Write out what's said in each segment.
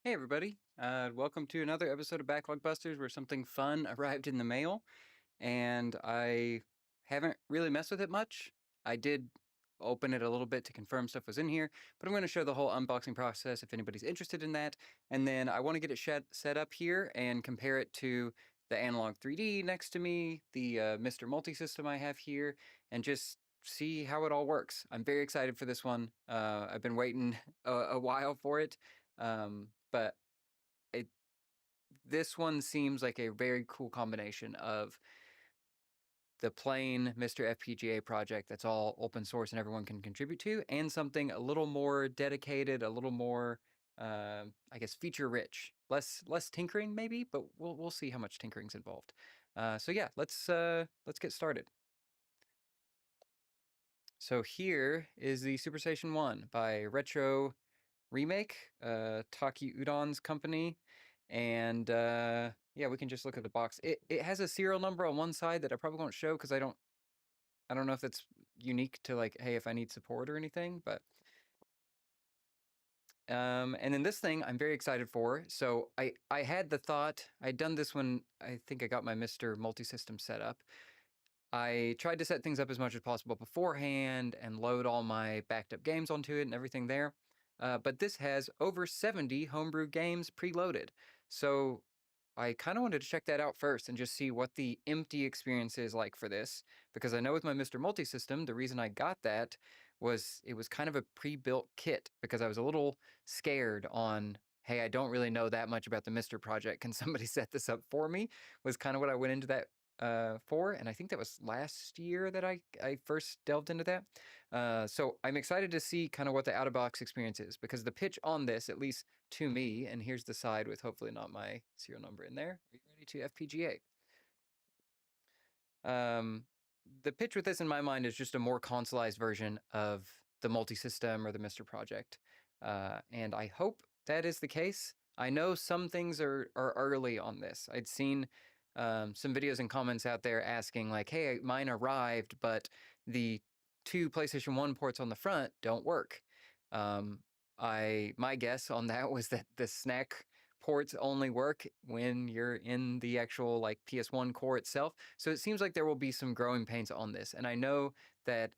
Hey everybody, welcome to another episode of BacklogBusters where something fun arrived in the mail and I haven't really messed with it much. I did open it a little bit to confirm stuff was in here, but I'm going to show the whole unboxing process if anybody's interested in that. And then I want to get it set up here and compare it to the Analog 3D next to me, the MiSTer Multisystem I have here, and just see how it all works. I'm very excited for this one. I've been waiting a while for it. But it this one seems like a very cool combination of the plain MiSTer FPGA project that's all open source and everyone can contribute to, and something a little more dedicated, a little more, I guess, feature rich, less tinkering maybe, but we'll see how much tinkering's involved. So yeah, let's get started. So here is the SuperStation One by Retro Remake, Taki Udon's company. And yeah, we can just look at the box. It has a serial number on one side that I probably won't show because I don't know if that's unique to like, hey, if I need support or anything, but and then this thing I'm very excited for. So I had the thought, I'd done this when I think I got my MiSTer Multisystem set up. I tried to set things up as much as possible beforehand and load all my backed up games onto it and everything there. But this has over 70 homebrew games preloaded. So I kind of wanted to check that out first and just see what the empty experience is like for this. Because I know with my MiSTer Multisystem, the reason I got that was it was kind of a pre-built kit because I was a little scared on, hey, I don't really know that much about the MiSTer project. Can somebody set this up for me? Was kind of what I went into that for, and I think that was last year that I first delved into that. So I'm excited to see kind of what the out-of-box experience is, because the pitch on this, at least to me, and here's the side with hopefully not my serial number in there. Are you ready to FPGA? The pitch with this in my mind is just a more consoleized version of the multi-system or the MiSTer project, and I hope that is the case. I know some things are early on this. I'd seen some videos and comments out there asking like, hey, mine arrived, but the two PlayStation 1 ports on the front don't work. My guess on that was that the SNAC ports only work when you're in the actual like PS1 core itself. So it seems like there will be some growing pains on this. And I know that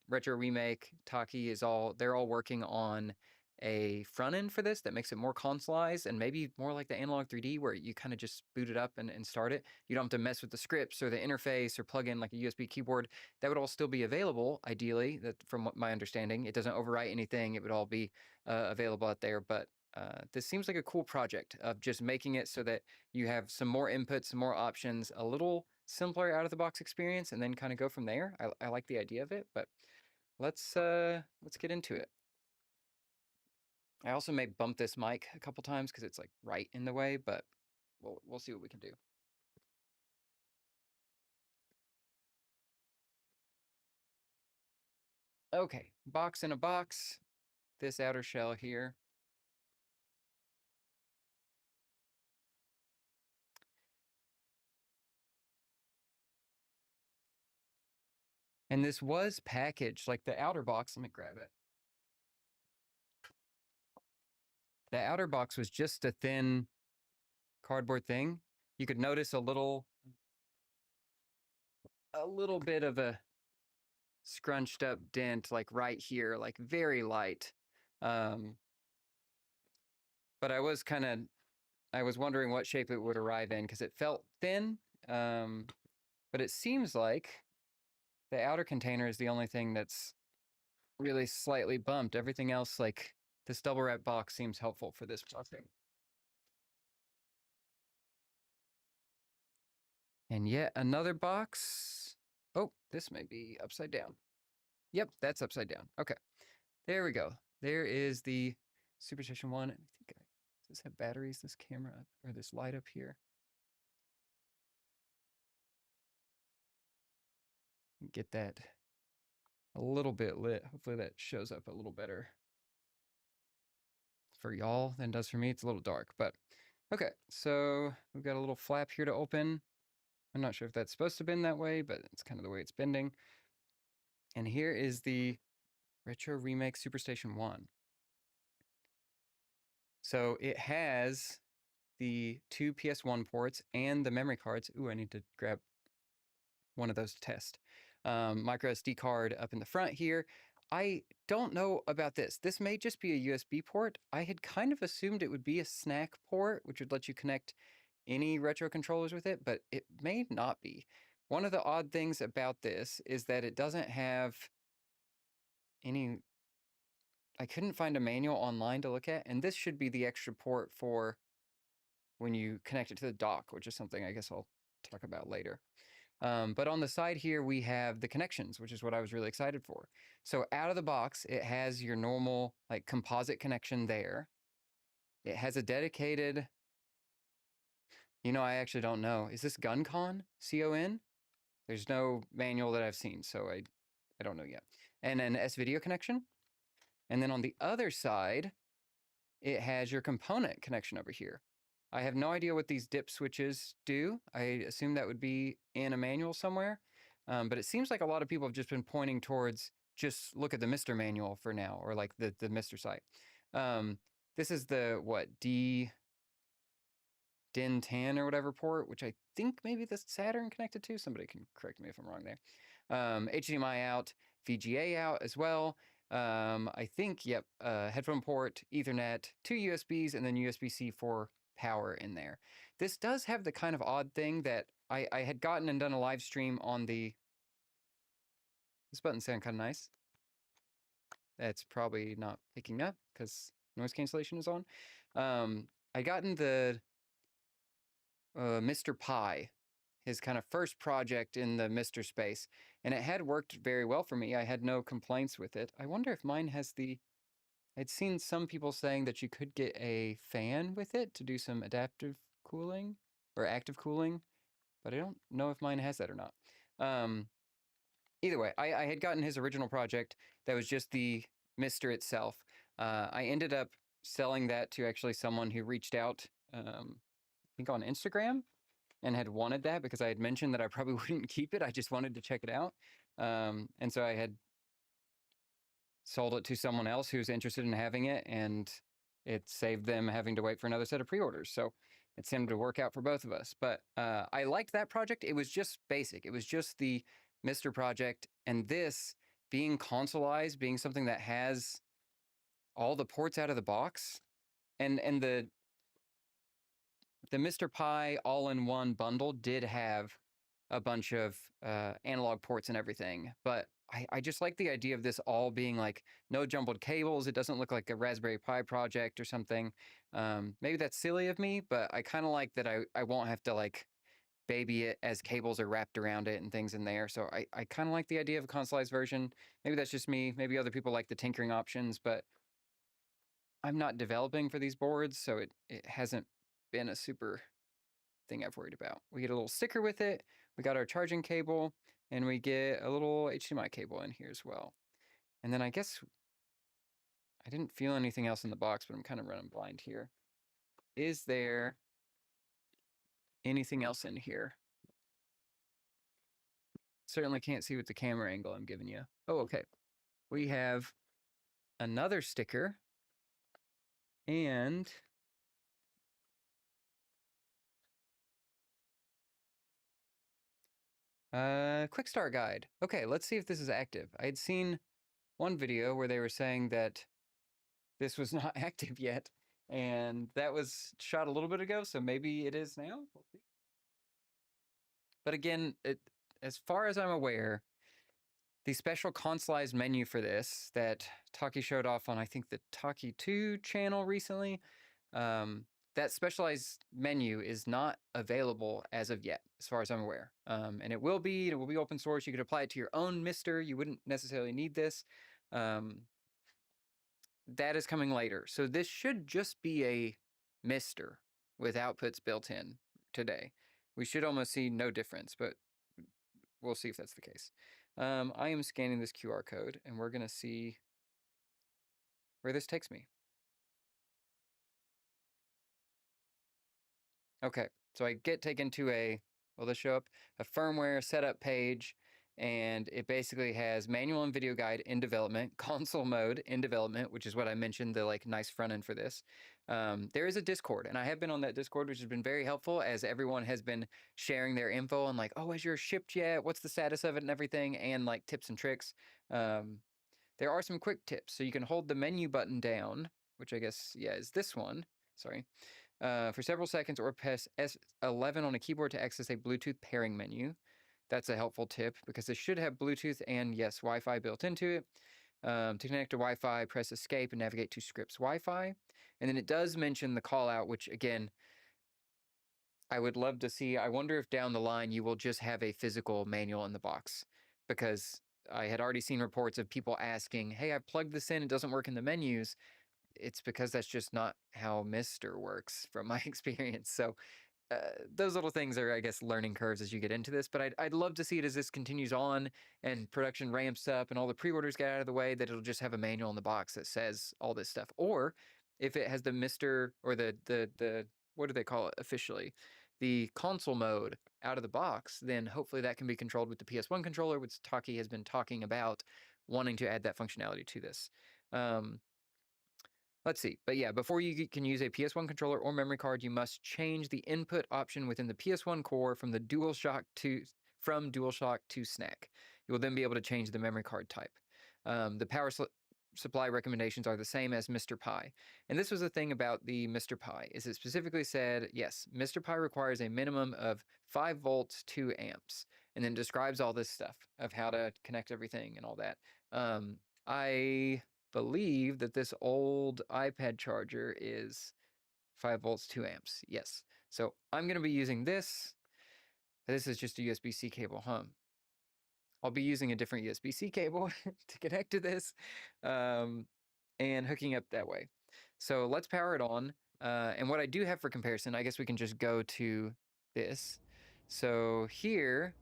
Retro Remake, Taki they're all working on a front end for this that makes it more consoleized and maybe more like the Analog 3D where you kind of just boot it up and start it. You don't have to mess with the scripts or the interface or plug in like a USB keyboard. That would all still be available, ideally, that from my understanding. It doesn't overwrite anything. It would all be available out there. But this seems like a cool project of just making it so that you have some more inputs, some more options, a little simpler out-of-the-box experience, and then kind of go from there. I like the idea of it, but let's get into it. I also may bump this mic a couple times because it's like right in the way, but we'll see what we can do. Okay, box in a box. This outer shell here. And this was packaged, like the outer box, let me grab it. The outer box was just a thin cardboard thing. You could notice a little bit of a scrunched up dent like right here, like very light. But I was wondering what shape it would arrive in because it felt thin. But it seems like the outer container is the only thing that's really slightly bumped. Everything else, like this double wrap box, seems helpful for this project. And yet another box. Oh, this may be upside down. Yep, that's upside down. Okay, there we go. There is the SuperStation One. I think does this have batteries? This camera up, or this light up here? Get that a little bit lit. Hopefully that shows up a little better for y'all than it does for me. It's a little dark, but okay. So we've got a little flap here to open. I'm not sure if that's supposed to bend that way, but it's kind of the way it's bending. And here is the Retro Remake SuperStation One. So it has the 2 PS1 ports and the memory cards. Ooh, I need to grab one of those to test. Micro SD card up in the front here. I don't know about this. This may just be a USB port. I had kind of assumed it would be a SNAC port, which would let you connect any retro controllers with it, but it may not be. One of the odd things about this is that it doesn't have any... I couldn't find a manual online to look at, and this should be the extra port for when you connect it to the dock, which is something I guess I'll talk about later. But on the side here, we have the connections, which is what I was really excited for. So out of the box, it has your normal like composite connection there. It has a dedicated, I actually don't know. Is this Guncon? C-O-N? There's no manual that I've seen, so I don't know yet. And an S-video connection. And then on the other side, it has your component connection over here. I have no idea what these dip switches do. I assume that would be in a manual somewhere. But it seems like a lot of people have just been pointing towards just look at the MiSTer manual for now, or like the MiSTer site. This is the, DIN 10 or whatever port, which I think maybe the Saturn connected to. Somebody can correct me if I'm wrong there. HDMI out, VGA out as well. I think, yep, headphone port, Ethernet, 2 USBs, and then USB-C for power in there. This does have the kind of odd thing that I had gotten and done a live stream on the... This button sounds kind of nice. That's probably not picking up because noise cancellation is on. I gotten the MiSTer Pi, his kind of first project in the MiSTer space, and it had worked very well for me. I had no complaints with it. I wonder if mine has the... I'd seen some people saying that you could get a fan with it to do some adaptive cooling or active cooling, but I don't know if mine has that or not. Either way, I had gotten his original project that was just the MiSTer itself. I ended up selling that to actually someone who reached out, I think on Instagram, and had wanted that because I had mentioned that I probably wouldn't keep it. I just wanted to check it out. And so I had sold it to someone else who's interested in having it, and it saved them having to wait for another set of pre-orders. So it seemed to work out for both of us. But I liked that project. It was just basic. It was just the MiSTer project. And this being consoleized, being something that has all the ports out of the box, and the MiSTer Pi all-in-one bundle did have a bunch of analog ports and everything, but I just like the idea of this all being like no jumbled cables. It doesn't look like a Raspberry Pi project or something. Maybe that's silly of me, but I kind of like that I won't have to like baby it as cables are wrapped around it and things in there. So I kind of like the idea of a consoleized version. Maybe that's just me. Maybe other people like the tinkering options, but I'm not developing for these boards, so it hasn't been a super thing I've worried about. We get a little sticker with it. We got our charging cable, and we get a little HDMI cable in here as well. And then I guess I didn't feel anything else in the box, but I'm kind of running blind here. Is there anything else in here? Certainly can't see with the camera angle I'm giving you. Oh, okay. We have another sticker and quick start guide. Okay, let's see if this is active. I had seen one video where they were saying that this was not active yet, and that was shot a little bit ago, so maybe it is now. But again, as far as I'm aware, the special consoleized menu for this that Taki showed off on, I think, the Taki 2 channel recently, that specialized menu is not available as of yet, as far as I'm aware. And it will be open source. You could apply it to your own MiSTer. You wouldn't necessarily need this. That is coming later. So this should just be a MiSTer with outputs built in today. We should almost see no difference, but we'll see if that's the case. I am scanning this QR code, and we're going to see where this takes me. Okay, so I get taken to will this show up? A firmware setup page, and it basically has manual and video guide in development, console mode in development, which is what I mentioned, the like nice front end for this. There is a Discord, and I have been on that Discord, which has been very helpful as everyone has been sharing their info on like, oh, has yours shipped yet? What's the status of it and everything, and like tips and tricks. There are some quick tips. So you can hold the menu button down, which I guess, yeah, is this one. Sorry. For several seconds, or press S11 on a keyboard to access a Bluetooth pairing menu. That's a helpful tip because this should have Bluetooth and, yes, Wi-Fi built into it. To connect to Wi-Fi, press Escape and navigate to Scripts Wi-Fi. And then it does mention the call out, which again, I would love to see. I wonder if down the line you will just have a physical manual in the box, because I had already seen reports of people asking, hey, I plugged this in, it doesn't work in the menus. It's because that's just not how MiSTer works from my experience. So those little things are, I guess, learning curves as you get into this, but I'd love to see it as this continues on and production ramps up and all the pre-orders get out of the way, that it'll just have a manual in the box that says all this stuff. Or if it has the MiSTer or the what do they call it officially? The console mode out of the box, then hopefully that can be controlled with the PS1 controller, which Taki has been talking about wanting to add that functionality to this. Let's see. But yeah, before you can use a PS1 controller or memory card, you must change the input option within the PS1 core from DualShock to SNAC. You will then be able to change the memory card type. The power supply recommendations are the same as MiSTer Pi. And this was the thing about the MiSTer Pi, is it specifically said, yes, MiSTer Pi requires a minimum of 5 volts, 2 amps, and then describes all this stuff of how to connect everything and all that. I believe that this old iPad charger is 5 volts, 2 amps. Yes. So I'm going to be using this. This is just a USB-C cable, huh? I'll be using a different USB-C cable to connect to this, and hooking up that way. So let's power it on. And what I do have for comparison, I guess we can just go to this. So here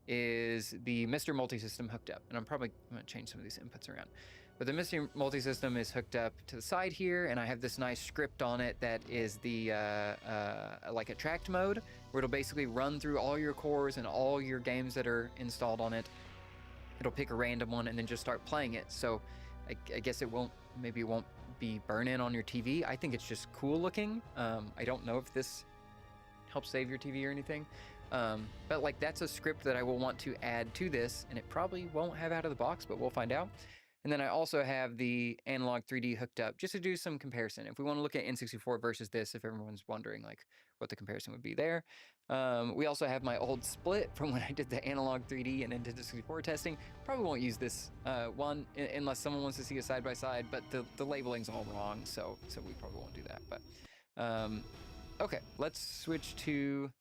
is the MiSTer Multisystem hooked up. And I'm going to change some of these inputs around. But the MiSTer Multisystem is hooked up to the side here, and I have this nice script on it that is the like a tracked mode, where it'll basically run through all your cores and all your games that are installed on it. It'll pick a random one and then just start playing it. So I guess it won't be burn-in on your TV. I think it's just cool looking. I don't know if this helps save your TV or anything. But like, that's a script that I will want to add to this, and it probably won't have out of the box, but we'll find out. And then I also have the Analog 3D hooked up just to do some comparison. If we want to look at N64 versus this, if everyone's wondering like what the comparison would be there. We also have my old split from when I did the Analog 3D and Nintendo 64 testing. Probably won't use this one unless someone wants to see a side-by-side, but the labeling's all wrong, so we probably won't do that. But okay, let's switch to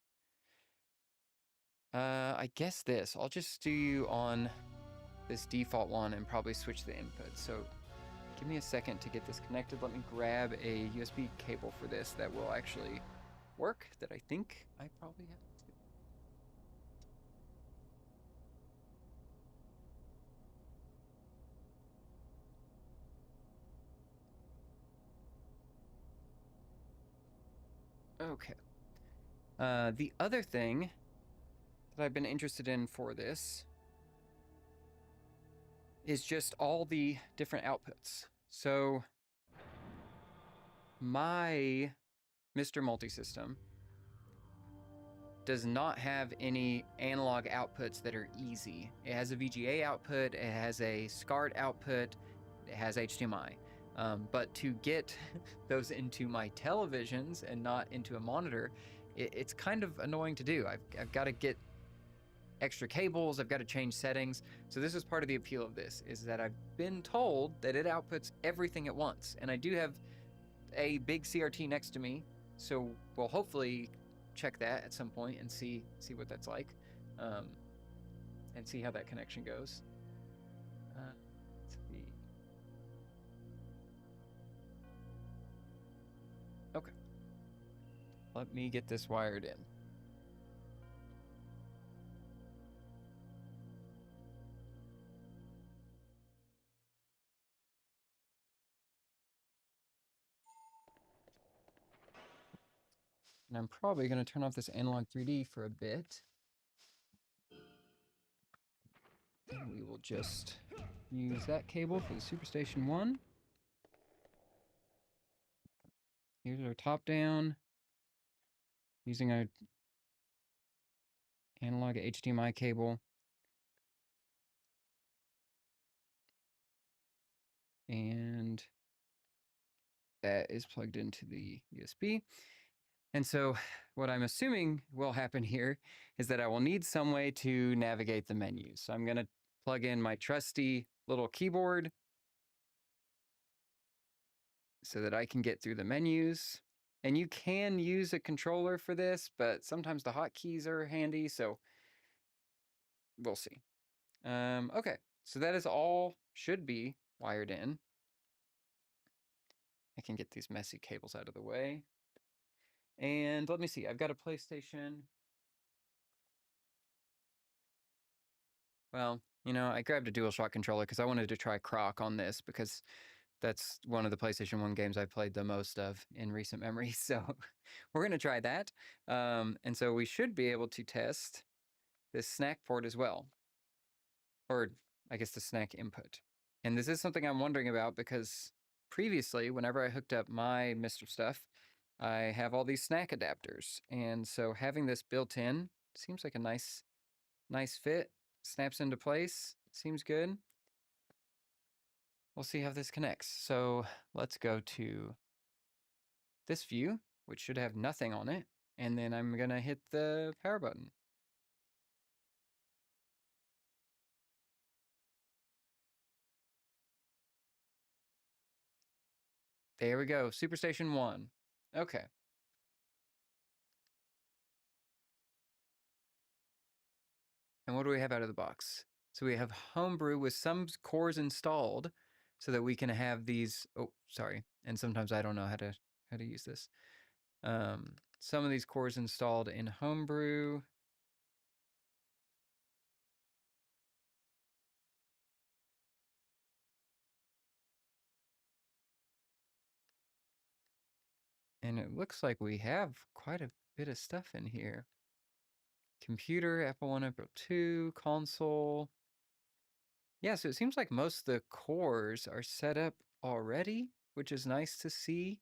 I guess this. I'll just do you on this default one and probably switch the input. So give me a second to get this connected. Let me grab a USB cable for this that will actually work, that I think I probably have. Okay. The other thing that I've been interested in for this is just all the different outputs. So my MiSTer Multisystem does not have any analog outputs that are easy. It has a VGA output, it has a SCART output, it has HDMI. But to get those into my televisions and not into a monitor, it's kind of annoying to do. I've got to get extra cables, I've got to change settings. So this is part of the appeal of this, is that I've been told that it outputs everything at once. And I do have a big CRT next to me, so we'll hopefully check that at some point and see what that's like, and see how that connection goes. Let's see. Okay. Let me get this wired in. And I'm probably going to turn off this Analog 3D for a bit. just use that cable for the SuperStation One. Here's our top down, using our analog HDMI cable. And that is plugged into the USB. And so what I'm assuming will happen here is that I will need some way to navigate the menus. So I'm going to plug in my trusty little keyboard so that I can get through the menus. And you can use a controller for this, but sometimes the hotkeys are handy, so we'll see. Okay, so that is all should be wired in. I can get these messy cables out of the way. And let me see, I've got a PlayStation. Well, you know, I grabbed a DualShock controller because I wanted to try Croc on this because that's one of the PlayStation 1 games I played the most of in recent memory. So we're going to try that. And so we should be able to test this SNAC port as well. Or I guess the SNAC input. And this is something I'm wondering about because previously, whenever I hooked up my MiSTer stuff, I have all these SNAC adapters. And so having this built in seems like a nice fit. Snaps into place. Seems good. We'll see how this connects. So let's go to this view, which should have nothing on it. And then I'm going to hit the power button. There we go. SuperStation One. Okay. And what do we have out of the box? So we have Homebrew with some cores installed so that we can have these. Oh, sorry. And sometimes I don't know how to use this. Some of these cores installed in Homebrew. And it looks like we have quite a bit of stuff in here. Computer, Apple 1, Apple 2, console. Yeah, so it seems like most of the cores are set up already, which is nice to see.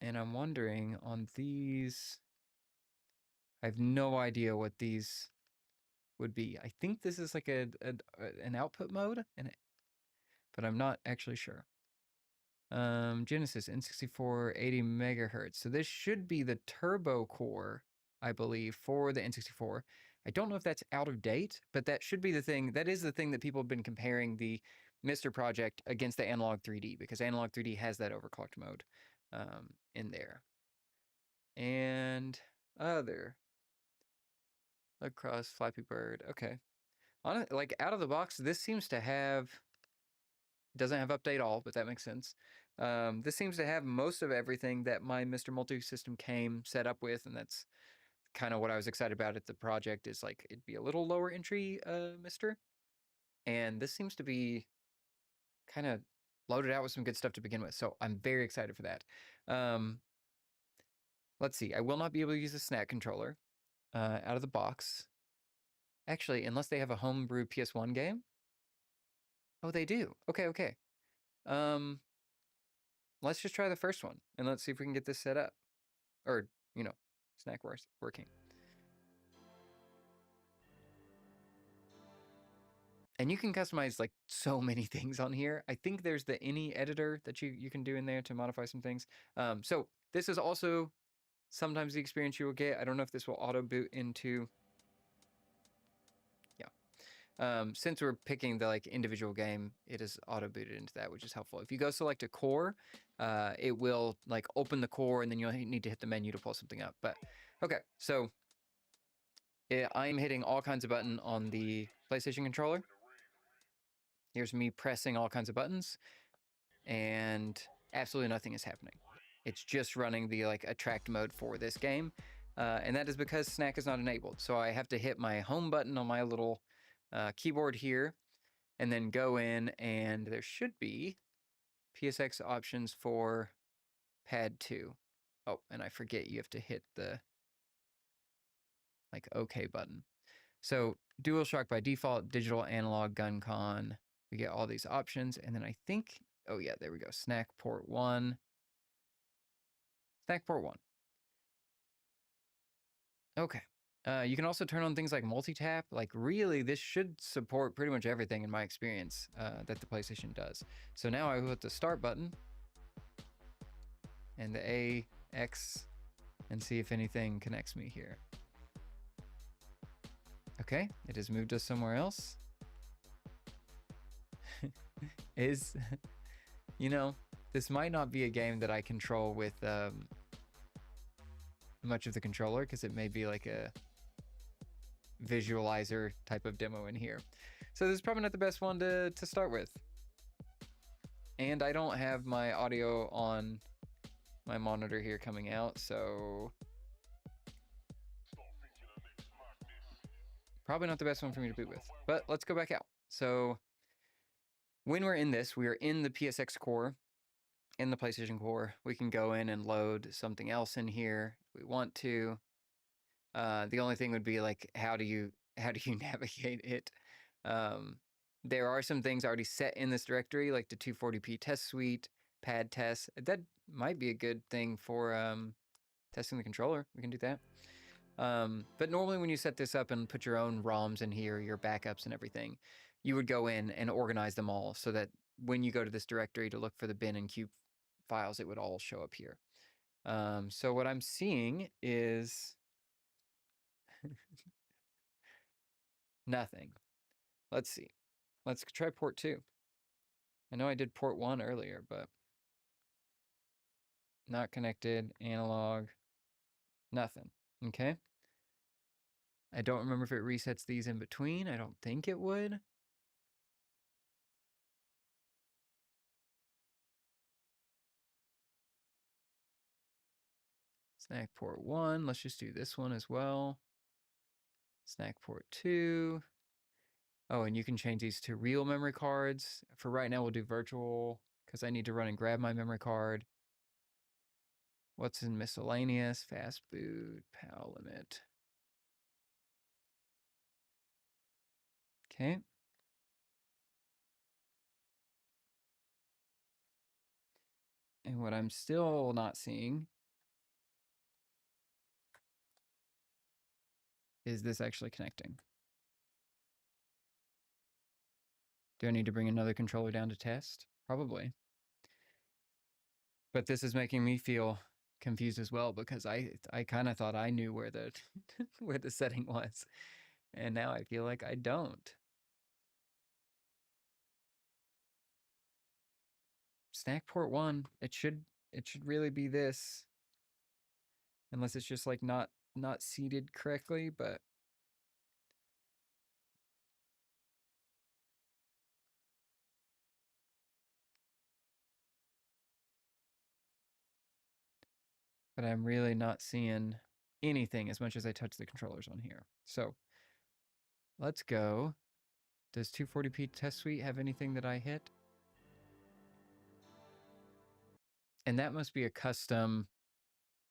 And I'm wondering on these, I have no idea what these would be. I think this is like an output mode, but I'm not actually sure. Genesis N64 80 megahertz. So this should be the turbo core, I believe, for the N64. I don't know if that's out of date, but that should be the thing. That is the thing that people have been comparing the MiSTer project against the Analog 3D, because Analog 3D has that overclocked mode in there. And other across Flappy Bird. Okay. Like out of the box, this seems to have, doesn't have update all, but that makes sense. This seems to have most of everything that my MiSTer Multisystem came set up with, and that's kind of what I was excited about at the project, is like it'd be a little lower entry MiSTer. And this seems to be kind of loaded out with some good stuff to begin with. So I'm very excited for that. Let's see. I will not be able to use the SNAC controller out of the box. Actually, unless they have a homebrew PS1 game. Oh, they do. Okay. Let's just try the first one and let's see if we can get this set up. Or, you know, SNAC Works working. And you can customize like so many things on here. I think there's the any editor that you can do in there to modify some things. So this is also sometimes the experience you will get. I don't know if this will auto boot into. Yeah. Since we're picking the like individual game, it is auto booted into that, which is helpful. If you go select a core, it will like open the core and then you'll need to hit the menu to pull something up. But okay, so I'm hitting all kinds of buttons on the PlayStation controller. Here's me pressing all kinds of buttons, and absolutely nothing is happening. It's just running the like attract mode for this game, and that is because SNAC is not enabled. So I have to hit my home button on my little keyboard here, and then go in, and there should be PSX options for pad 2. Oh, and I forget you have to hit the like OK button. So DualShock by default, digital analog Guncon. We get all these options, and then I think, oh yeah, there we go. SNAC port 1. SNAC port 1. Okay. You can also turn on things like multi-tap. Like really, this should support pretty much everything in my experience that the PlayStation does. So now I hit the start button and the A, X, and see if anything connects me here. Okay, it has moved us somewhere else. You know, this might not be a game that I control with much of the controller, because it may be like a visualizer type of demo in here. So this is probably not the best one to start with. And I don't have my audio on my monitor here coming out, so probably not the best one for me to boot with. But let's go back out. So when we're in this, we are in the PSX core, in the PlayStation core. We can go in and load something else in here if we want to. The only thing would be like, how do you navigate it? There are some things already set in this directory, like the 240p test suite, pad test. That might be a good thing for testing the controller. We can do that. But normally when you set this up and put your own ROMs in here, your backups and everything, you would go in and organize them all so that when you go to this directory to look for the bin and cube files, it would all show up here. So what I'm seeing is nothing. Let's see. Let's try port 2. I know I did port 1 earlier, but not connected, analog, nothing. Okay. I don't remember if it resets these in between. I don't think it would. SNAC port 1. Let's just do this one as well. SNAC port 2. Oh, and you can change these to real memory cards. For right now, we'll do virtual because I need to run and grab my memory card. What's in miscellaneous? Fast boot, PAL limit. Okay. And what I'm still not seeing is this actually connecting. Do I need to bring another controller down to test? Probably. But this is making me feel confused as well, because I kind of thought I knew where the where the setting was, and now I feel like I don't. SNAC port 1. It should really be this, unless it's just like not seated correctly, but I'm really not seeing anything as much as I touch the controllers on here. So let's go. Does 240p test suite have anything that I hit? And that must be a custom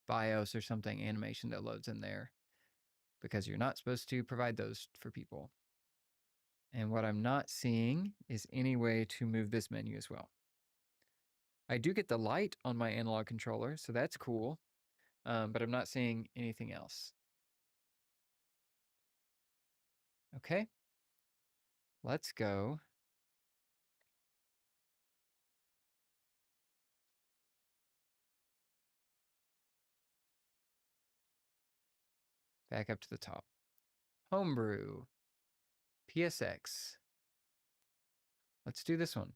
BIOS or something animation that loads in there, because you're not supposed to provide those for people. And what I'm not seeing is any way to move this menu as well. I do get the light on my analog controller, so that's cool, but I'm not seeing anything else. Okay, let's go. Back up to the top. Homebrew. PSX. Let's do this one.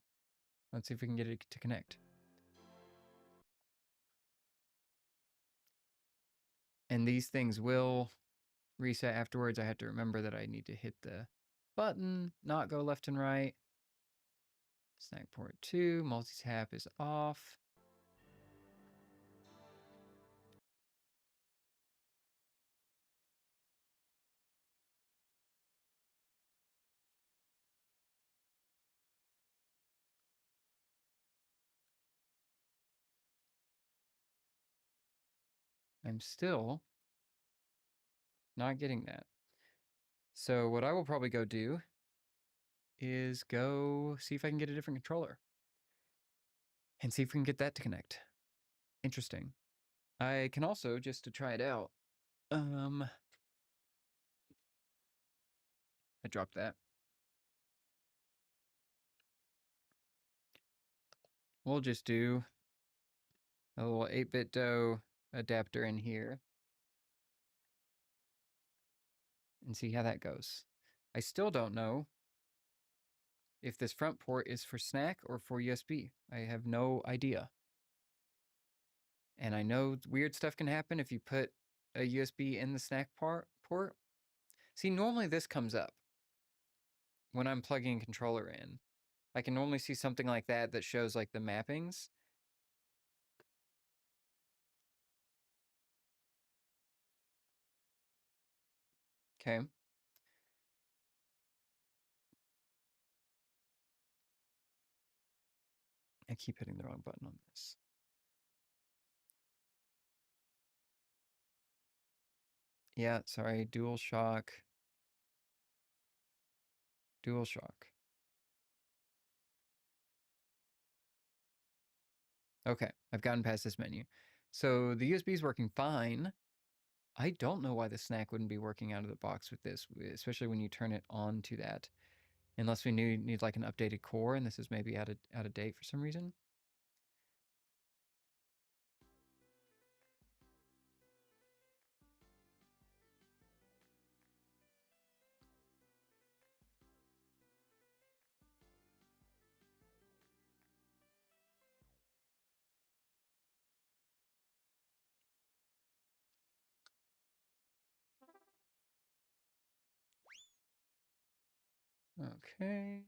Let's see if we can get it to connect. And these things will reset afterwards. I have to remember that I need to hit the button, not go left and right. SNAC port 2, multi-tap is off. I'm still Not getting that. So what I will probably go do is go see if I can get a different controller and see if we can get that to connect. Interesting. I can also, just to try it out, I dropped that. We'll just do a little 8-bit DOE adapter in here and see how that goes. I still don't know if this front port is for SNAC or for USB. I have no idea. And I know weird stuff can happen if you put a USB in the SNAC port. See, normally this comes up when I'm plugging a controller in. I can normally see something like that that shows like the mappings. Okay. I keep hitting the wrong button on this. Yeah, sorry, DualShock. Okay, I've gotten past this menu. So the USB is working fine. I don't know why the SNAC wouldn't be working out of the box with this, especially when you turn it on to that. Unless we need like an updated core, and this is maybe out of date for some reason. Okay.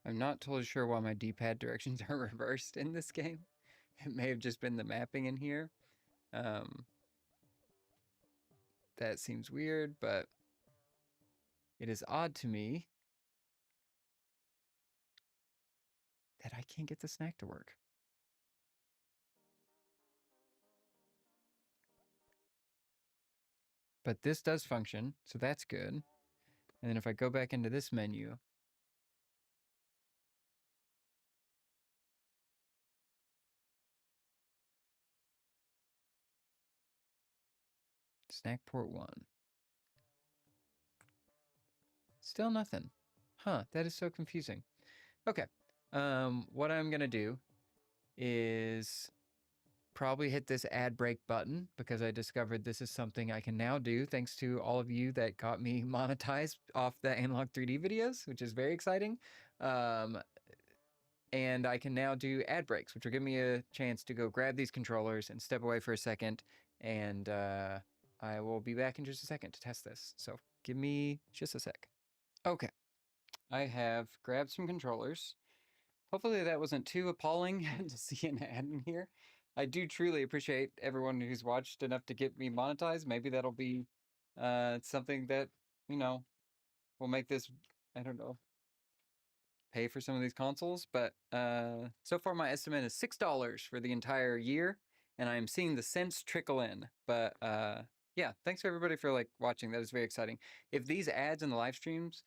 I'm not totally sure why my D-pad directions are reversed in this game. It may have just been the mapping in here. That seems weird, but it is odd to me that I can't get the SNAC to work. But this does function, so that's good. And then if I go back into this menu, SNAC port 1. Still nothing. Huh, that is so confusing. Okay, what I'm gonna do is probably hit this ad break button because I discovered this is something I can now do thanks to all of you that got me monetized off the Analog 3D videos, which is very exciting. And I can now do ad breaks, which will give me a chance to go grab these controllers and step away for a second, and I will be back in just a second to test this. So give me just a sec. Okay, I have grabbed some controllers. Hopefully that wasn't too appalling to see an ad in here. I do truly appreciate everyone who's watched enough to get me monetized. Maybe that'll be something that, you know, will make this, I don't know, pay for some of these consoles. But so far my estimate is $6 for the entire year, and I'm seeing the cents trickle in. But yeah, thanks for everybody for like watching. That is very exciting. If these ads in the live streams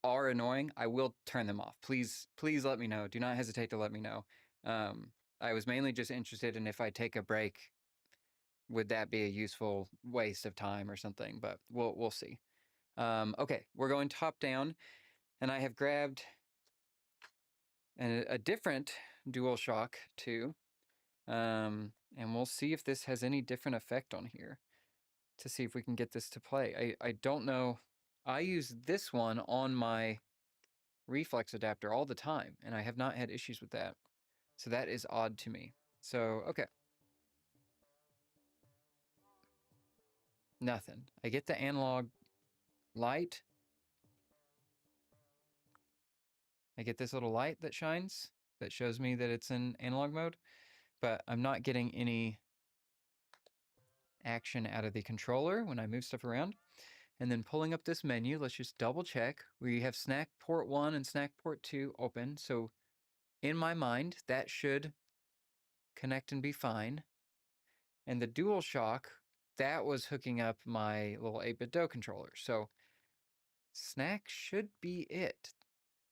are annoying, I will turn them off. Please let me know. Do not hesitate to let me know. I was mainly just interested in if I take a break, would that be a useful waste of time or something? But we'll see. Okay, we're going top down, and I have grabbed a different DualShock 2, and we'll see if this has any different effect on here. to see if we can get this to play. I don't know. I use this one on my reflex adapter all the time, and I have not had issues with that. So that is odd to me. So, okay. Nothing. I get the analog light. I get this little light that shines that shows me that it's in analog mode, but I'm not getting any action out of the controller when I move stuff around. And then pulling up this menu, let's just double check. We have SNAC port 1 and SNAC port 2 open. So in my mind, that should connect and be fine. And the DualShock, that was hooking up my little 8-bit DO controller. So SNAC should be it.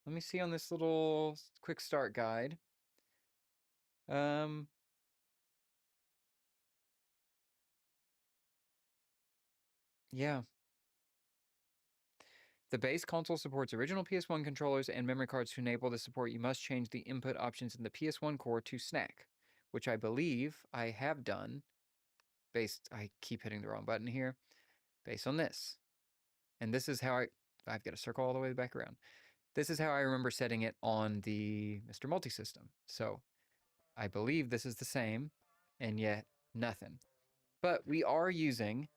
Let me see on this little quick start guide. Yeah. The base console supports original PS1 controllers and memory cards. To enable this support, you must change the input options in the PS1 core to SNAC, which I believe I have done I keep hitting the wrong button here, based on this. And this is how I've got to circle all the way back around. This is how I remember setting it on the MiSTer Multisystem. So I believe this is the same, and yet nothing. But we are using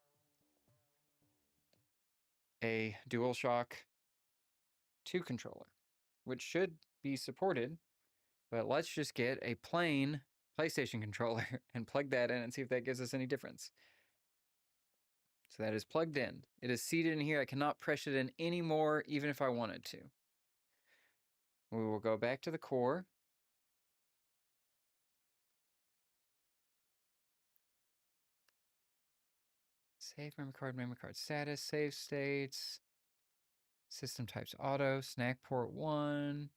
a DualShock 2 controller, which should be supported. But let's just get a plain PlayStation controller and plug that in and see if that gives us any difference. So that is plugged in. It is seated in here. I cannot press it in anymore, even if I wanted to. We will go back to the core. Save memory card status, save states, system types auto, SNAC port 1,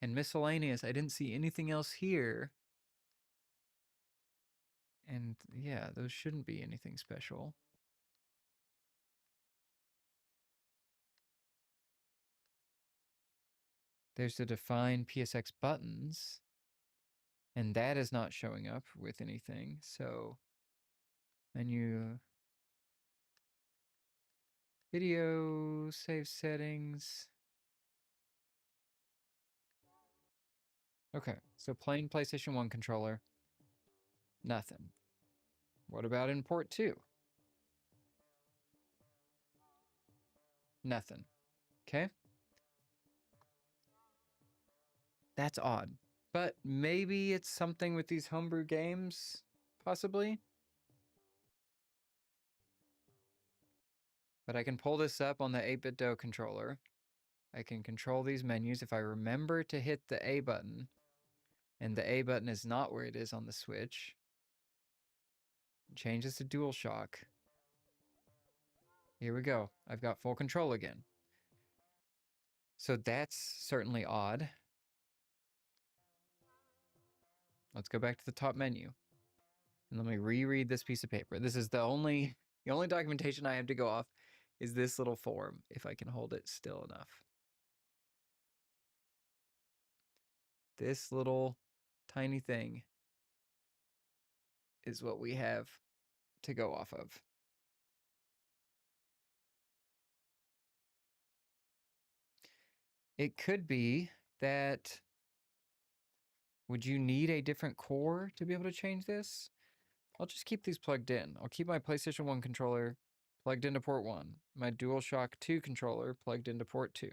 and miscellaneous. I didn't see anything else here. And yeah, those shouldn't be anything special. There's the define PSX buttons, and that is not showing up with anything. So menu, video, save settings. Okay, so plain PlayStation 1 controller, nothing. What about in port 2? Nothing. Okay. That's odd. But maybe it's something with these homebrew games, possibly. But I can pull this up on the 8-bit DO controller. I can control these menus if I remember to hit the A button. And the A button is not where it is on the Switch. Change this to DualShock. Here we go. I've got full control again. So that's certainly odd. Let's go back to the top menu. And let me reread this piece of paper. This is the only documentation I have to go off is this little form, if I can hold it still enough. This little tiny thing is what we have to go off of. It could be that, would you need a different core to be able to change this? I'll just keep these plugged in. I'll keep my PlayStation 1 controller plugged into port 1, my DualShock 2 controller plugged into port 2.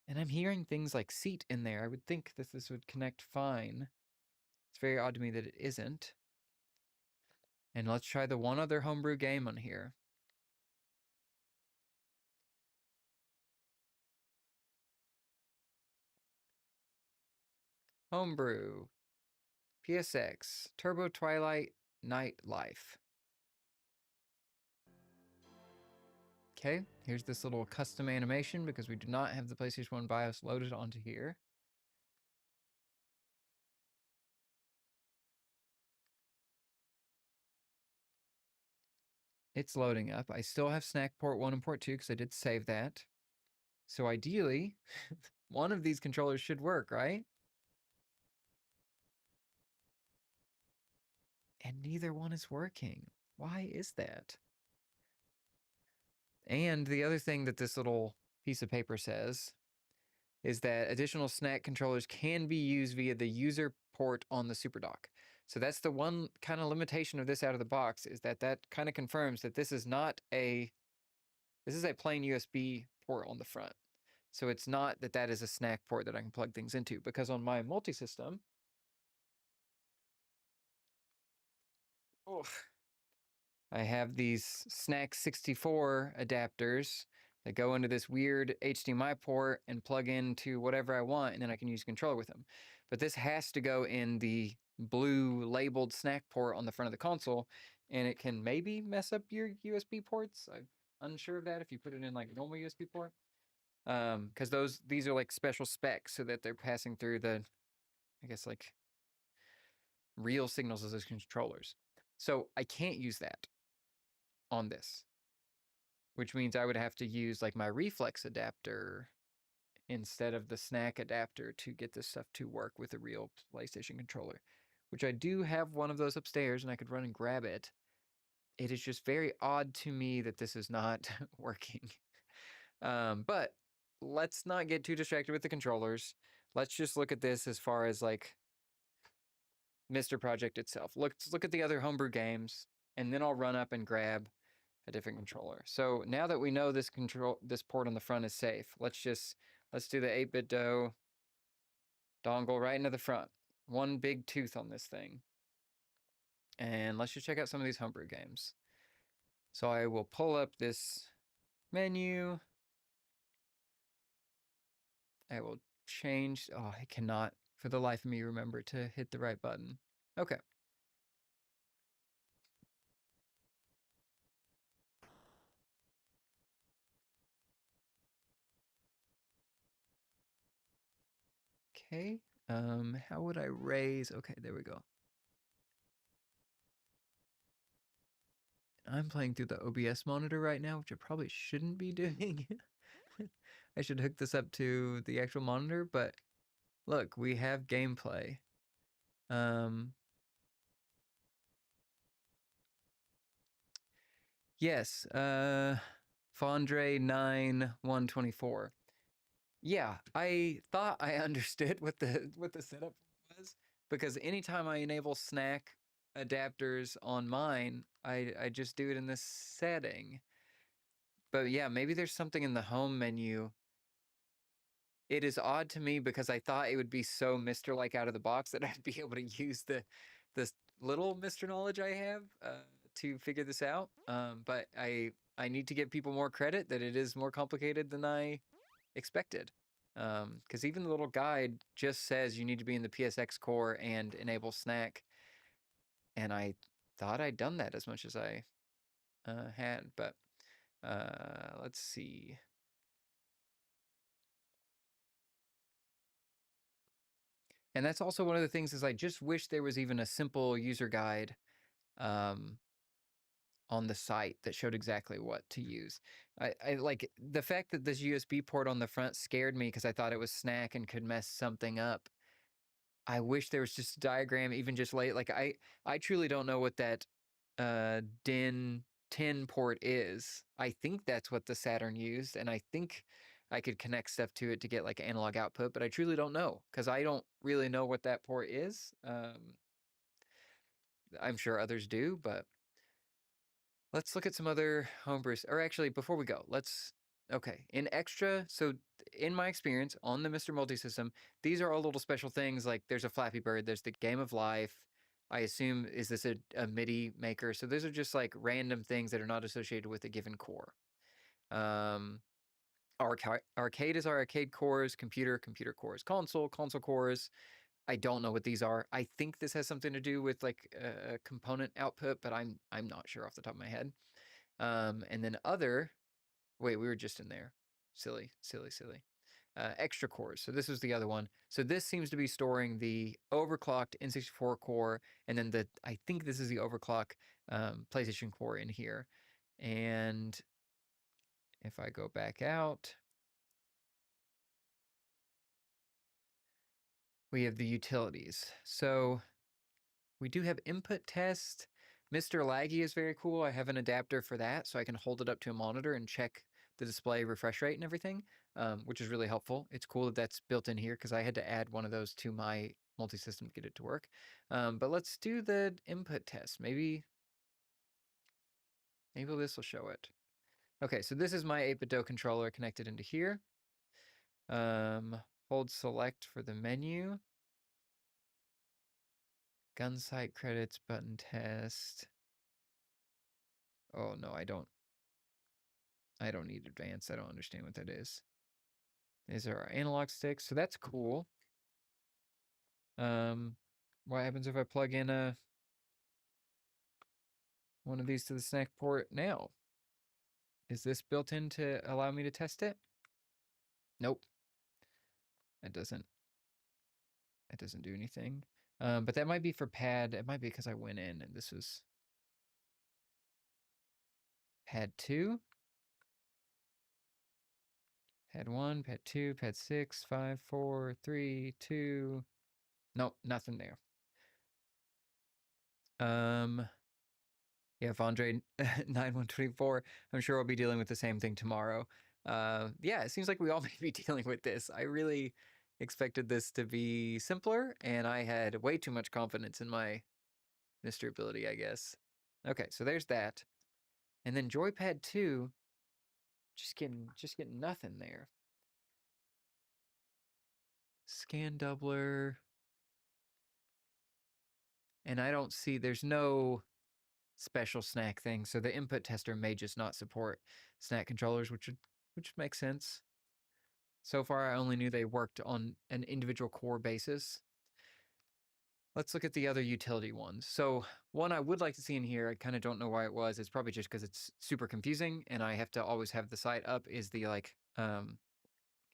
And I'm hearing things like seat in there. I would think that this would connect fine. It's very odd to me that it isn't. And let's try the one other homebrew game on here. Homebrew, PSX, Turbo Twilight, Night Life. Okay, here's this little custom animation because we do not have the PlayStation 1 BIOS loaded onto here. It's loading up. I still have SNAC port 1 and port 2 because I did save that. So ideally, one of these controllers should work, right? And neither one is working. Why is that? And the other thing that this little piece of paper says is that additional SNAC controllers can be used via the user port on the SuperDock. So that's the one kind of limitation of this out of the box, is that kind of confirms that this is not this is a plain USB port on the front. So it's not that is a SNAC port that I can plug things into, because on my multisystem, I have these SNAC 64 adapters that go into this weird HDMI port and plug into whatever I want, and then I can use a controller with them. But this has to go in the blue labeled SNAC port on the front of the console, and it can maybe mess up your USB ports. I'm unsure of that if you put it in like a normal USB port. Because these are like special specs so that they're passing through the, I guess, like real signals as those controllers. So I can't use that on this, which means I would have to use like my reflex adapter instead of the SNAC adapter to get this stuff to work with a real PlayStation controller, which I do have one of those upstairs and I could run and grab it. It is just very odd to me that this is not working. But let's not get too distracted with the controllers. Let's just look at this as far as like MiSTer Project itself. Let's look at the other homebrew games, and then I'll run up and grab a different controller. So now that we know this port on the front is safe, let's do the 8-bit dongle right into the front. One big tooth on this thing. And let's just check out some of these homebrew games. So I will pull up this menu. I will change. Oh, I cannot for the life of me remember to hit the right button. Okay. Okay. How would I raise? Okay, there we go. I'm playing through the OBS monitor right now, which I probably shouldn't be doing. I should hook this up to the actual monitor, but look, we have gameplay. Yes, Fondre 9124. Yeah, I thought I understood what the setup was, because anytime I enable SNAC adapters on mine, I just do it in this setting. But yeah, maybe there's something in the home menu. It is odd to me because I thought it would be so MiSTer-like out of the box that I'd be able to use this little MiSTer knowledge I have to figure this out. But I need to give people more credit that it is more complicated than I expected. Because even the little guide just says you need to be in the PSX core and enable SNAC. And I thought I'd done that as much as I had, but let's see. And that's also one of the things is I just wish there was even a simple user guide on the site that showed exactly what to use. I like the fact that this USB port on the front scared me because I thought it was SNAC and could mess something up. I wish there was just a diagram, even just like I truly don't know what that DIN 10 port is. I think that's what the Saturn used, and I think I could connect stuff to it to get like analog output, but I truly don't know because I don't really know what that port is. I'm sure others do, but let's look at some other homebrews. Or actually, before we go, okay, in extra, so in my experience on the MiSTer Multisystem, these are all little special things, like there's a Flappy Bird, there's the Game of Life, I assume, is this a MIDI maker? So those are just like random things that are not associated with a given core. Arcade is our arcade cores, computer cores, console cores. I don't know what these are. I think this has something to do with like a component output, but I'm not sure off the top of my head. And then other, wait, we were just in there. Silly. Extra cores. So this is the other one. So this seems to be storing the overclocked N64 core, and then I think this is the overclock PlayStation core in here. And if I go back out, we have the utilities. So we do have input test, MiSTer Laggy is very cool. I have an adapter for that, so I can hold it up to a monitor and check the display refresh rate and everything, which is really helpful. It's cool that that's built in here because I had to add one of those to my multi-system to get it to work. But let's do the input test. Maybe this will show it. Okay, so this is my 8-bit controller connected into here. Hold select for the menu. Gun sight credits, button test. Oh no, I don't need advanced. I don't understand what that is. These are our analog sticks, so that's cool. What happens if I plug in one of these to the SNAC port now? Is this built in to allow me to test it? Nope. It doesn't do anything. But that might be for pad. It might be because I went in and this was pad 2. Pad 1, pad 2, pad 6, 5, 4, 3, 2. Nope, nothing there. Yeah, if Andre 9124, I'm sure we'll be dealing with the same thing tomorrow. Yeah, it seems like we all may be dealing with this. I really expected this to be simpler, and I had way too much confidence in my MiSTer ability, I guess. Okay, so there's that. And then Joypad 2, just getting nothing there. Scan doubler. And I don't see, there's no special SNAC thing, so the input tester may just not support SNAC controllers, which makes sense. So far, I only knew they worked on an individual core basis. Let's look at the other utility ones. So one I would like to see in here, I kind of don't know why it was. It's probably just because it's super confusing and I have to always have the site up, is the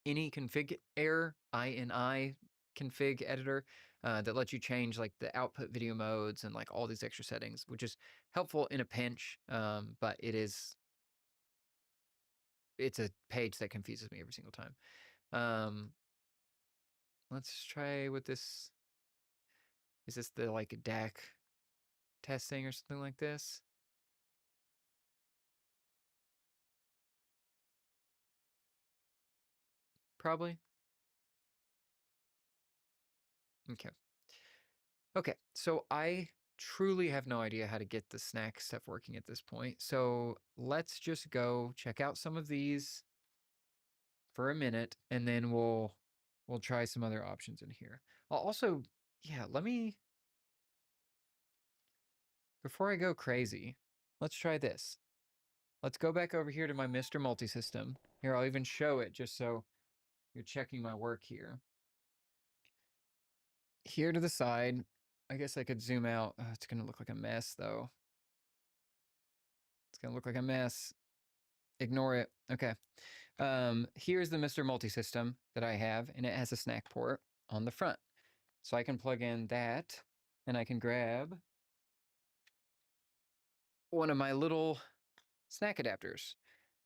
any config error, INI config editor that lets you change like the output video modes and like all these extra settings, which is helpful in a pinch, but it's a page that confuses me every single time. Let's try with this. Is this the like DAC testing or something like this? Probably. Okay, so I truly have no idea how to get the SNAC stuff working at this point. So let's just go check out some of these for a minute, and then we'll try some other options in here. I'll also, yeah, before I go crazy, let's try this. Let's go back over here to my MiSTer Multisystem. Here, I'll even show it just so you're checking my work here. Here to the side, I guess I could zoom out. Oh, it's gonna look like a mess though. It's gonna look like a mess. Ignore it. Okay. Here's the MiSTer Multisystem that I have, and it has a SNAC port on the front. So I can plug in that, and I can grab one of my little SNAC adapters.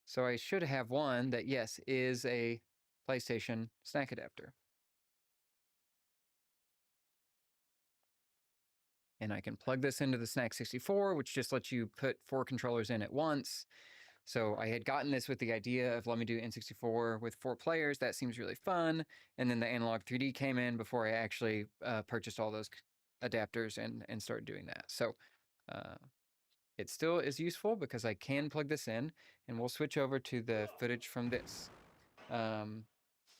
So I should have one that, yes, is a PlayStation SNAC adapter. And I can plug this into the SNAC 64, which just lets you put 4 controllers in at once. So I had gotten this with the idea of let me do N64 with 4 players. That seems really fun. And then the Analog 3D came in before I actually purchased all those adapters and started doing that. So it still is useful because I can plug this in, and we'll switch over to the footage from this. And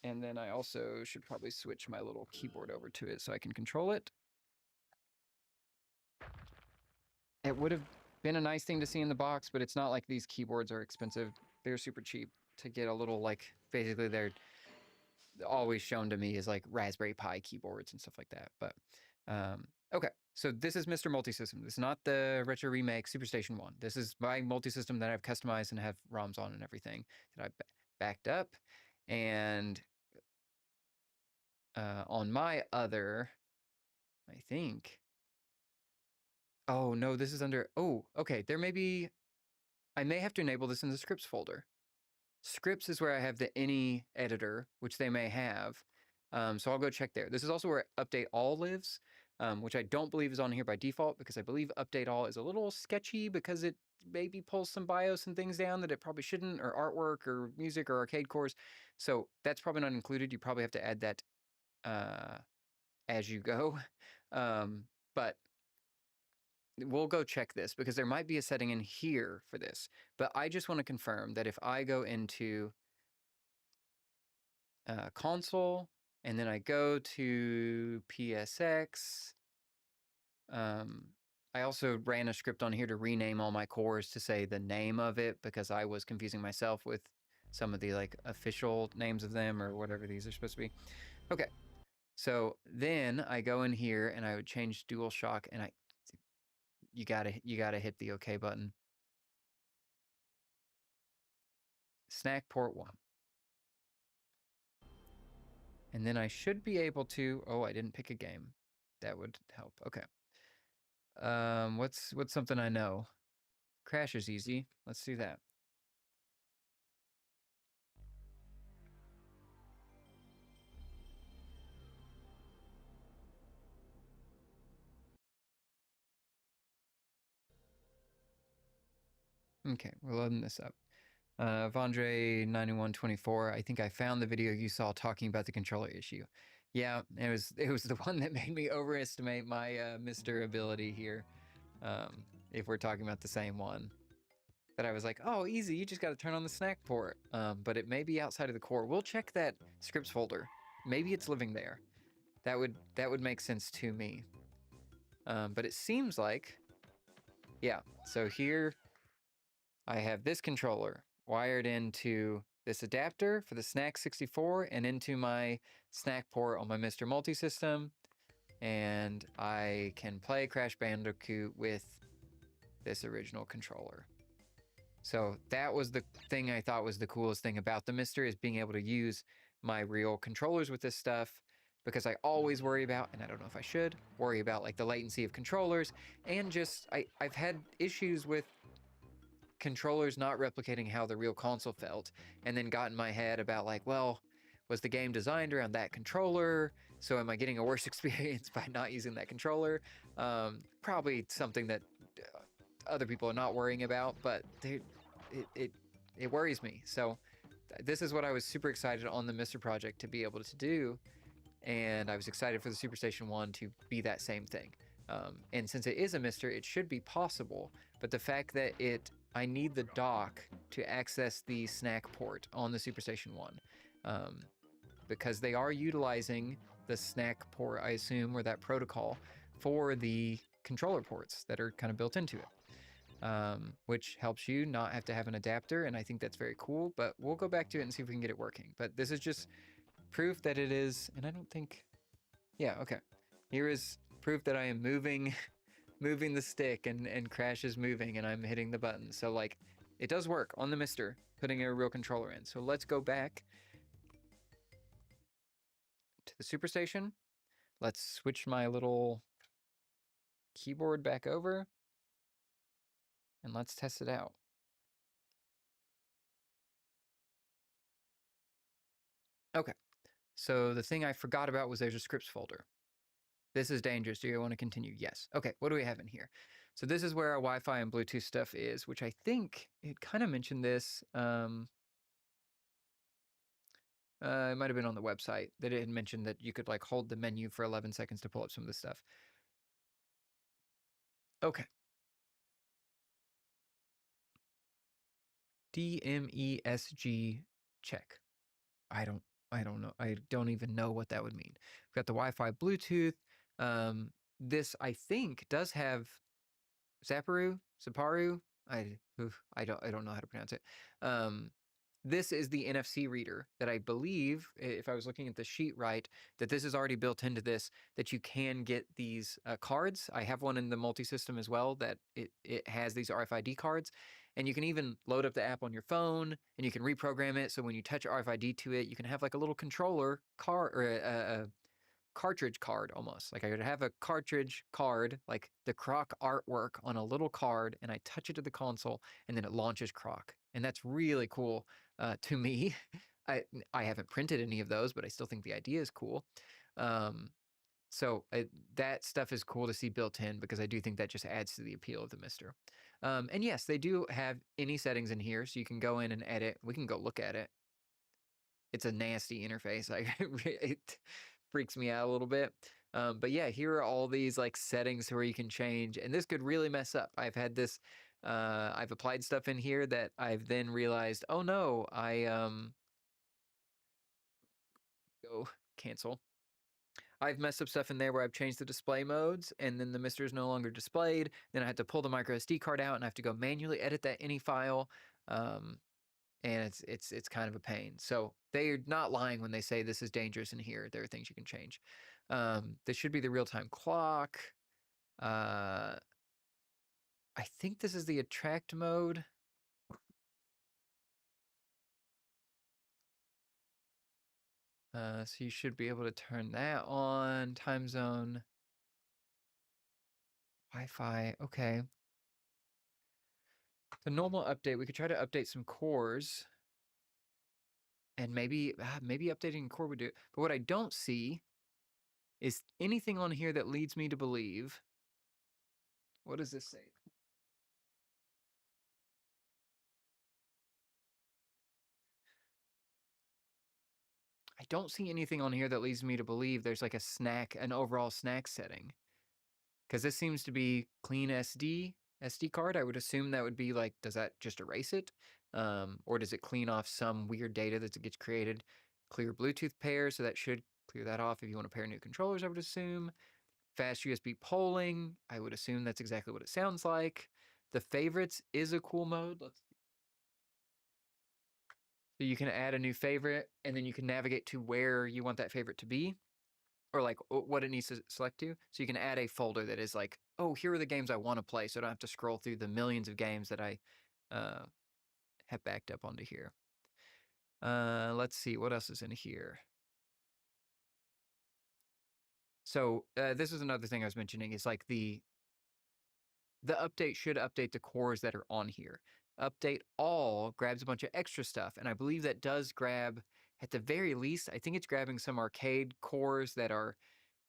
then I also should probably switch my little keyboard over to it so I can control it. It would have been a nice thing to see in the box, but it's not like these keyboards are expensive. They're super cheap to get a little, like, basically they're always shown to me as like Raspberry Pi keyboards and stuff like that. But okay, so this is MiSTer Multisystem. This is not the Retro Remake SuperStation One. This is my multisystem that I've customized and have ROMs on and everything that I've backed up. And on my other, I think, oh no, this is under, oh, okay, there may be, I may have to enable this in the scripts folder. Scripts is where I have the any editor, which they may have. So I'll go check there. This is also where update all lives. which I don't believe is on here by default, because I believe update all is a little sketchy because it maybe pulls some BIOS and things down that it probably shouldn't, or artwork or music or arcade cores. So that's probably not included. You probably have to add that as you go. But we'll go check this because there might be a setting in here for this. But I just want to confirm that if I go into console and then I go to PSX, I also ran a script on here to rename all my cores to say the name of it because I was confusing myself with some of the like official names of them or whatever these are supposed to be. Okay, so then I go in here and I would change DualShock, and you gotta hit the OK button. SNAC port 1. And then I should be able to, oh, I didn't pick a game. That would help. Okay. What's something I know? Crash is easy. Let's do that. Okay, we're loading this up. Vondre 9124, I think I found the video you saw talking about the controller issue. Yeah, it was the one that made me overestimate my MiSTer ability here. If we're talking about the same one. That I was like, oh, easy, you just got to turn on the SNAC port. But it may be outside of the core. We'll check that scripts folder. Maybe it's living there. That would make sense to me. But it seems like, yeah. So here I have this controller wired into this adapter for the SNAC 64 and into my SNAC port on my MiSTer Multisystem. And I can play Crash Bandicoot with this original controller. So that was the thing I thought was the coolest thing about the MiSTer, is being able to use my real controllers with this stuff, because I always worry about, and I don't know if I should, worry about like the latency of controllers, and just I've had issues with controllers not replicating how the real console felt, and then got in my head about like, well, was the game designed around that controller? So am I getting a worse experience by not using that controller? Probably something that other people are not worrying about, but it worries me. So this is what I was super excited on the MiSTer project to be able to do, and I was excited for the SuperStation One to be that same thing. And since it is a MiSTer, it should be possible, but the fact that I need the dock to access the SNAC port on the SuperStation One, because they are utilizing the SNAC port, I assume, or that protocol for the controller ports that are kind of built into it. Which helps you not have to have an adapter, and I think that's very cool, but we'll go back to it and see if we can get it working. But this is just proof that it is, and I don't think, yeah, okay. Here is proof that I am moving the stick, and Crash is moving, and I'm hitting the button. So like, it does work on the MiSTer, putting a real controller in. So let's go back to the SuperStation. Let's switch my little keyboard back over, and let's test it out. Okay, so the thing I forgot about was there's a scripts folder. This is dangerous. Do you want to continue? Yes. Okay, what do we have in here? So this is where our Wi-Fi and Bluetooth stuff is, which I think it kind of mentioned this. It might have been on the website that it had mentioned that you could like hold the menu for 11 seconds to pull up some of the stuff. Okay. DMESG check. I don't know. I don't even know what that would mean. We've got the Wi-Fi, Bluetooth. This I think does have Saparu. I don't know how to pronounce it. This is the NFC reader that I believe, if I was looking at the sheet right, that this is already built into this, that you can get these cards. I have one in the Multisystem as well, that it has these RFID cards, and you can even load up the app on your phone, and you can reprogram it, so when you touch RFID to it, you can have like a little controller card, or a cartridge card almost. Like I could have a cartridge card, like the Croc artwork on a little card, and I touch it to the console, and then it launches Croc. And that's really cool to me. I haven't printed any of those, but I still think the idea is cool. So that stuff is cool to see built in because I do think that just adds to the appeal of the MiSTer. And yes, they do have any settings in here, so you can go in and edit. We can go look at it. It's a nasty interface. It freaks me out a little bit. But yeah, here are all these like settings where you can change, and this could really mess up. I've had this. I've applied stuff in here that I've then realized, oh no, I go cancel. I've messed up stuff in there where I've changed the display modes, and then the MiSTer is no longer displayed. Then I had to pull the micro SD card out, and I have to go manually edit that any file. And it's kind of a pain. So they're not lying when they say this is dangerous in here. There are things you can change. This should be the real-time clock. I think this is the attract mode. So you should be able to turn that on. Time zone. Wi-Fi. Okay. The normal update, we could try to update some cores. And maybe updating a core would do it. But what I don't see is anything on here that leads me to believe. What does this say? I don't see anything on here that leads me to believe there's like an overall SNAC setting. Because this seems to be clean SD card. I would assume that would be like, does that just erase it? Or does it clean off some weird data that gets created? Clear Bluetooth pair, so that should clear that off if you want to pair new controllers, I would assume. Fast USB polling, I would assume that's exactly what it sounds like. The favorites is a cool mode. So you can add a new favorite, and then you can navigate to where you want that favorite to be, or like what it needs to select to. So you can add a folder that is like, oh, here are the games I want to play, so I don't have to scroll through the millions of games that I have backed up onto here. Let's see, what else is in here? So this is another thing I was mentioning, is like the update should update the cores that are on here. Update all grabs a bunch of extra stuff, and I believe that does grab, at the very least, I think it's grabbing some arcade cores that are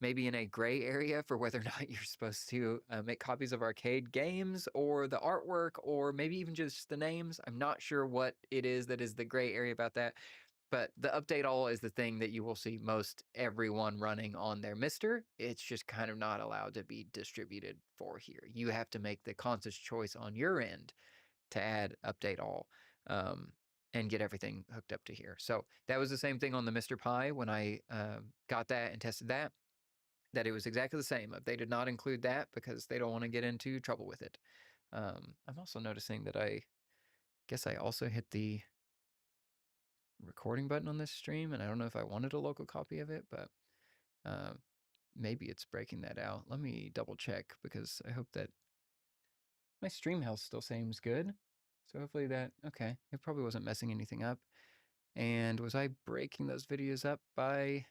maybe in a gray area for whether or not you're supposed to make copies of arcade games, or the artwork, or maybe even just the names. I'm not sure what it is that is the gray area about that. But the update all is the thing that you will see most everyone running on their MiSTer. It's just kind of not allowed to be distributed for here. You have to make the conscious choice on your end to add update all and get everything hooked up to here. So that was the same thing on the MiSTer Pi when I got that and tested that it was exactly the same. They did not include that because they don't want to get into trouble with it. I'm also noticing that I guess I also hit the recording button on this stream, and I don't know if I wanted a local copy of it, but maybe it's breaking that out. Let me double check, because I hope that my stream health still seems good. So hopefully that, okay, it probably wasn't messing anything up. And was I breaking those videos up by...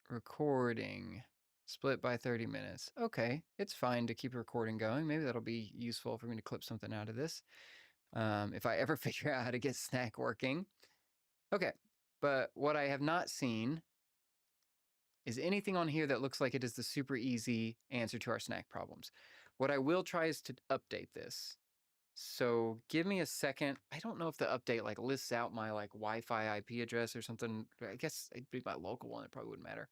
recording split by 30 minutes. Okay, it's fine to keep recording going. Maybe that'll be useful for me to clip something out of this. If I ever figure out how to get SNAC working. Okay, but what I have not seen is anything on here that looks like it is the super easy answer to our SNAC problems. What I will try is to update this. So give me a second. I don't know if the update like lists out my like Wi-Fi IP address or something. I guess it'd be my local one. It probably wouldn't matter.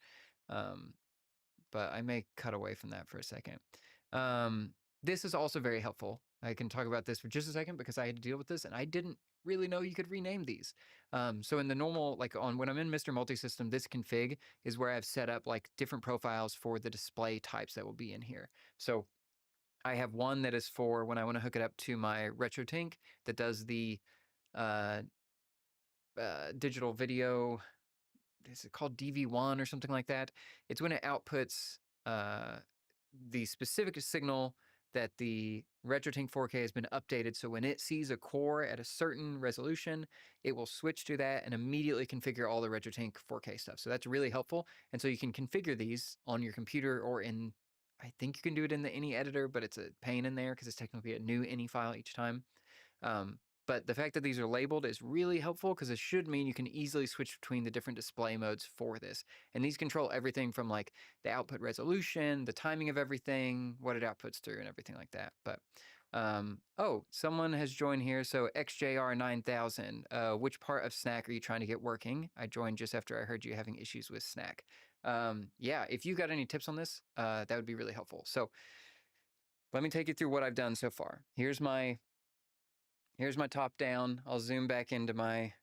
But I may cut away from that for a second. This is also very helpful. I can talk about this for just a second because I had to deal with this and I didn't really know you could rename these. So in the normal, like when I'm in MiSTer Multisystem, this config is where I've set up like different profiles for the display types that will be in here. So I have one that is for when I want to hook it up to my RetroTink that does the digital video. Is it called DV1 or something like that? It's when it outputs the specific signal that the RetroTink 4K has been updated. So when it sees a core at a certain resolution, it will switch to that and immediately configure all the RetroTink 4K stuff. So that's really helpful. And so you can configure these on your computer or in, I think you can do it in the INI editor, but it's a pain in there because it's technically a new INI file each time. But the fact that these are labeled is really helpful because it should mean you can easily switch between the different display modes for this. And these control everything from like the output resolution, the timing of everything, what it outputs through, and everything like that. But oh, someone has joined here. So XJR9000, which part of SNAC are you trying to get working? I joined just after I heard you having issues with SNAC. Yeah, if you got any tips on this, that would be really helpful. So let me take you through what I've done so far. Here's my top down. I'll zoom back into my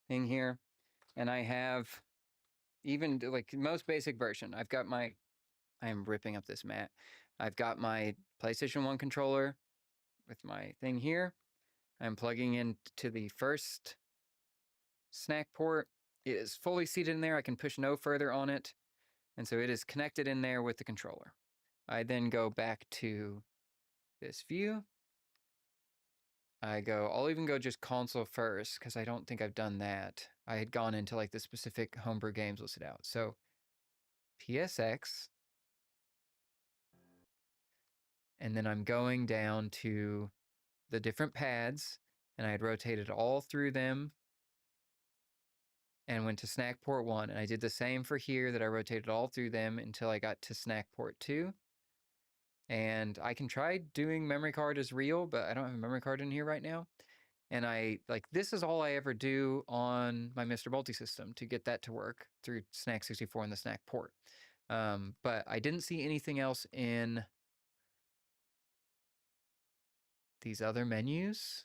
thing here. And I have even like most basic version. I've got I am ripping up this mat. I've got my PlayStation 1 controller with my thing here. I'm plugging into the first SNAC port. It is fully seated in there. I can push no further on it. And so it is connected in there with the controller. I then go back to this view. I'll even go just console first because I don't think I've done that. I had gone into like the specific Homebrew Games listed out. So PSX, and then I'm going down to the different pads, and I had rotated all through them and went to SNAC port 1. And I did the same for here, that I rotated all through them until I got to SNAC port 2. And I can try doing memory card as real, but I don't have a memory card in here right now. And this is all I ever do on my MiSTer Multisystem to get that to work through SNAC 64 and the SNAC port. But I didn't see anything else in these other menus.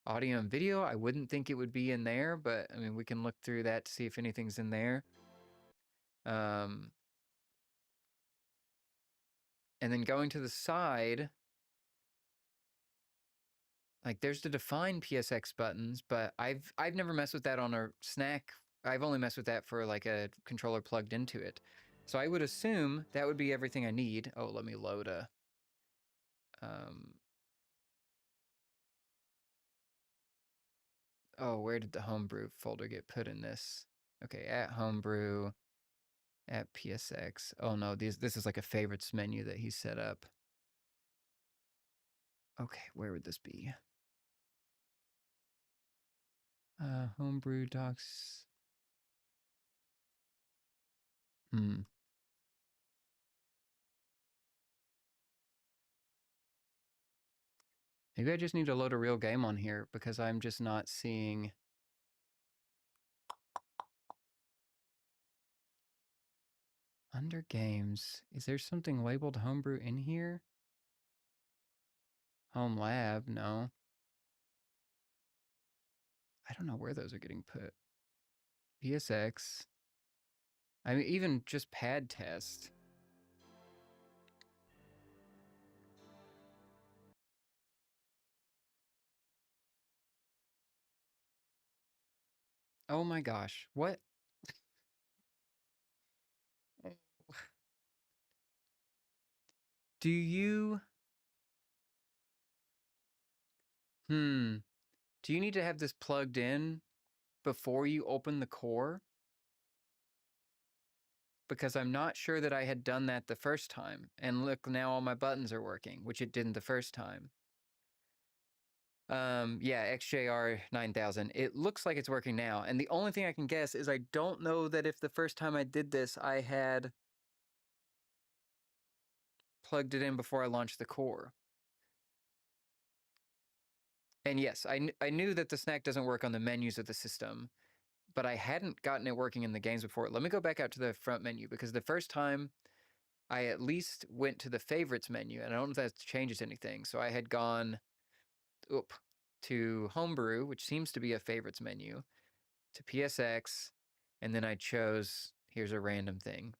Audio and video, I wouldn't think it would be in there, but I mean, we can look through that to see if anything's in there. And then going to the side, like there's the define PSX buttons, but I've never messed with that on a SNAC. I've only messed with that for like a controller plugged into it. So I would assume that would be everything I need. Oh, let me load a oh, where did the Homebrew folder get put in this? Okay, at Homebrew, at PSX. Oh no, this is like a favorites menu that he set up. Okay, where would this be? Homebrew docs. Maybe I just need to load a real game on here because I'm just not seeing. Under games, is there something labeled Homebrew in here? Home Lab, no. I don't know where those are getting put. PSX. I mean, even just pad test. Oh my gosh, what? Do you... Do you need to have this plugged in before you open the core? Because I'm not sure that I had done that the first time. And look, now all my buttons are working, which it didn't the first time. Yeah, XJR9000. It looks like it's working now. And the only thing I can guess is I don't know that if the first time I did this, I had plugged it in before I launched the core. And yes, I knew that the SNAC doesn't work on the menus of the system, but I hadn't gotten it working in the games before. Let me go back out to the front menu, because the first time I at least went to the favorites menu, and I don't know if that changes anything. So I had gone to Homebrew, which seems to be a favorites menu, to PSX, and then I chose, here's a random thing,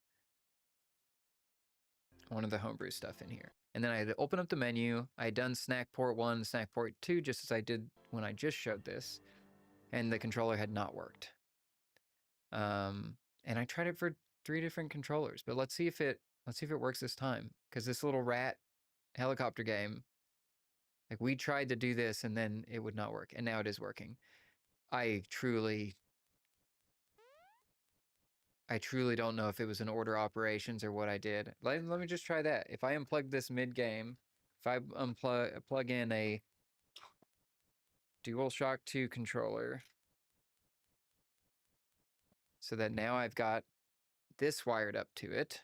one of the Homebrew stuff in here. And then I had to open up the menu. I had done SNAC port 1, SNAC port 2, just as I did when I just showed this, and the controller had not worked. And I tried it for 3 different controllers, but let's see if it works this time, because this little rat helicopter game, like we tried to do this and then it would not work, and now it is working. I truly don't know if it was an order operations or what I did. Let me just try that. If I unplug this mid-game, if I plug in a DualShock 2 controller. So that now I've got this wired up to it.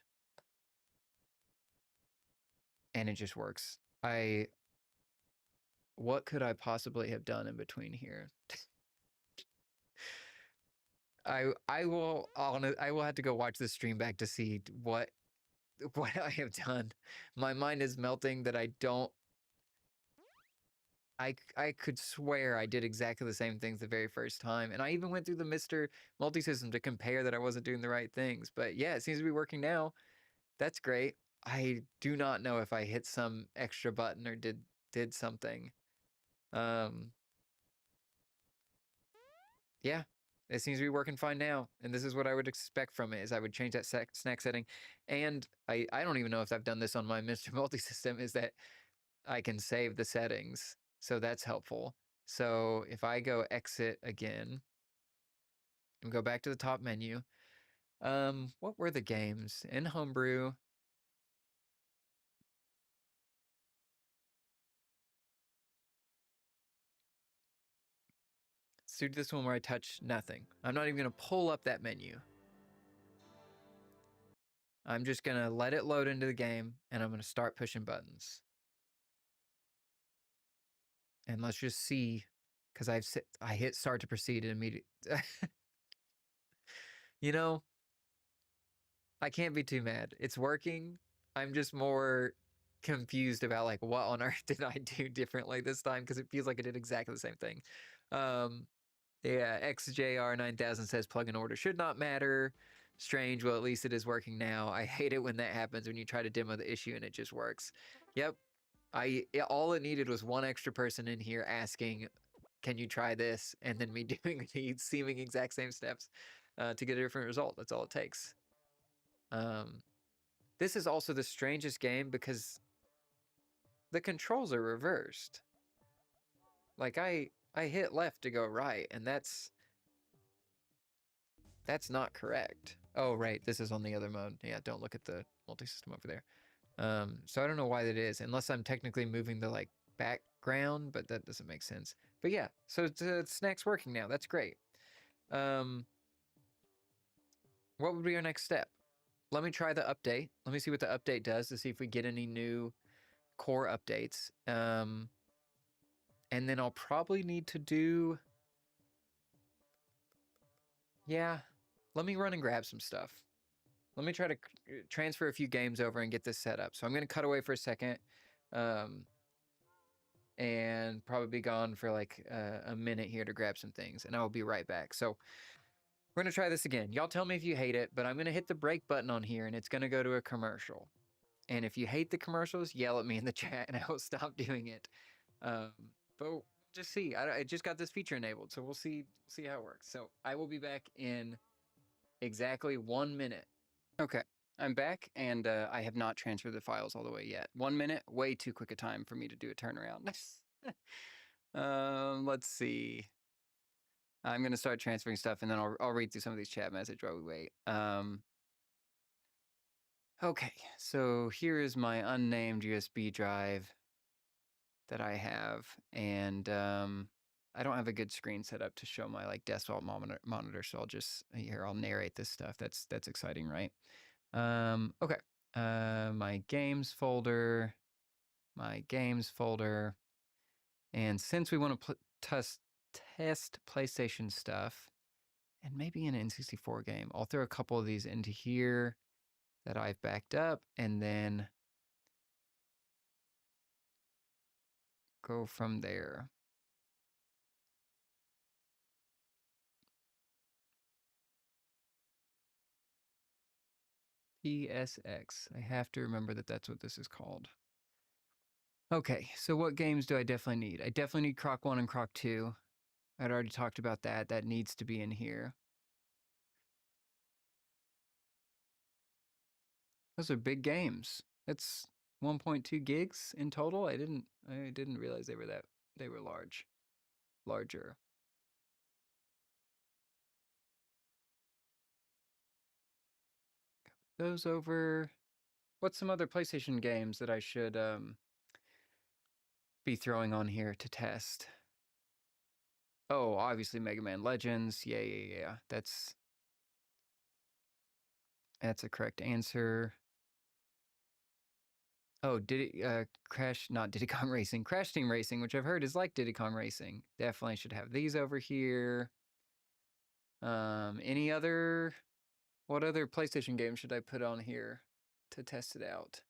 And it just works. What could I possibly have done in between here? I will have to go watch the stream back to see what I have done. My mind is melting that I don't. I could swear I did exactly the same things the very first time, and I even went through the MiSTer Multisystem to compare that I wasn't doing the right things. But yeah, it seems to be working now. That's great. I do not know if I hit some extra button or did something. Yeah, it seems to be working fine now, and this is what I would expect from it. Is I would change that SNAC setting, and I don't even know if I've done this on my MiSTer Multisystem. Is that I can save the settings, so that's helpful. So if I go exit again and go back to the top menu, what were the games in Homebrew? Let's do this one where I touch nothing. I'm not even gonna pull up that menu. I'm just gonna let it load into the game, and I'm gonna start pushing buttons. And let's just see, because I hit start to proceed and immediately. You know, I can't be too mad. It's working. I'm just more confused about like what on earth did I do differently this time, because it feels like I did exactly the same thing. Yeah, XJR9000 says plug-in order should not matter. Strange. Well, at least it is working now. I hate it when that happens, when you try to demo the issue and it just works. Yep. All it needed was one extra person in here asking, can you try this? And then me doing the seeming exact same steps to get a different result. That's all it takes. This is also the strangest game because the controls are reversed. Like I hit left to go right, and that's not correct. Oh, right, this is on the other mode. Yeah, don't look at the multi-system over there. So I don't know why that is, unless I'm technically moving the like background, but that doesn't make sense. But yeah, so SNAC's working now. That's great. What would be our next step? Let me try the update. Let me see what the update does to see if we get any new core updates. And then I'll probably need to do... Yeah, let me run and grab some stuff. Let me try to transfer a few games over and get this set up. So I'm going to cut away for a second. And probably be gone for like a minute here to grab some things, and I will be right back. So we're gonna try this again. Y'all tell me if you hate it, but I'm gonna hit the break button on here and it's gonna go to a commercial. And if you hate the commercials, yell at me in the chat and I will stop doing it. But we'll just see. I just got this feature enabled, so we'll see how it works. So I will be back in exactly 1 minute. Okay, I'm back, and I have not transferred the files all the way yet. 1 minute, way too quick a time for me to do a turnaround. Let's see. I'm gonna start transferring stuff, and then I'll read through some of these chat messages while we wait. Okay, so here is my unnamed USB drive that I have, and I don't have a good screen set up to show my like desktop monitor, so I'll just I'll narrate this stuff. That's exciting, right? Okay. My games folder, and since we want to test PlayStation stuff, and maybe an N64 game, I'll throw a couple of these into here that I've backed up, and then go from there. PSX. I have to remember that that's what this is called. Okay, so what games do I definitely need? I definitely need Croc 1 and Croc 2. I'd already talked about that. That needs to be in here. Those are big games. That's 1.2 gigs in total. I didn't realize they were larger. Those over. What's some other PlayStation games that I should be throwing on here to test? Oh, obviously Mega Man Legends. Yeah. That's a correct answer. Oh, Crash, not Diddy Kong Racing, Crash Team Racing, which I've heard is like Diddy Kong Racing. Definitely should have these over here. Any other, what other PlayStation game should I put on here to test it out?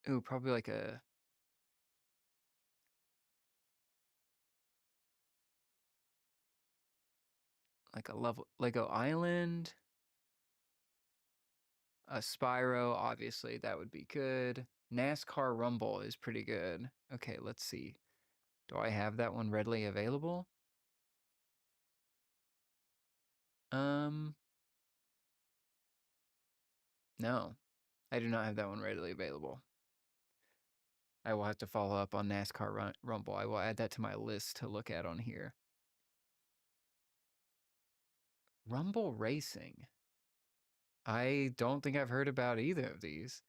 Ooh, probably like a Lego Island, a Spyro, obviously that would be good. NASCAR Rumble is pretty good. Okay, let's see. Do I have that one readily available? No, I do not have that one readily available. I will have to follow up on NASCAR Rumble. I will add that to my list to look at on here. Rumble Racing. I don't think I've heard about either of these.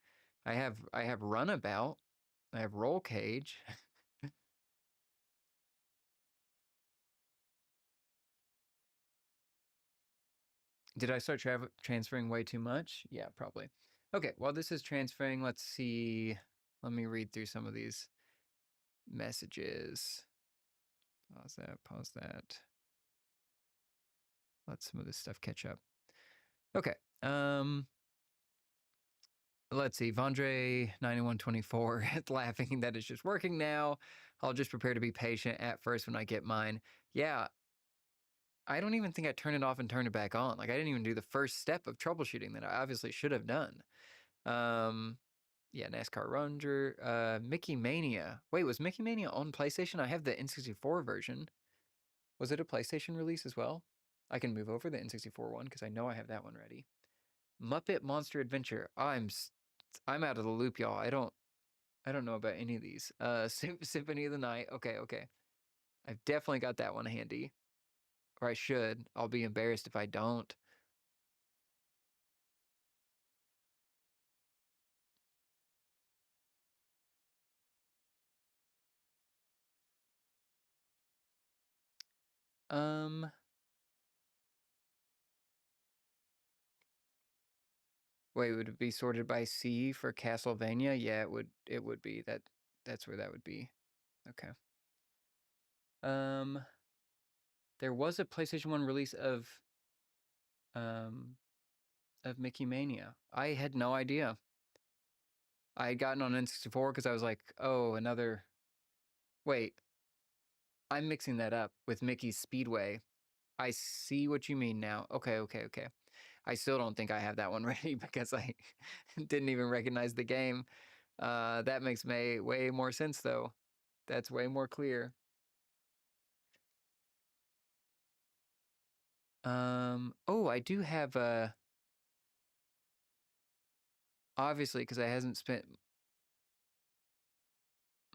I have Runabout. I have Roll Cage. Did I start transferring way too much? Yeah, probably. Okay, while this is transferring, let's see. Let me read through some of these messages. Pause that. Let some of this stuff catch up. Okay. Let's see. Vondre9124 laughing that it's just working now. I'll just prepare to be patient at first when I get mine. Yeah, I don't even think I turned it off and turned it back on. Like I didn't even do the first step of troubleshooting that I obviously should have done. Yeah, NASCAR Ranger, Mickey Mania. Wait, was Mickey Mania on PlayStation? I have the N64 version. Was it a PlayStation release as well? I can move over the N64 one because I know I have that one ready. Muppet Monster Adventure. I'm out of the loop, y'all. I don't know about any of these. Symphony of the Night. Okay. I've definitely got that one handy. Or I should. I'll be embarrassed if I don't. Wait, would it be sorted by C for Castlevania? Yeah, it would be. That's where that would be. Okay. There was a PlayStation 1 release of Mickey Mania. I had no idea. I had gotten on N64 because I was like, oh, another. Wait, I'm mixing that up with Mickey's Speedway. I see what you mean now. Okay. I still don't think I have that one ready because I didn't even recognize the game. That makes way more sense though. That's way more clear. Oh, I do have obviously because I hasn't spent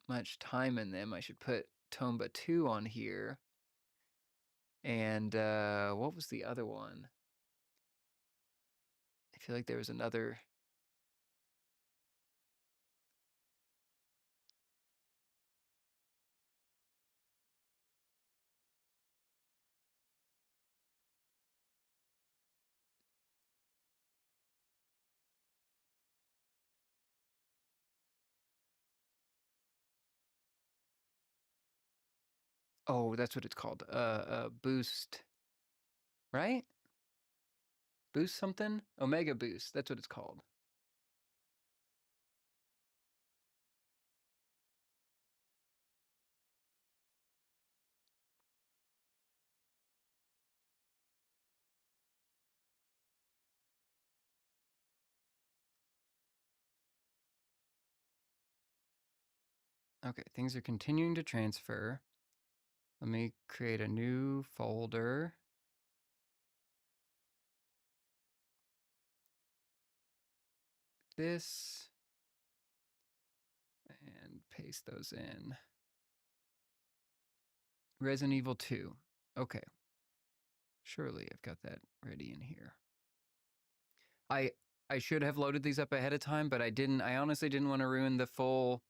much time in them, I should put Tomba 2 on here. And what was the other one? I feel like there was another. Oh, that's what it's called. Boost, right? Boost something? Omega Boost. That's what it's called. Okay, things are continuing to transfer. Let me create a new folder. This and paste those in. Resident Evil 2. Okay. Surely I've got that ready in here. I should have loaded these up ahead of time, but I didn't. I honestly didn't want to ruin the full.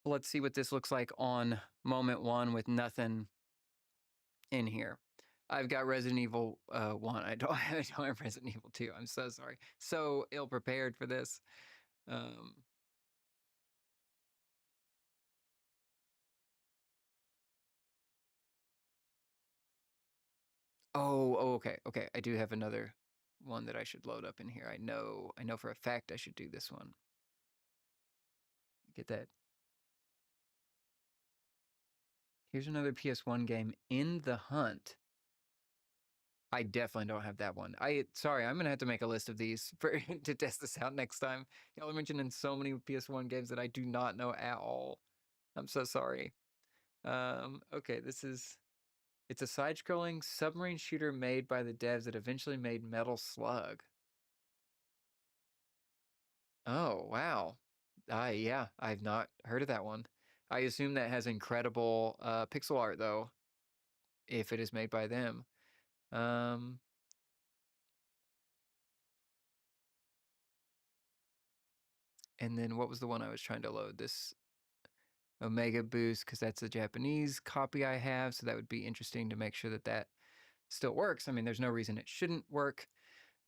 Let's see what this looks like on moment one with nothing in here. I've got Resident Evil 1. I don't have Resident Evil 2. I'm so sorry. So ill prepared for this. Oh, okay. Okay. I do have another one that I should load up in here. I know for a fact I should do this one. Get that. Here's another PS1 game, In the Hunt. I definitely don't have that one. Sorry, I'm gonna have to make a list of these for to test this out next time. Y'all are mentioning so many PS1 games that I do not know at all. I'm so sorry. Okay, it's a side-scrolling submarine shooter made by the devs that eventually made Metal Slug. Oh, wow. Yeah, I've not heard of that one. I assume that has incredible pixel art though, if it is made by them. And then what was the one I was trying to load? This Omega Boost, because that's a Japanese copy I have, so that would be interesting to make sure that that still works. I mean, there's no reason it shouldn't work.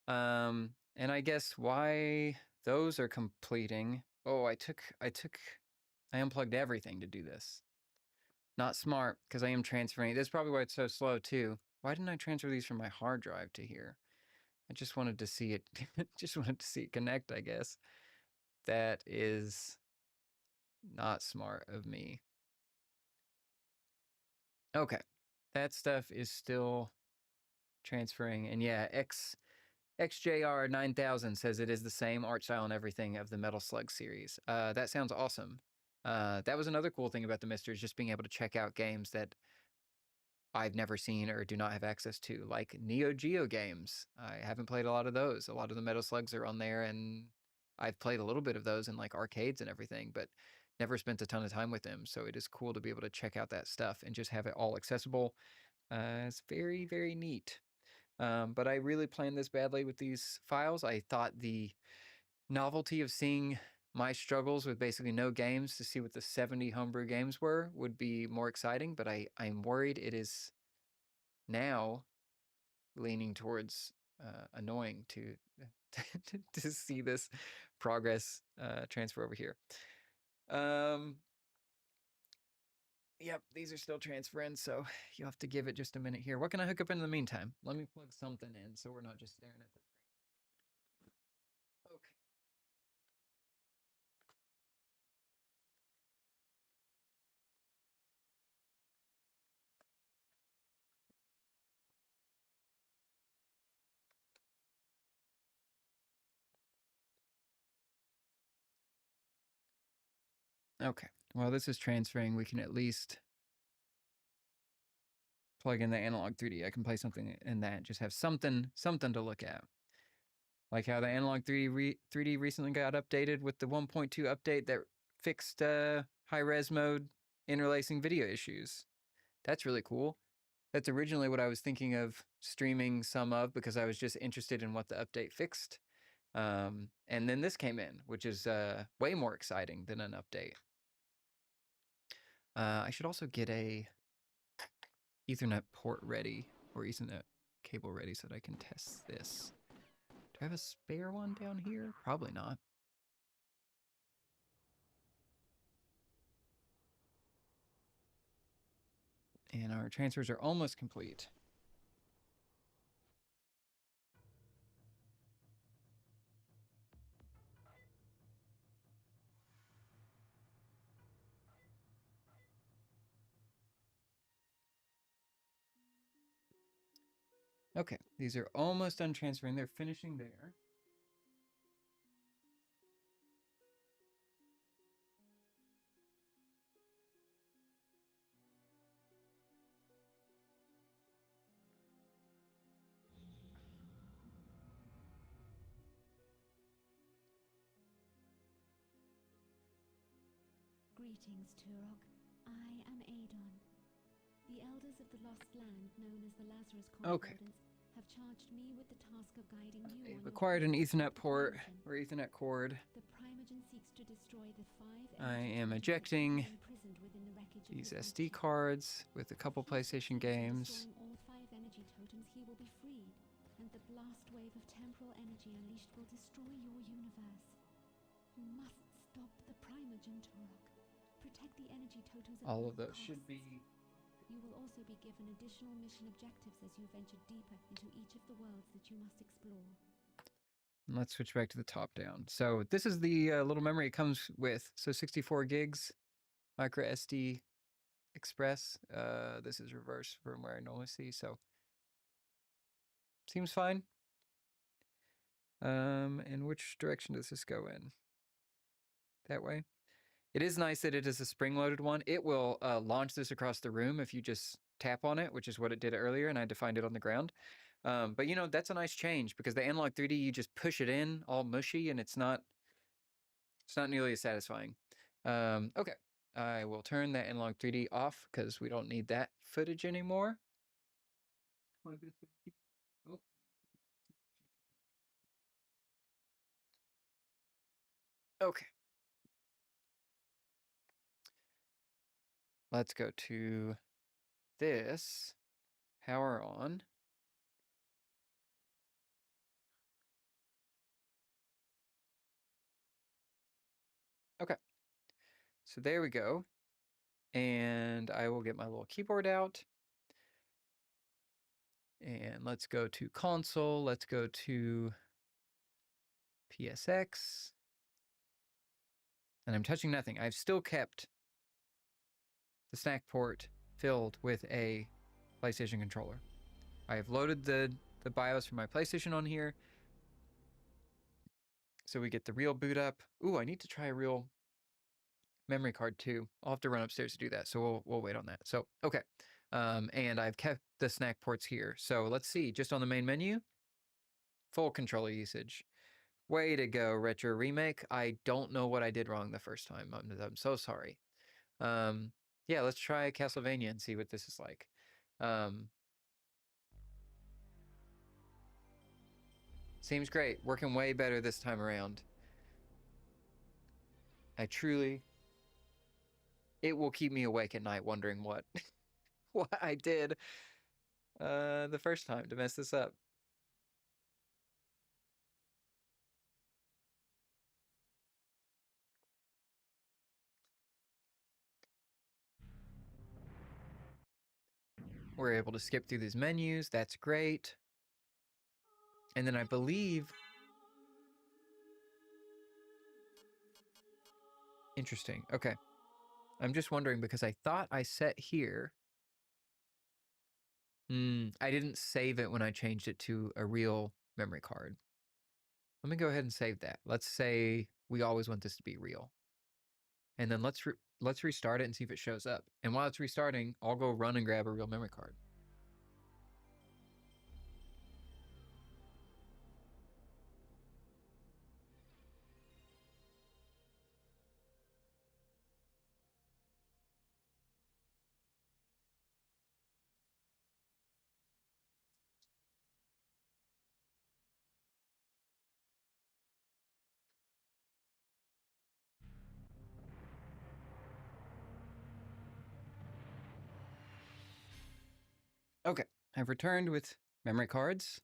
And I guess why those are completing. Oh, I unplugged everything to do this. Not smart, because I am transferring. That's probably why it's so slow too. Why didn't I transfer these from my hard drive to here? I just wanted to see it, just wanted to see it connect, I guess. That is not smart of me. Okay, that stuff is still transferring. And yeah, XJR 9000 says it is the same art style and everything of the Metal Slug series. That sounds awesome. That was another cool thing about the MiSTer, is just being able to check out games that I've never seen or do not have access to, like Neo Geo games. I haven't played a lot of those. A lot of the Metal Slugs are on there, and I've played a little bit of those in like arcades and everything, but never spent a ton of time with them. So it is cool to be able to check out that stuff and just have it all accessible. It's very, very neat. But I really planned this badly with these files. I thought the novelty of seeing my struggles with basically no games to see what the 70 homebrew games were would be more exciting, but I'm worried it is now leaning towards annoying to to see this progress transfer over here. Yep, these are still transferring, so you'll have to give it just a minute here. What can I hook up in the meantime? Let me plug something in so we're not just staring at the screen. Okay. Okay, while this is transferring, we can at least plug in the analog 3D. I can play something in that, just have something to look at. Like how the analog 3D recently got updated with the 1.2 update that fixed high-res mode interlacing video issues. That's really cool. That's originally what I was thinking of streaming some of, because I was just interested in what the update fixed. And then this came in, which is way more exciting than an update. I should also get a Ethernet port ready, or Ethernet cable ready, so that I can test this. Do I have a spare one down here? Probably not. And our transfers are almost complete. Okay, these are almost done transferring. They're finishing there. Greetings, Turok. I am Adon. The elders of the lost land, known as the Lazarus Concordance, have charged me with the task of guiding you I've on your acquired an quest Ethernet to port Primogen. or Ethernet cord. The Primogen seeks to destroy the 5 I energy am totems ejecting that imprisoned within the wreckage of these his SD workshop. cards with a couple If he PlayStation succeeds in games. destroying all 5 energy totems, he will be freed, and the blast wave of temporal energy unleashed will destroy your universe. You must stop the Primogen, Turok. Protect the energy totems at All all of those costs. should be. You will also be given additional mission objectives as you venture deeper into each of the worlds that you must explore. Let's switch back to the top down. So this is the little memory it comes with. So 64 gigs, micro SD express. This is reverse from where I normally see. So seems fine. And which direction does this go in? That way. It is nice that it is a spring-loaded one. It will launch this across the room if you just tap on it, which is what it did earlier, and I had to find it on the ground. But you know, that's a nice change because the analog 3D, you just push it in all mushy, and it's not nearly as satisfying. Okay, I will turn that analog 3D off because we don't need that footage anymore. Oh. Okay. Let's go to this, power on. Okay, so there we go. And I will get my little keyboard out. And let's go to console. Let's go to PSX. And I'm touching nothing. I've still kept the SNAC port filled with a PlayStation controller. I have loaded the BIOS for my PlayStation on here. So we get the real boot up. Ooh, I need to try a real memory card too. I'll have to run upstairs to do that. So we'll wait on that. So, okay. And I've kept the SNAC ports here. So let's see, just on the main menu, full controller usage. Way to go, Retro Remake. I don't know what I did wrong the first time. I'm so sorry. Yeah, let's try Castlevania and see what this is like. Seems great. Working way better this time around. I truly... It will keep me awake at night wondering what, what I did the first time to mess this up. We're able to skip through these menus. That's great. And then I believe... Interesting. Okay. I'm just wondering because I thought I set here... I didn't save it when I changed it to a real memory card. Let me go ahead and save that. Let's say we always want this to be real. And then let's restart it and see if it shows up. And while it's restarting, I'll go run and grab a real memory card. Okay, I've returned with memory cards.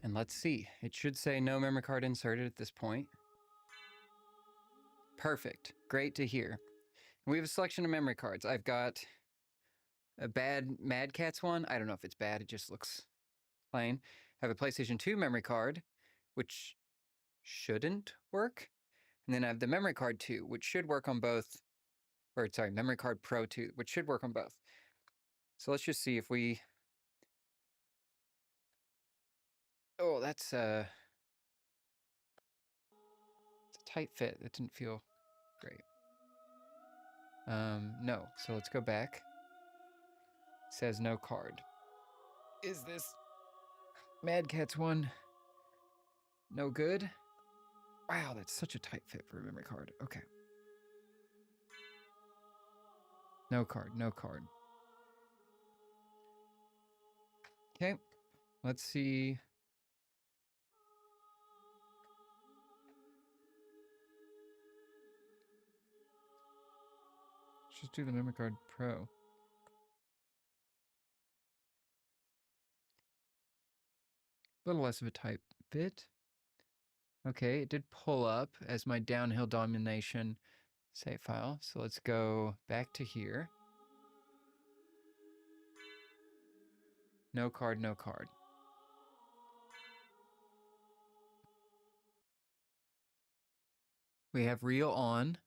And let's see, it should say no memory card inserted at this point. Perfect, great to hear. We have a selection of memory cards. I've got a bad Mad Catz one. I don't know if it's bad, it just looks plain. I have a PlayStation 2 memory card, which shouldn't work. And then I have the memory card 2, which should work on both, or sorry, memory card Pro 2, which should work on both. So let's just see if we... Oh, that's it's a tight fit. That didn't feel great. No. So let's go back. It says no card. Is this Mad Catz one no good? Wow, that's such a tight fit for a memory card. Okay. No card, no card. Okay, Let's see. Let's just do the memory card Pro. A little less of a type bit. Okay, it did pull up as my downhill domination save file. So let's go back to here. No card, no card. We have reel on.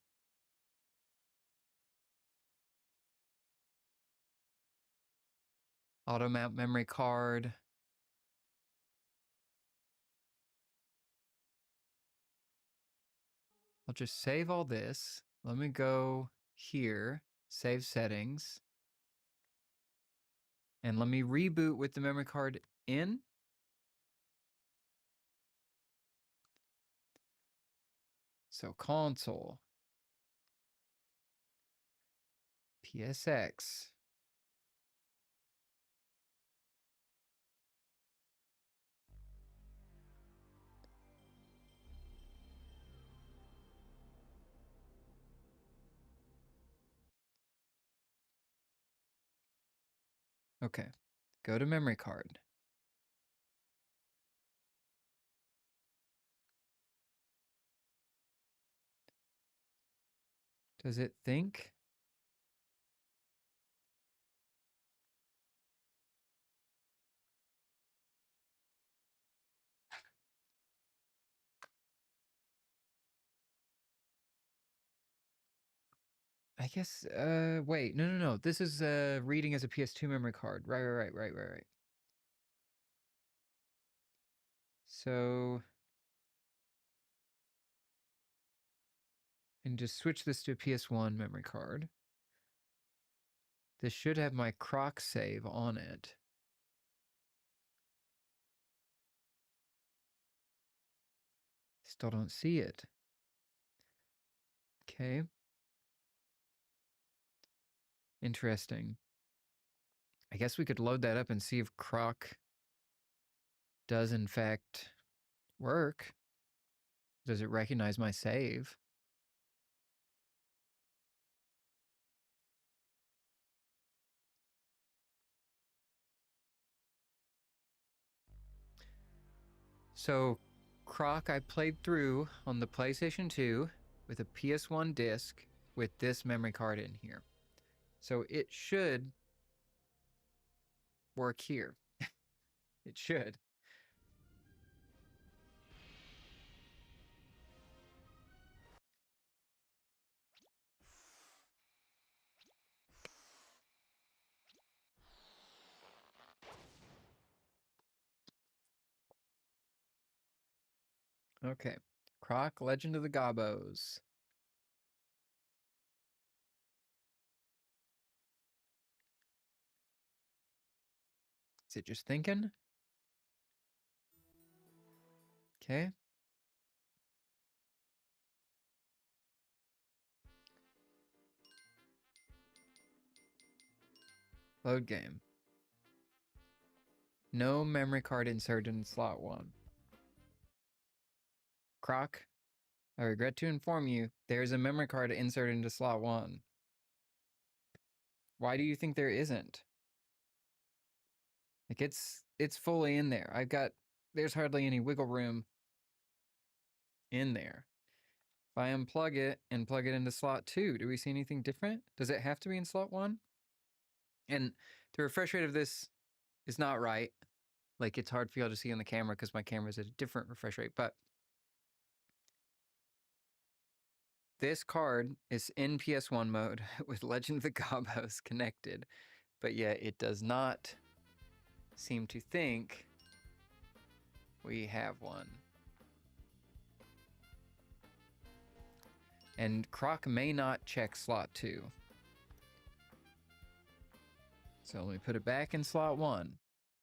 Auto mount memory card. I'll just save all this. Let me go here, save settings. And let me reboot with the memory card in. So console. PSX. Okay, go to memory card. Does it think? I guess, wait, no. This is reading as a PS2 memory card. Right. So, and just switch this to a PS1 memory card. This should have my Croc save on it. Still don't see it. Okay. Interesting. I guess we could load that up and see if Croc does in fact work. Does it recognize my save? So Croc I played through on the PlayStation 2 with a PS1 disc with this memory card in here. So it should work here. It should. Okay. Croc, Legend of the Gobos. Is it just thinking? Okay. Load game. No memory card inserted in slot 1. Croc, I regret to inform you, there's a memory card inserted into slot 1. Why do you think there isn't? Like it's fully in there. There's hardly any wiggle room in there. If I unplug it and plug it into slot 2, do we see anything different? Does it have to be in slot 1? And the refresh rate of this is not right. Like, it's hard for y'all to see on the camera because my camera's at a different refresh rate, but this card is in PS1 mode with Legend of the Gobos connected, but yet it does not seem to think we have one. And Croc may not check slot 2. So let me put it back in slot 1.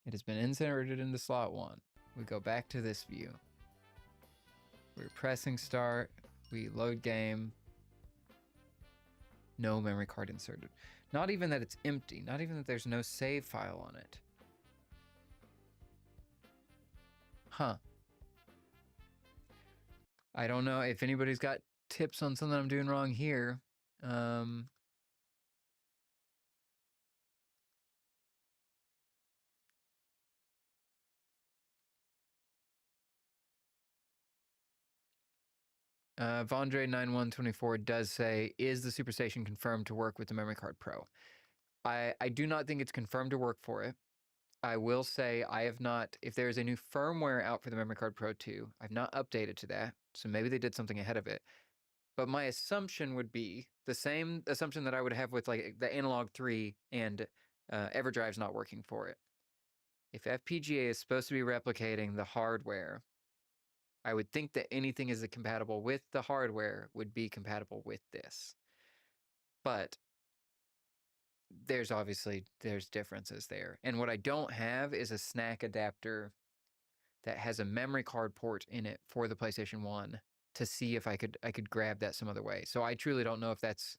It has been inserted into slot 1. We go back to this view. We're pressing start. We load game. No memory card inserted. Not even that it's empty. Not even that there's no save file on it. Huh. I don't know if anybody's got tips on something I'm doing wrong here. Vondre9124 does say, is the SuperStation confirmed to work with the Memory Card Pro? I do not think it's confirmed to work for it. I will say I have not, if there's a new firmware out for the Memory Card Pro 2, I've not updated to that. So maybe they did something ahead of it. But my assumption would be the same assumption that I would have with like the Analog 3 and EverDrive's not working for it. If FPGA is supposed to be replicating the hardware, I would think that anything is compatible with the hardware would be compatible with this. But there's differences there. And what I don't have is a SNAC adapter that has a memory card port in it for the PlayStation 1 to see if I could grab that some other way. So I truly don't know if that's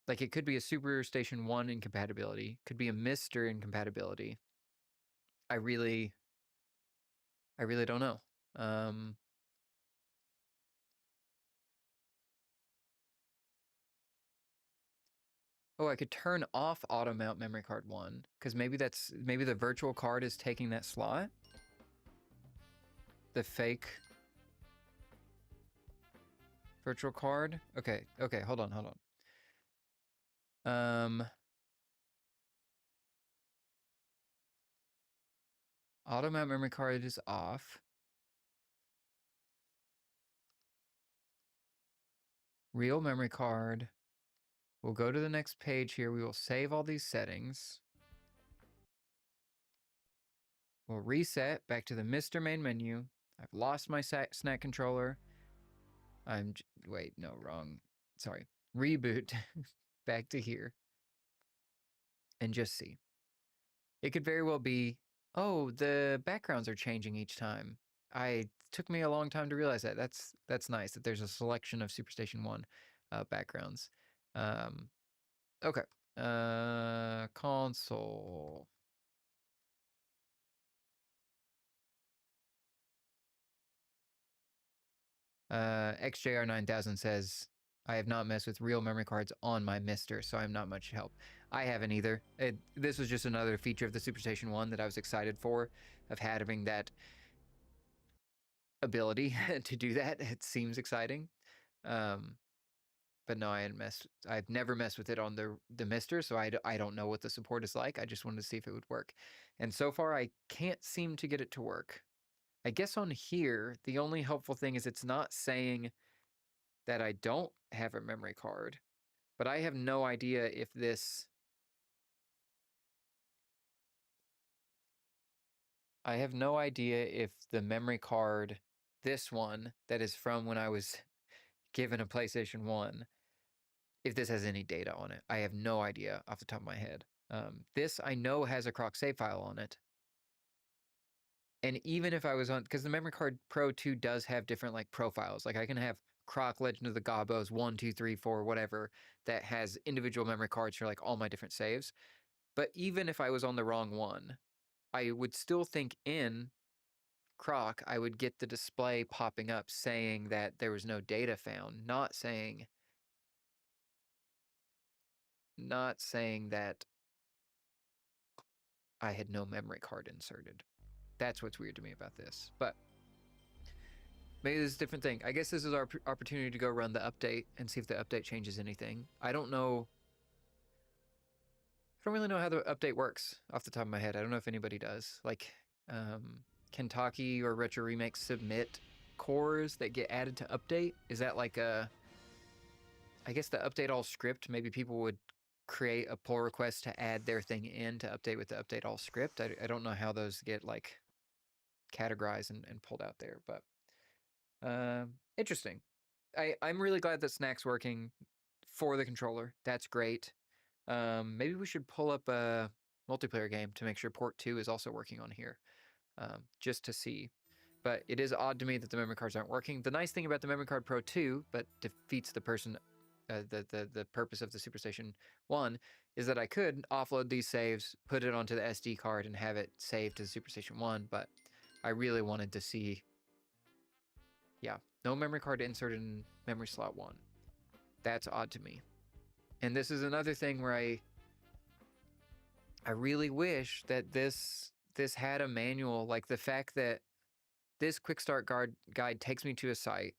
like, it could be a SuperStation 1 incompatibility, could be a MiSTer incompatibility. I really don't know. Oh, I could turn off auto mount memory card 1 because maybe the virtual card is taking that slot. The fake virtual card. Okay, hold on. Auto mount memory card is off. Real memory card. We'll go to the next page here. We will save all these settings. We'll reset back to the MiSTer main menu. I've lost my SNAC controller. Wait, no, wrong. Sorry. Reboot back to here. And just see. It could very well be, oh, the backgrounds are changing each time. Took me a long time to realize that. That's nice that there's a selection of SuperStation 1 backgrounds. Okay. Console. XJR9000 says, I have not messed with real memory cards on my MiSTer, so I'm not much help. I haven't either. This was just another feature of the SuperStation 1 that I was excited for, of having that ability to do that. It seems exciting. But no, I've never messed with it on the MiSTer, so I don't know what the support is like. I just wanted to see if it would work. And so far, I can't seem to get it to work. I guess on here, the only helpful thing is it's not saying that I don't have a memory card, but I have no idea if this... I have no idea if the memory card, this one, that is from when I was given a PlayStation 1, if this has any data on it. I have no idea off the top of my head. This I know has a Croc save file on it. And even if I was on, because the Memory Card Pro 2 does have different like profiles. Like I can have Croc Legend of the Gobos 1, 2, 3, 4, whatever, that has individual memory cards for like all my different saves. But even if I was on the wrong one, I would still think in Croc, I would get the display popping up saying that there was no data found, not saying that I had no memory card inserted. That's what's weird to me about this. But maybe this is a different thing. I guess this is our opportunity to go run the update and see if the update changes anything. I don't know. I don't really know how the update works off the top of my head. I don't know if anybody does. Like, can Taki or Retro Remake submit cores that get added to update? Is that like a... I guess the update all script, maybe people would create a pull request to add their thing in to update with the update all script. I don't know how those get like categorized and pulled out there, but interesting. I'm really glad that SNAC's working for the controller. That's great. Maybe we should pull up a multiplayer game to make sure port 2 is also working on here, just to see. But it is odd to me that the memory cards aren't working. The nice thing about the Memory Card Pro 2, but defeats the purpose of the SuperStation 1, is that I could offload these saves, put it onto the SD card, and have it saved to the SuperStation 1, but I really wanted to see, yeah, no memory card inserted in memory slot 1. That's odd to me. And this is another thing where I really wish that this had a manual. Like the fact that this quick start guide takes me to a site,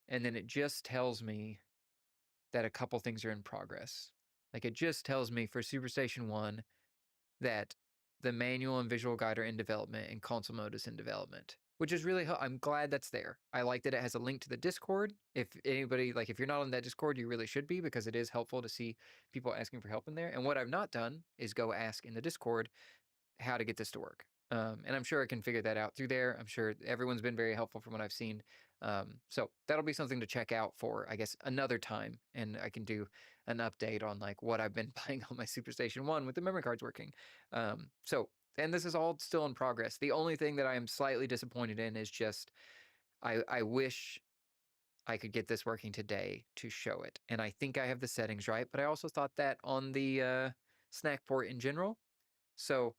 and then it just tells me that a couple things are in progress. Like it just tells me for SuperStation One that the manual and visual guide are in development and console mode is in development, which is really, I'm glad that's there. I like that it has a link to the Discord. If anybody, like if you're not on that Discord, you really should be, because it is helpful to see people asking for help in there. And what I've not done is go ask in the Discord how to get this to work. And I'm sure I can figure that out through there. I'm sure everyone's been very helpful from what I've seen. So that'll be something to check out for, I guess, another time. And I can do an update on like what I've been playing on my SuperStation One with the memory cards working. And this is all still in progress. The only thing that I am slightly disappointed in is just, I wish I could get this working today to show it. And I think I have the settings right, but I also thought that on the SNAC port in general. So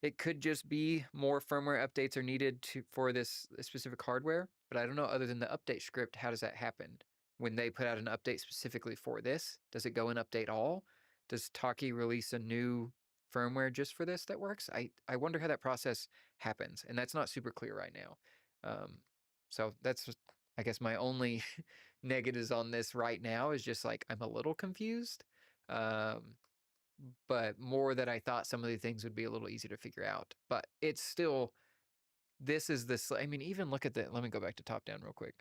it could just be more firmware updates are needed for this specific hardware, but I don't know, other than the update script, how does that happen? When they put out an update specifically for this, does it go and update all? Does Taki release a new firmware just for this that works? I wonder how that process happens, and that's not super clear right now. So that's just, I guess, my only negatives on this right now is just like I'm a little confused. But more that I thought some of the things would be a little easier to figure out. But it's still, this is this, I mean, even look at the, let me go back to top down real quick.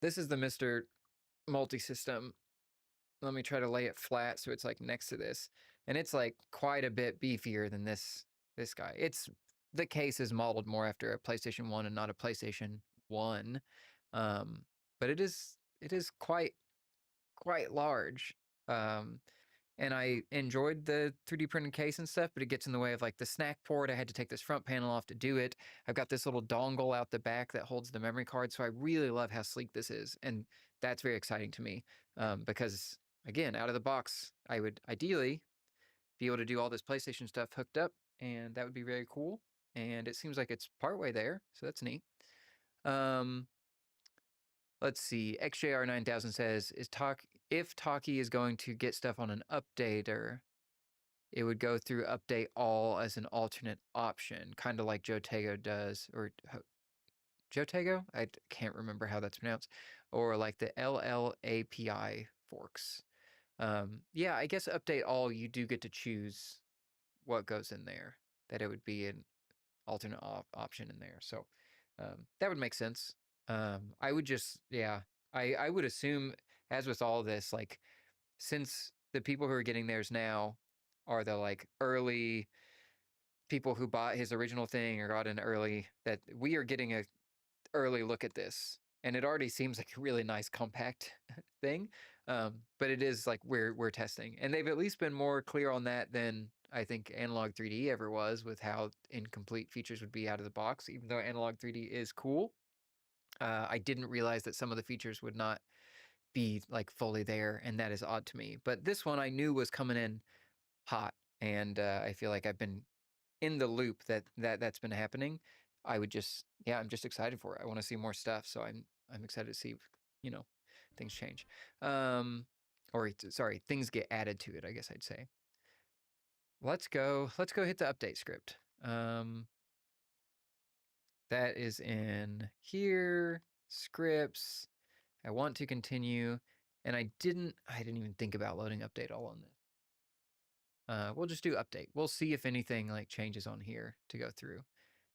This is the MiSTer Multisystem. Let me try to lay it flat so it's like next to this. And it's like quite a bit beefier than this guy. It's, the case is modeled more after a PlayStation 1 and not a PlayStation 1. But it is quite large. And I enjoyed the 3D printed case and stuff, but it gets in the way of like the SNAC port. I had to take this front panel off to do it. I've got this little dongle out the back that holds the memory card. So I really love how sleek this is. And that's very exciting to me because, again, out of the box, I would ideally be able to do all this PlayStation stuff hooked up, and that would be very cool. And it seems like it's partway there, so that's neat. Let's see. XJR9000 says, if Taki is going to get stuff on an updater, it would go through update all as an alternate option, kind of like Jotego does, or Jotego? I can't remember how that's pronounced, or like the LLAPI forks. Yeah, I guess update all, you do get to choose what goes in there, that it would be an alternate option in there. So that would make sense. I would just, yeah, I would assume, as with all this, like, since the people who are getting theirs now are the like early people who bought his original thing or got in early, that we are getting a early look at this, and it already seems like a really nice compact thing. But it is like we're testing, and they've at least been more clear on that than I think Analog 3D ever was, with how incomplete features would be out of the box. Even though Analog 3D is cool, I didn't realize that some of the features would not be like fully there, and that is odd to me. But this one I knew was coming in hot, and I feel like I've been in the loop that's been happening. I would just, yeah, I'm just excited for it. I want to see more stuff, so I'm excited to see, you know, things change. Or sorry, things get added to it, I guess I'd say. Let's go hit the update script. That is in here, scripts. I want to continue, and I didn't even think about loading update all on this. We'll just do update. We'll see if anything like changes on here to go through.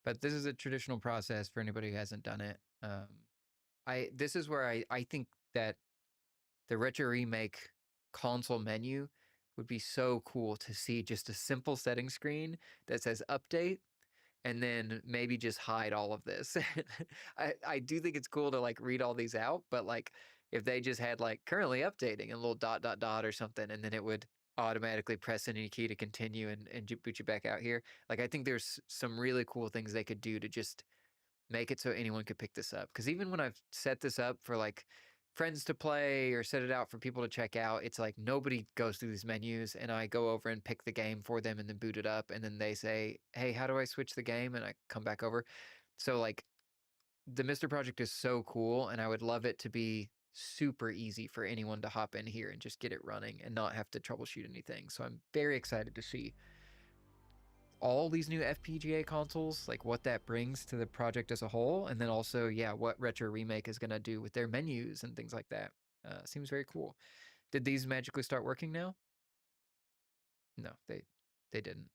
But this is a traditional process for anybody who hasn't done it. This is where I think that the Retro Remake console menu would be so cool to see, just a simple setting screen that says update, and then maybe just hide all of this. I do think it's cool to like read all these out, but like if they just had like currently updating, a little ... or something, and then it would automatically press any key to continue and boot you back out here. Like I think there's some really cool things they could do to just make it so anyone could pick this up. Because even when I've set this up for like friends to play or set it out for people to check out, it's like nobody goes through these menus, and I go over and pick the game for them and then boot it up, and then they say, hey, how do I switch the game? And I come back over. So like the MiSTer project is so cool, and I would love it to be super easy for anyone to hop in here and just get it running and not have to troubleshoot anything. So I'm very excited to see all these new FPGA consoles, like what that brings to the project as a whole, and then also, yeah, what Retro Remake is going to do with their menus and things like that. Seems very cool. Did these magically start working now? No, they didn't.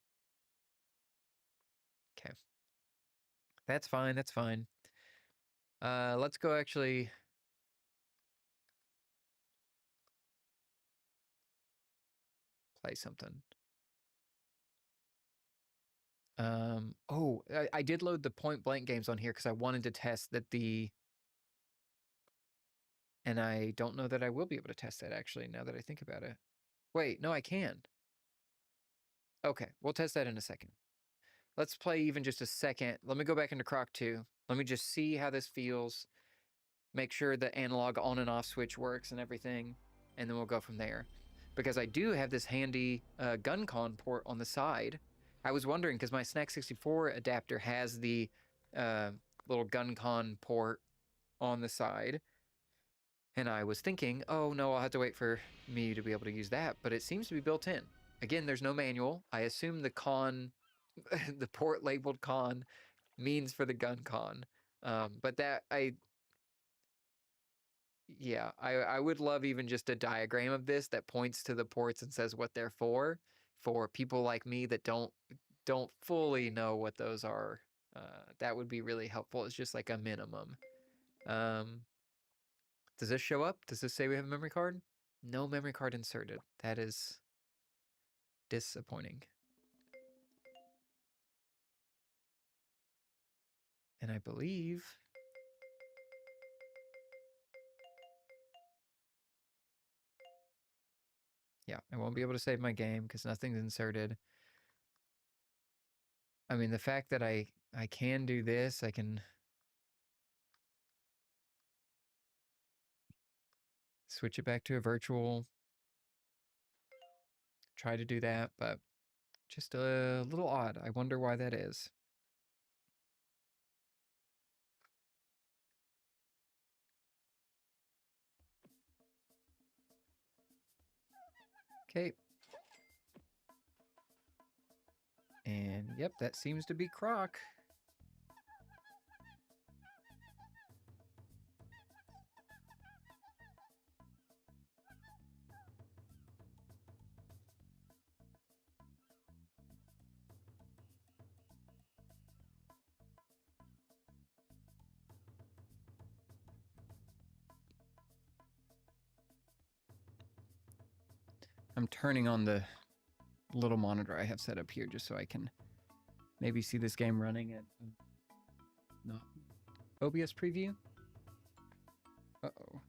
Okay. That's fine, that's fine. Let's go actually... play something. Oh, I did load the Point Blank games on here because I wanted to test that the... And I don't know that I will be able to test that, actually, now that I think about it. Wait, no, I can. Okay, we'll test that in a second. Let's play even just a second. Let me go back into Croc 2. Let me just see how this feels. Make sure the analog on and off switch works and everything. And then we'll go from there. Because I do have this handy Guncon port on the side. I was wondering, because my SNAC 64 adapter has the little Guncon port on the side. And I was thinking, oh no, I'll have to wait for me to be able to use that. But it seems to be built in. Again, there's no manual. I assume the con... the port labeled con means for the Guncon. But that I would love even just a diagram of this that points to the ports and says what they're for people like me that don't fully know what those are. That would be really helpful. It's just like a minimum. Does this show up? Does this say we have a memory card? No memory card inserted. That is disappointing. And I believe... yeah, I won't be able to save my game because nothing's inserted. I mean, the fact that I can do this, I can switch it back to a virtual, try to do that, but just a little odd. I wonder why that is. Okay. And yep, that seems to be Croc. I'm turning on the little monitor I have set up here just so I can maybe see this game running at no OBS preview. Uh-oh.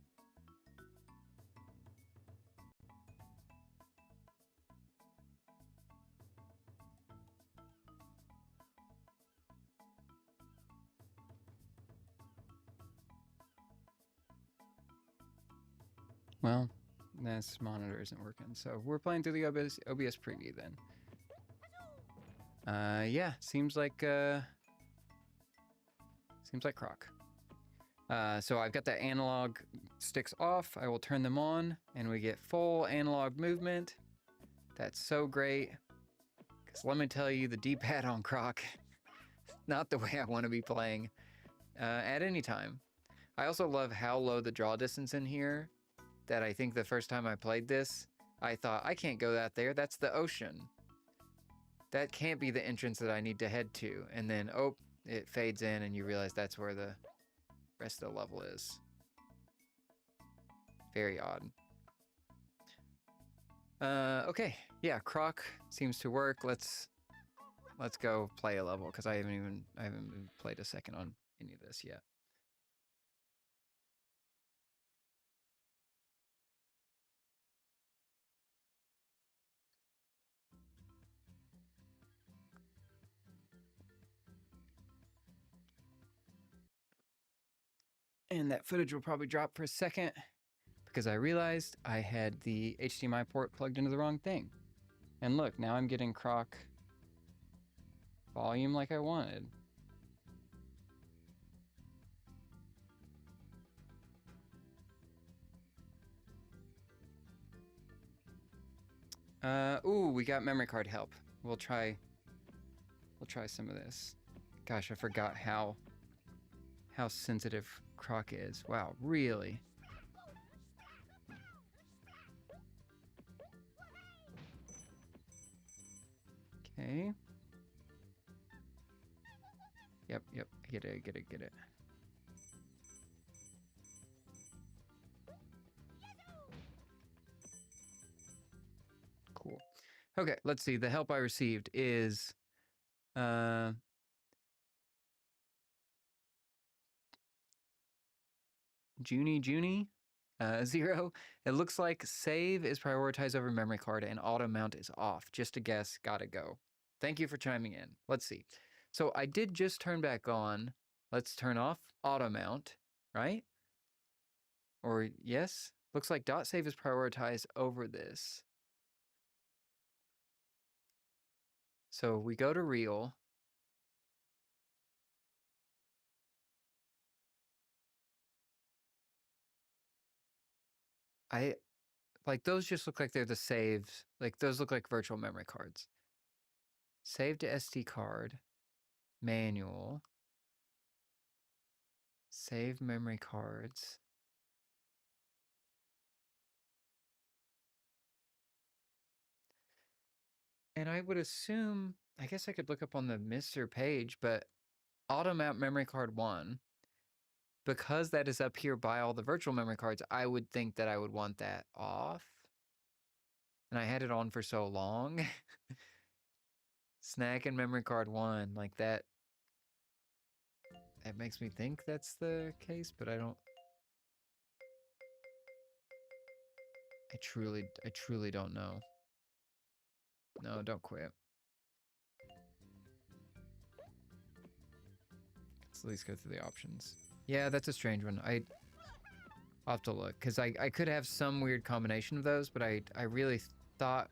Well, this monitor isn't working, so we're playing through the OBS preview then. Yeah, seems like Croc. So I've got the analog sticks off. I will turn them on, and we get full analog movement. That's so great. Because let me tell you, the D-pad on Croc, not the way I want to be playing at any time. I also love how low the draw distance in here. That I think the first time I played this, I thought, I can't go that there. That's the ocean. That can't be the entrance that I need to head to. And then, oh, it fades in, and you realize that's where the rest of the level is. Very odd. Okay, yeah, Croc seems to work. Let's go play a level because I haven't even played a second on any of this yet. And that footage will probably drop for a second. because I realized I had the HDMI port plugged into the wrong thing. And look, now I'm getting Croc volume like I wanted. Ooh, we got memory card help. We'll try some of this. Gosh, I forgot how sensitive Croc is. Wow, really? Okay. Yep, I get it. Cool. Okay, let's see. The help I received is Junie 0. It looks like save is prioritized over memory card and auto mount is off. Just a guess, gotta go. Thank you for chiming in. Let's see. So I did just turn back on. Let's turn off auto mount, right? Or yes? Looks like dot save is prioritized over this. So we go to real. Like those just look like they're the saves. Like those look like virtual memory cards. Save to SD card. Manual. Save memory cards. And I would assume, I guess I could look up on the MiSTer page, but auto mount memory card 1, because that is up here by all the virtual memory cards, I would think that I would want that off. And I had it on for so long. SNAC and memory card 1, like that. That makes me think that's the case, but I don't. I truly don't know. No, don't quit. Let's at least go through the options. Yeah, that's a strange one. I'll have to look, because I could have some weird combination of those, but I really thought,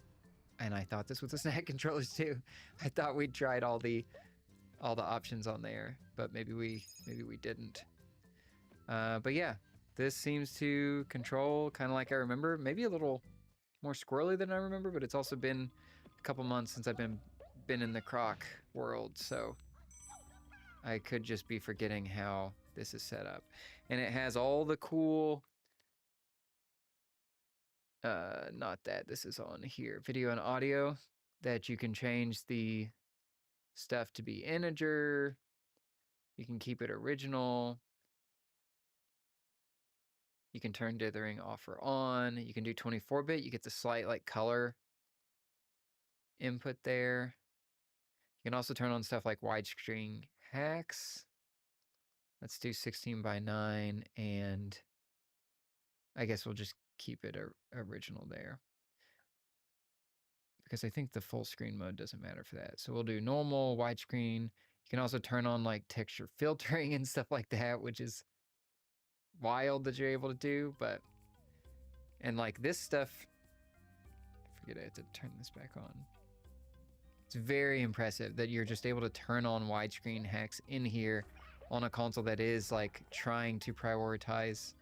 and I thought this with the SNAC controllers too, I thought we'd tried all the options on there, but maybe we didn't. But yeah, this seems to control kind of like I remember, maybe a little more squirrely than I remember, but it's also been a couple months since I've been in the Croc world, so I could just be forgetting how this is set up. And it has all the cool, not that, this is on here, video and audio, that you can change the stuff to be integer, you can keep it original, you can turn dithering off or on, you can do 24-bit, you get the slight like color input there. You can also turn on stuff like widescreen hacks. Let's do 16:9, and I guess we'll just keep it original there, because I think the full screen mode doesn't matter for that. So we'll do normal, widescreen. You can also turn on like texture filtering and stuff like that, which is wild that you're able to do. But, and like this stuff, I forget I have to turn this back on. It's very impressive that you're just able to turn on widescreen hacks in here on a console that is like trying to prioritize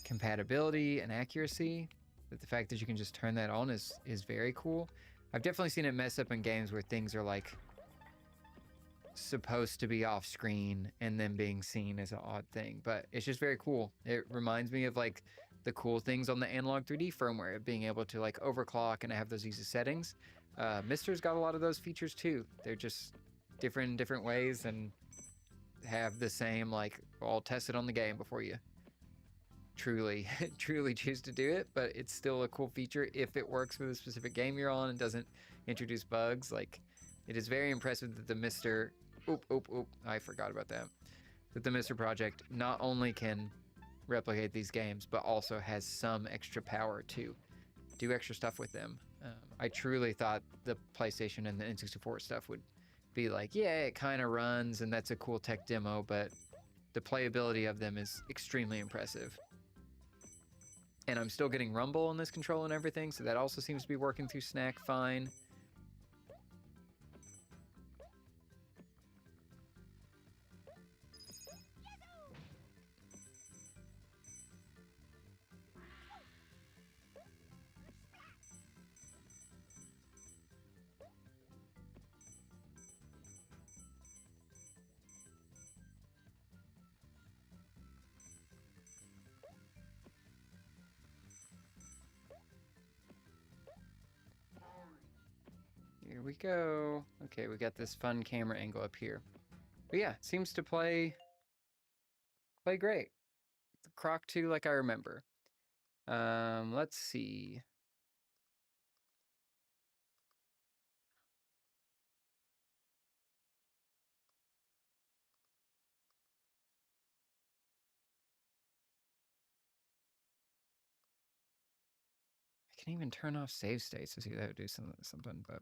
compatibility and accuracy. But the fact that you can just turn that on is very cool. I've definitely seen it mess up in games where things are like supposed to be off screen and then being seen as an odd thing, but it's just very cool. It reminds me of like the cool things on the Analog 3D firmware of being able to like overclock and have those easy settings. MiSTer's got a lot of those features too. They're just different in different ways and have the same like, all tested on the game before you truly choose to do it, but it's still a cool feature if it works with a specific game you're on and doesn't introduce bugs. Like, it is very impressive that the MiSTer, I forgot about that, that the MiSTer project not only can replicate these games, but also has some extra power to do extra stuff with them. I truly thought the PlayStation and the N64 stuff would be like, yeah, it kind of runs and that's a cool tech demo, but the playability of them is extremely impressive. And I'm still getting rumble on this control and everything, so that also seems to be working through SNAC fine. Here we go. Okay, we got this fun camera angle up here. But yeah, seems to play great. Croc 2 like I remember. Let's see. I can even turn off save states to see if that would do something, but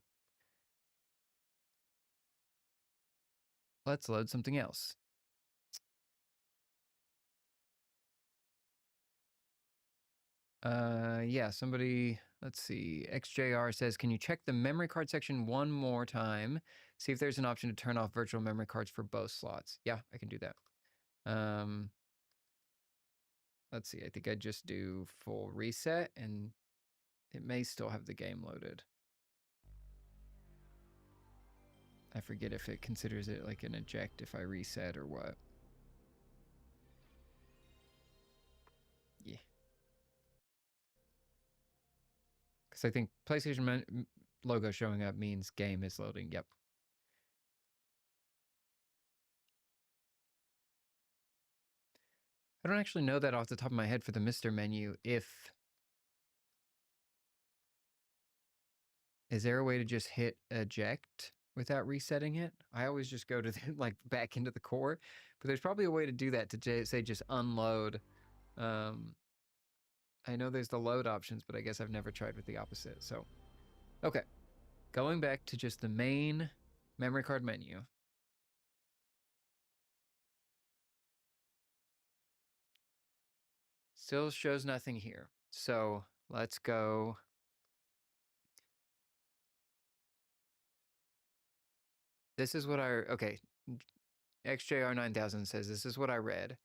let's load something else. Yeah, somebody, let's see. XJR says, can you check the memory card section one more time? See if there's an option to turn off virtual memory cards for both slots. Yeah, I can do that. Let's see, I think I just do full reset and it may still have the game loaded. I forget if it considers it like an eject if I reset or what. Yeah. Because I think PlayStation logo showing up means game is loading. Yep. I don't actually know that off the top of my head for the MiSTer menu. Is there a way to just hit eject without resetting it? I always just go to the, like back into the core, but there's probably a way to do that to say just unload. I know there's the load options, but I guess I've never tried with the opposite. So, okay, going back to just the main memory card menu. Still shows nothing here. So let's go. This is what okay. XJR9000 says, this is what I read.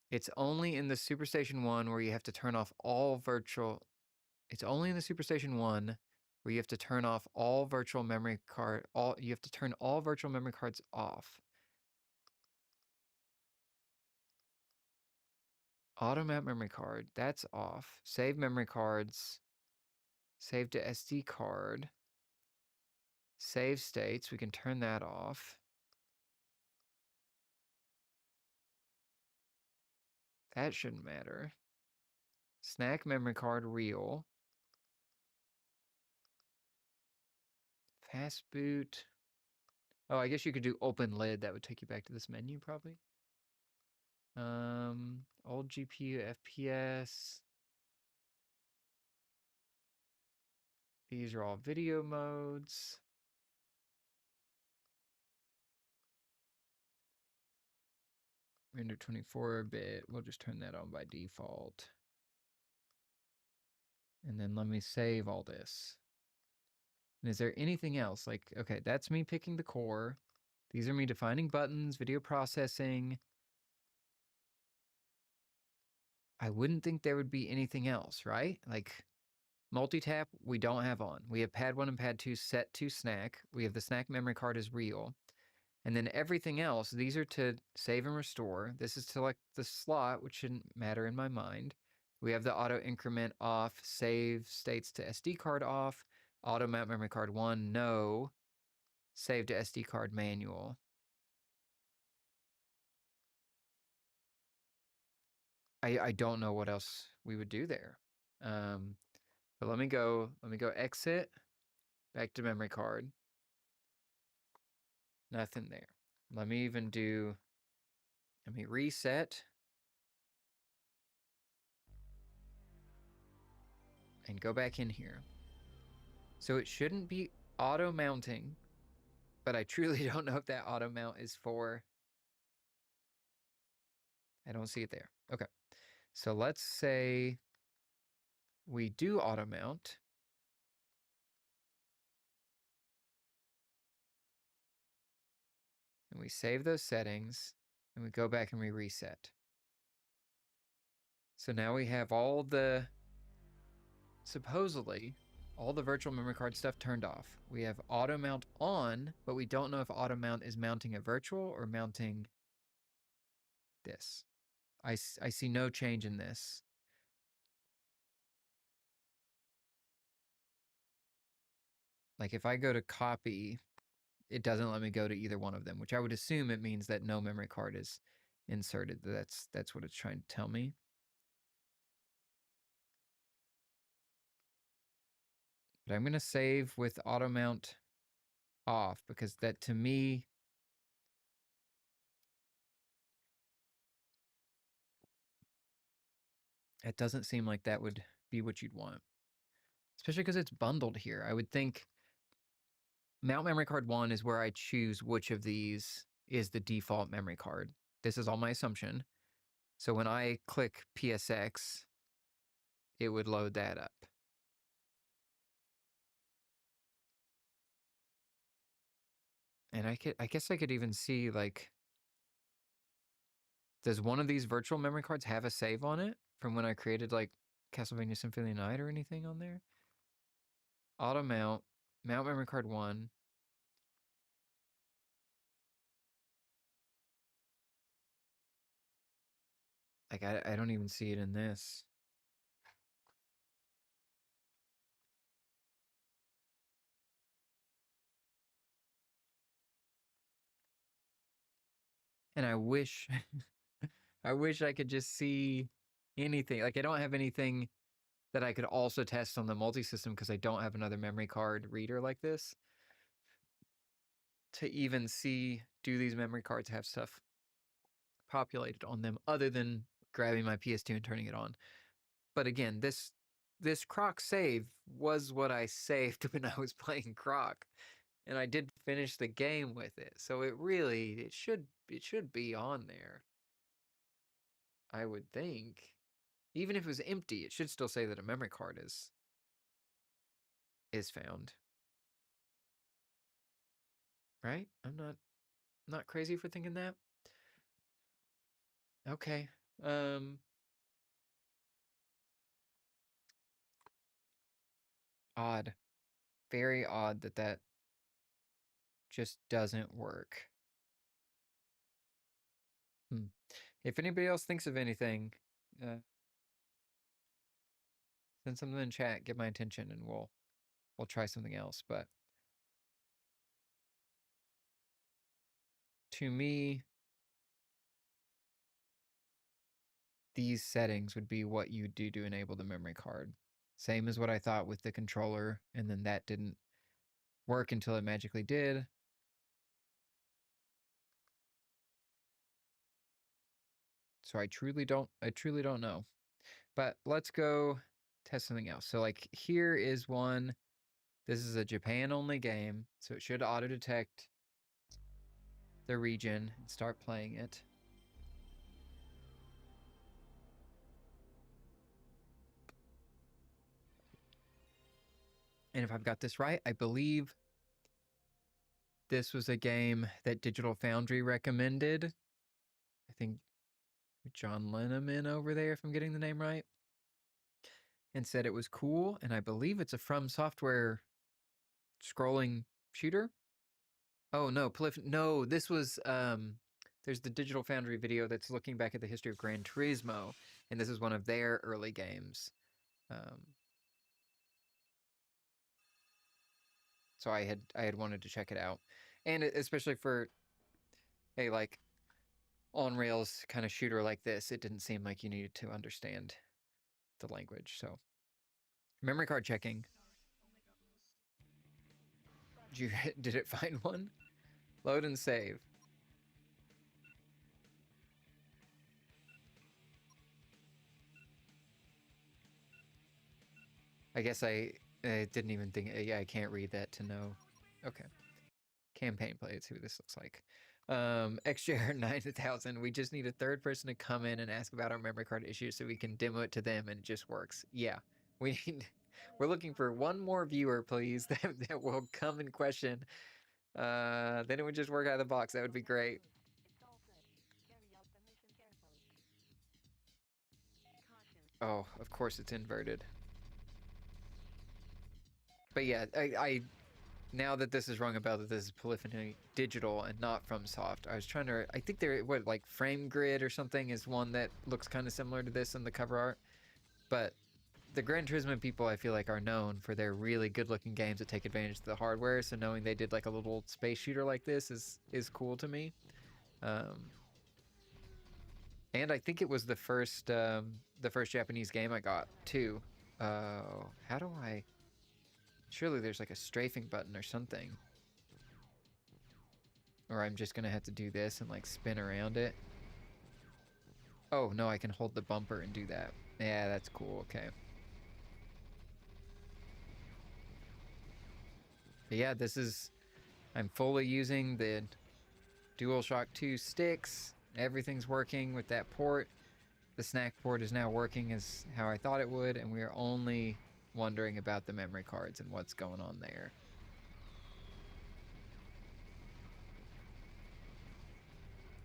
It's only in the SuperStation One where you have to turn off all virtual. It's only in the SuperStation One where you have to turn off all virtual memory card. You have to turn all virtual memory cards off. Automap memory card, that's off. Save memory cards. Save to SD card. Save states, we can turn that off. That shouldn't matter. SNAC memory card real. Fast boot. Oh, I guess you could do open lid. That would take you back to this menu probably. Old GPU FPS. These are all video modes. Render 24-bit. We'll just turn that on by default. And then let me save all this. And is there anything else? Like, okay, that's me picking the core. These are me defining buttons, video processing. I wouldn't think there would be anything else, right? Like multi-tap, we don't have on. We have pad 1 and pad 2 set to SNAC. We have the SNAC memory card is real. And then everything else, these are to save and restore. This is to select the slot, which shouldn't matter in my mind. We have the auto increment off, save states to SD card off, auto map memory card 1, no, save to SD card manual. I don't know what else we would do there. But let me go exit, back to memory card. Nothing there. Let me reset. And go back in here. So it shouldn't be auto mounting, but I truly don't know if that auto mount is for. I don't see it there. Okay. So let's say we do auto mount. And we save those settings, and we go back and we reset. So now we have all the, supposedly, all the virtual memory card stuff turned off. We have auto mount on, but we don't know if auto mount is mounting a virtual or mounting this. I see no change in this. Like if I go to copy, it doesn't let me go to either one of them, which I would assume it means that no memory card is inserted. That's what it's trying to tell me. But I'm going to save with auto mount off because that to me, it doesn't seem like that would be what you'd want. Especially because it's bundled here. I would think mount memory card 1 is where I choose which of these is the default memory card. This is all my assumption. So when I click PSX, it would load that up. And I guess I could even see, like, does one of these virtual memory cards have a save on it from when I created, like, Castlevania Symphony of the Night or anything on there? Auto mount, mount memory card 1. Like, I don't even see it in this. And I wish, I wish I could just see anything. Like, I don't have anything that I could also test on the multi-system because I don't have another memory card reader like this to even see, do these memory cards have stuff populated on them other than grabbing my PS2 and turning it on. But again, this Croc save was what I saved when I was playing Croc, and I did finish the game with it. So it should be on there. I would think. Even if it was empty, it should still say that a memory card is found. Right? I'm not crazy for thinking that. Okay. Odd. Very odd that just doesn't work. If anybody else thinks of anything, send something in chat, get my attention, and we'll try something else. But to me, these settings would be what you do to enable the memory card. Same as what I thought with the controller, and then that didn't work until it magically did. So I truly don't know. But let's go test something else. So like here is one. This is a Japan only game, so it should auto detect the region and start playing it. And if I've got this right, I believe this was a game that Digital Foundry recommended. I think John Lenneman over there, if I'm getting the name right, and said it was cool. And I believe it's a From Software scrolling shooter. Oh no, no, this was there's the Digital Foundry video that's looking back at the history of Gran Turismo, and this is one of their early games. So I had wanted to check it out, and especially for a like on rails kind of shooter like this, it didn't seem like you needed to understand the language. So memory card checking. Did it find one? Load and save. I guess I didn't even think. Yeah, I can't read that to know. Okay. Campaign play. Let's see what this looks like. XJR 9000. We just need a third person to come in and ask about our memory card issue so we can demo it to them and it just works. Yeah, We're looking for one more viewer, please, that will come and question. Then it would just work out of the box. That would be great. Oh, of course it's inverted. But yeah, I now that this is rung about that this is Polyphony Digital and not FromSoft, I was trying to. I think there, what, like Frame Grid or something is one that looks kind of similar to this in the cover art. But the Gran Turismo people, I feel like, are known for their really good-looking games that take advantage of the hardware. So knowing they did like a little space shooter like this is cool to me. And I think it was the first Japanese game I got too. How do I? Surely there's like a strafing button or something. Or I'm just gonna have to do this and like spin around it. Oh no, I can hold the bumper and do that. Yeah, that's cool. Okay. But yeah, I'm fully using the DualShock 2 sticks. Everything's working with that port. The SNAC port is now working as how I thought it would, and we are only wondering about the memory cards and what's going on there.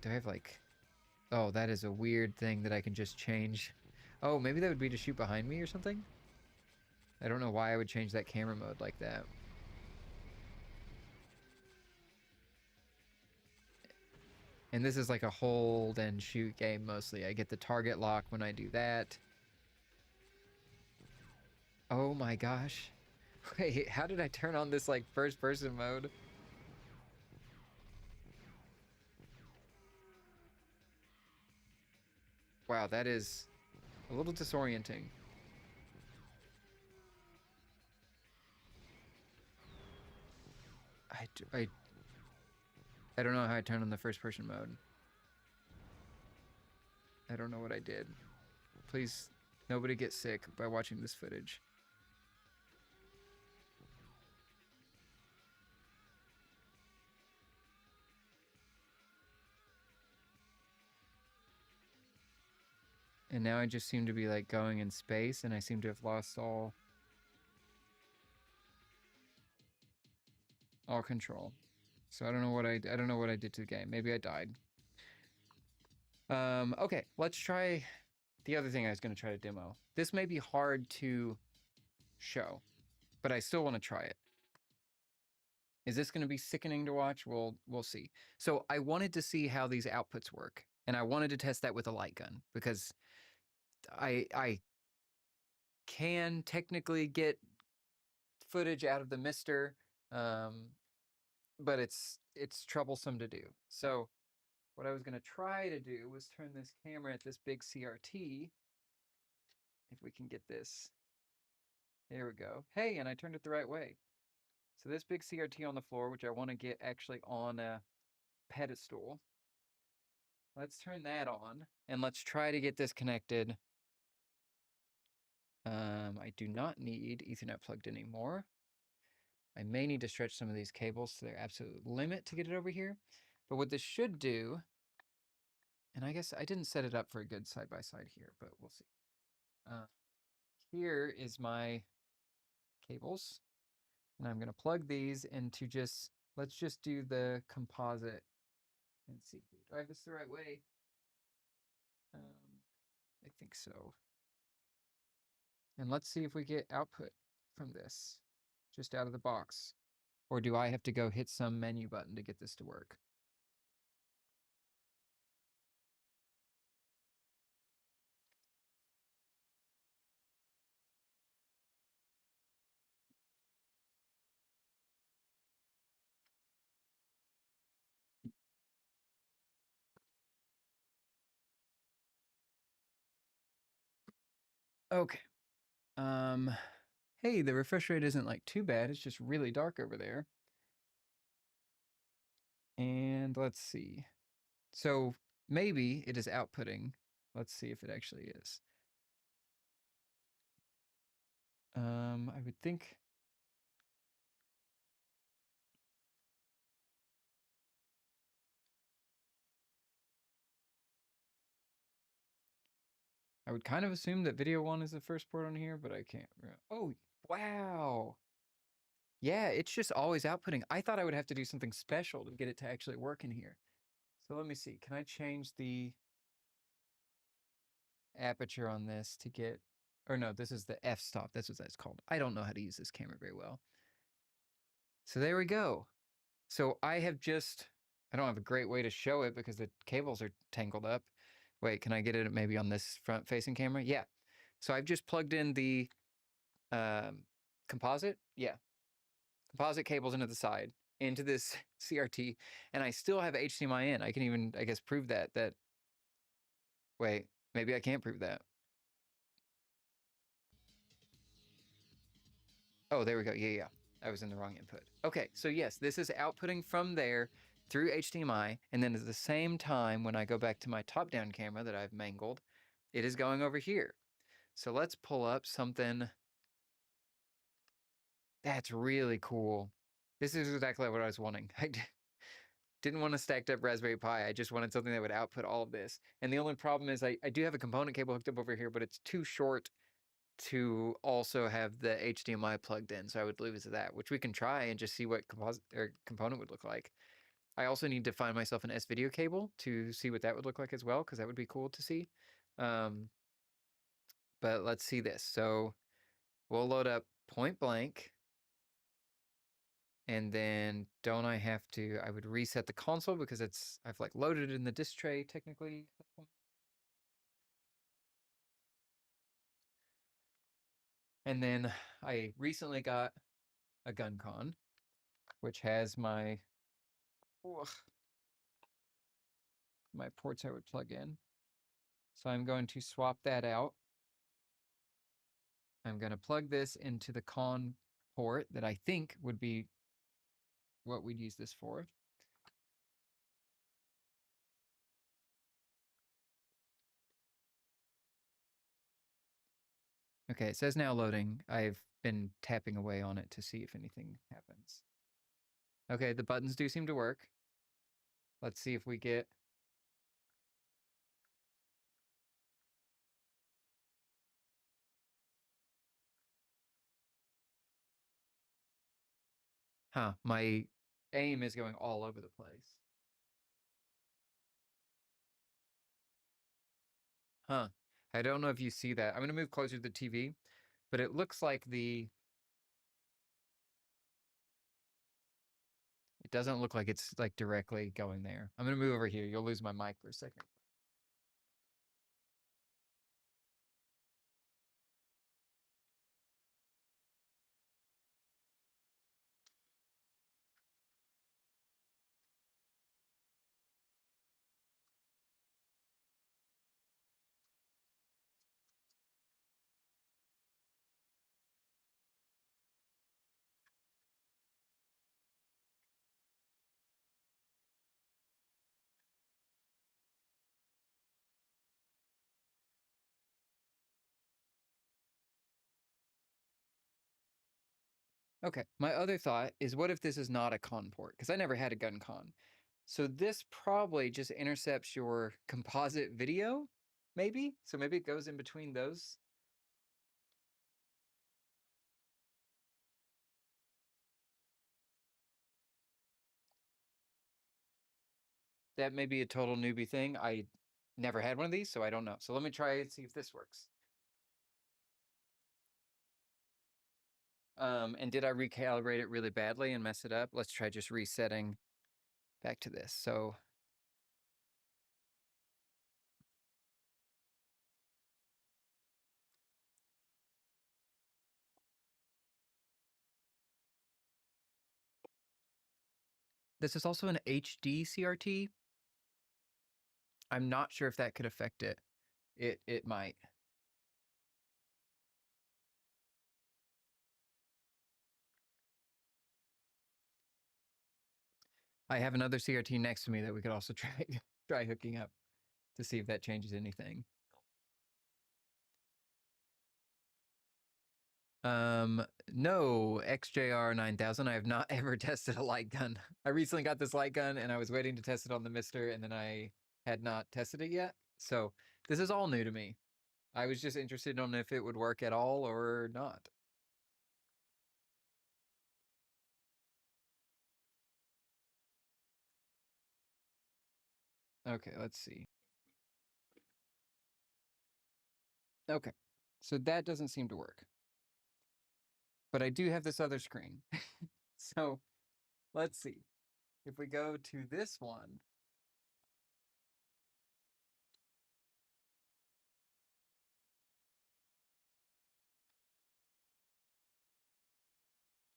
Do I have like... Oh, that is a weird thing that I can just change. Oh, maybe that would be to shoot behind me or something? I don't know why I would change that camera mode like that. And this is like a hold and shoot game mostly. I get the target lock when I do that. Oh my gosh. Wait, how did I turn on this like first person mode? Wow, that is a little disorienting. I don't know how I turned on the first person mode. I don't know what I did. Please, nobody get sick by watching this footage. And now I just seem to be like going in space, and I seem to have lost all control. So I don't know what I don't know what I did to the game. Maybe I died. Okay, let's try the other thing I was going to try to demo. This may be hard to show, but I still want to try it. Is this going to be sickening to watch? We'll see. So I wanted to see how these outputs work, and I wanted to test that with a light gun because I can technically get footage out of the MiSTer, but it's troublesome to do. So what I was going to try to do was turn this camera at this big CRT. If we can get this. There we go. Hey, and I turned it the right way. So this big CRT on the floor, which I want to get actually on a pedestal. Let's turn that on, and let's try to get this connected. I do not need Ethernet plugged anymore. I may need to stretch some of these cables to their absolute limit to get it over here. But what this should do, and I guess I didn't set it up for a good side-by-side here, but we'll see. Here is my cables, and I'm going to plug these into let's just do the composite and see. Do I have this the right way? I think so. And let's see if we get output from this just out of the box. Or do I have to go hit some menu button to get this to work? Okay. Hey, the refresh rate isn't like too bad. It's just really dark over there. And let's see. So maybe it is outputting. Let's see if it actually is. I would think. I would kind of assume that video 1 is the first port on here, but I can't. Oh, wow. Yeah, it's just always outputting. I thought I would have to do something special to get it to actually work in here. So let me see. Can I change the aperture on this to get, or no, this is the f-stop. That's what that's called. I don't know how to use this camera very well. So there we go. So I have just, I don't have a great way to show it because the cables are tangled up. Wait, can I get it maybe on this front facing camera? Yeah. So I've just plugged in the composite. Yeah. Composite cables into the side, into this CRT, and I still have HDMI in. I can even, I guess, prove that, wait, maybe I can't prove that. Oh, there we go. Yeah, yeah. I was in the wrong input. Okay, so yes, this is outputting from there through HDMI, and then at the same time, when I go back to my top-down camera that I've mangled, it is going over here. So let's pull up something that's really cool. This is exactly what I was wanting. I didn't want a stacked up Raspberry Pi. I just wanted something that would output all of this. And the only problem is I do have a component cable hooked up over here, but it's too short to also have the HDMI plugged in. So I would lose that, which we can try and just see what composite or component would look like. I also need to find myself an S-video cable to see what that would look like as well, because that would be cool to see. But let's see this. So we'll load up Point Blank. And then don't I have to, I would reset the console because I've like loaded it in the disk tray technically. And then I recently got a Guncon, which has my ports I would plug in. So I'm going to swap that out. I'm going to plug this into the con port that I think would be what we'd use this for. Okay, it says now loading. I've been tapping away on it to see if anything happens. Okay, the buttons do seem to work. Let's see if we get... Huh, my aim is going all over the place. Huh, I don't know if you see that. I'm going to move closer to the TV, but it looks like it doesn't look like it's like directly going there. I'm going to move over here. You'll lose my mic for a second. Okay, my other thought is what if this is not a con port? Because I never had a Guncon. So this probably just intercepts your composite video, maybe? So maybe it goes in between those. That may be a total newbie thing. I never had one of these, so I don't know. So let me try and see if this works. And did I recalibrate it really badly and mess it up? Let's try just resetting back to this. So this is also an HDCRT. I'm not sure if that could affect it. It might. I have another CRT next to me that we could also try hooking up to see if that changes anything. No, XJR 9000. I have not ever tested a light gun. I recently got this light gun and I was waiting to test it on the MiSTer, and then I had not tested it yet. So this is all new to me. I was just interested on if it would work at all or not. Okay, let's see. Okay, so that doesn't seem to work. But I do have this other screen. So let's see. If we go to this one,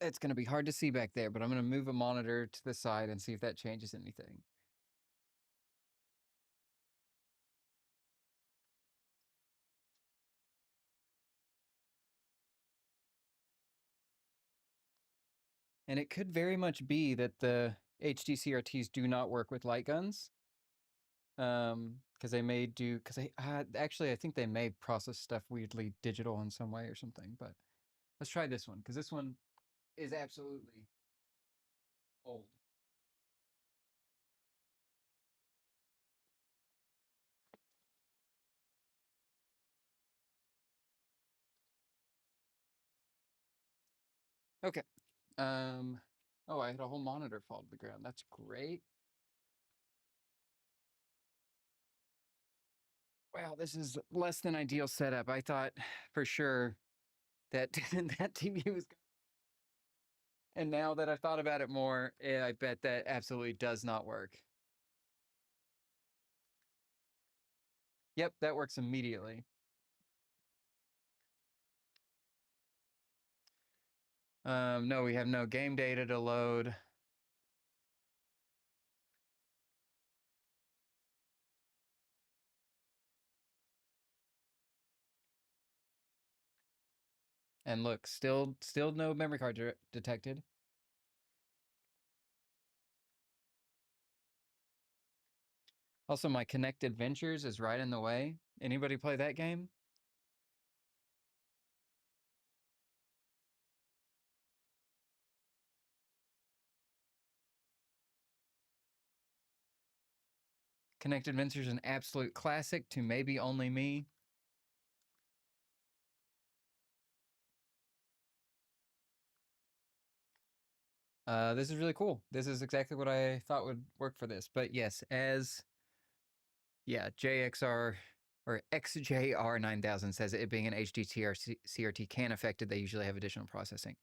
it's going to be hard to see back there, but I'm going to move a monitor to the side and see if that changes anything. And it could very much be that the HDCRTs do not work with light guns. Because they may do, because actually I think they may process stuff weirdly digital in some way or something. But let's try this one, because this one is absolutely old. Okay. Oh, I had a whole monitor fall to the ground. That's great. Wow, this is less than ideal setup. I thought for sure that that TV was. And now that I've thought about it more, I bet that absolutely does not work. Yep, that works immediately. No, we have no game data to load. And look, still no memory card detected. Also, my Connected Ventures is right in the way. Anybody play that game? Connected Ventures is an absolute classic to maybe only me. This is really cool. This is exactly what I thought would work for this. But yes, JXR or XJR 9000 says it being an HDCRT can affect it. They usually have additional processing.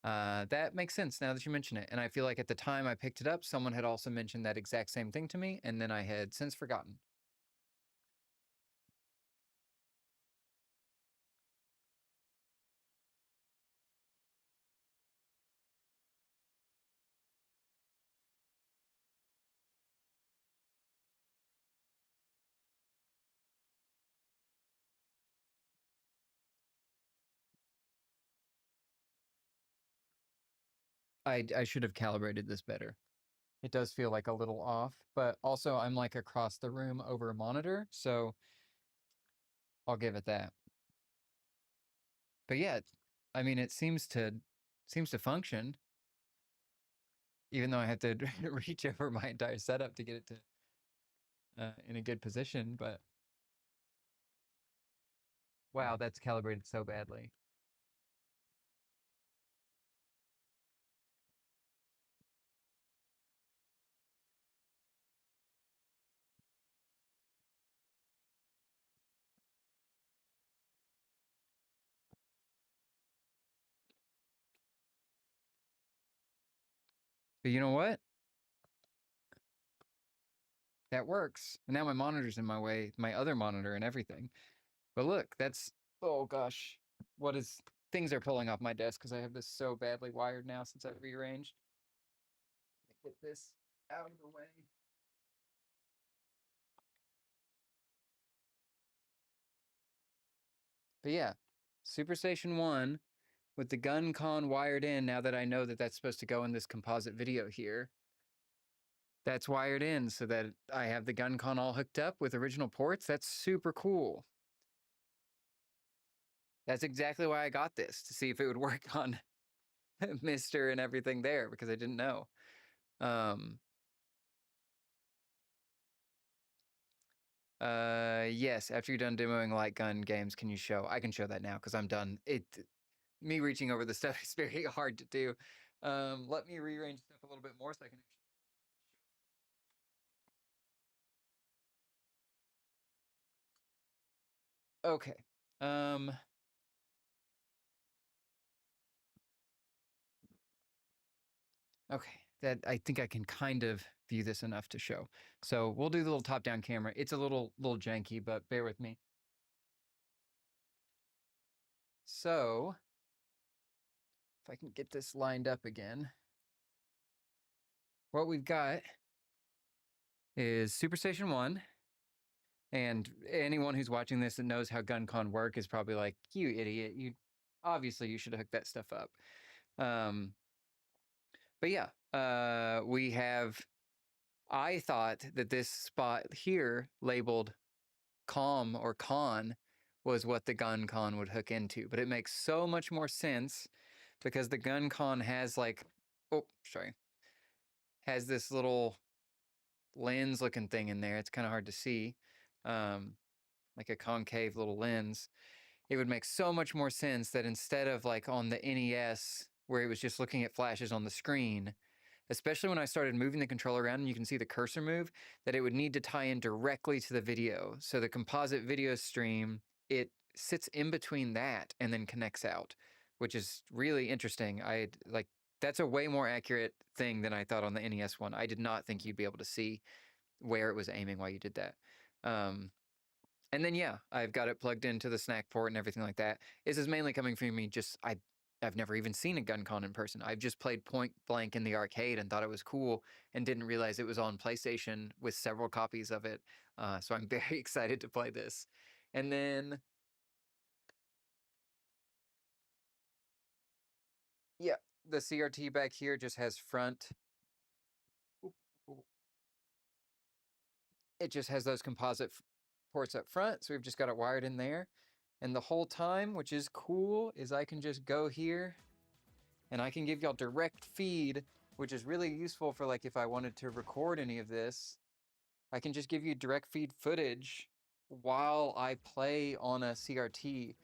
That makes sense now that you mention it. And I feel like at the time I picked it up, someone had also mentioned that exact same thing to me, and then I had since forgotten. I should have calibrated this better. It does feel like a little off, but also I'm like across the room over a monitor, so I'll give it that. But yeah, I mean, it seems to function, even though I have to reach over my entire setup to get it to in a good position. But wow, that's calibrated so badly. But you know what? That works. And now my monitor's in my way, my other monitor and everything. But look, that's, oh gosh, things are pulling off my desk because I have this so badly wired now since I've rearranged. Get this out of the way. But yeah, SuperStation One with the Guncon wired in, now that I know that that's supposed to go in this composite video here, that's wired in so that I have the Guncon all hooked up with original ports. That's super cool. That's exactly why I got this, to see if it would work on MiSTer and everything there, because I didn't know. Yes, after you're done demoing light gun games, can you show? I can show that now because I'm done. Me reaching over the stuff is very hard to do. Let me rearrange stuff a little bit more so I can actually. Okay. Okay, that I think I can kind of view this enough to show. So we'll do the little top-down camera. It's a little janky, but bear with me. So if I can get this lined up again, what we've got is SuperStation One. And anyone who's watching this and knows how Guncon work is probably like, you idiot, you should hook that stuff up. But yeah, we have, I thought that this spot here labeled COM or CON was what the Guncon would hook into, but it makes so much more sense because the Guncon has like, has this little lens looking thing in there. It's kind of hard to see, like a concave little lens. It would make so much more sense that instead of like on the NES where it was just looking at flashes on the screen, especially when I started moving the controller around and you can see the cursor move, that it would need to tie in directly to the video. So the composite video stream, it sits in between that and then connects out, which is really interesting. That's a way more accurate thing than I thought on the NES one. I did not think you'd be able to see where it was aiming while you did that. And then, yeah, I've got it plugged into the SNAC port and everything like that. This is mainly coming from me I've never even seen a Guncon in person. I've just played Point Blank in the arcade and thought it was cool and didn't realize it was on PlayStation with several copies of it. So I'm very excited to play this. And then, yeah, the CRT back here just has front. It just has those composite ports up front. So we've just got it wired in there. And the whole time, which is cool, is I can just go here and I can give y'all direct feed, which is really useful for like if I wanted to record any of this. I can just give you direct feed footage while I play on a CRT,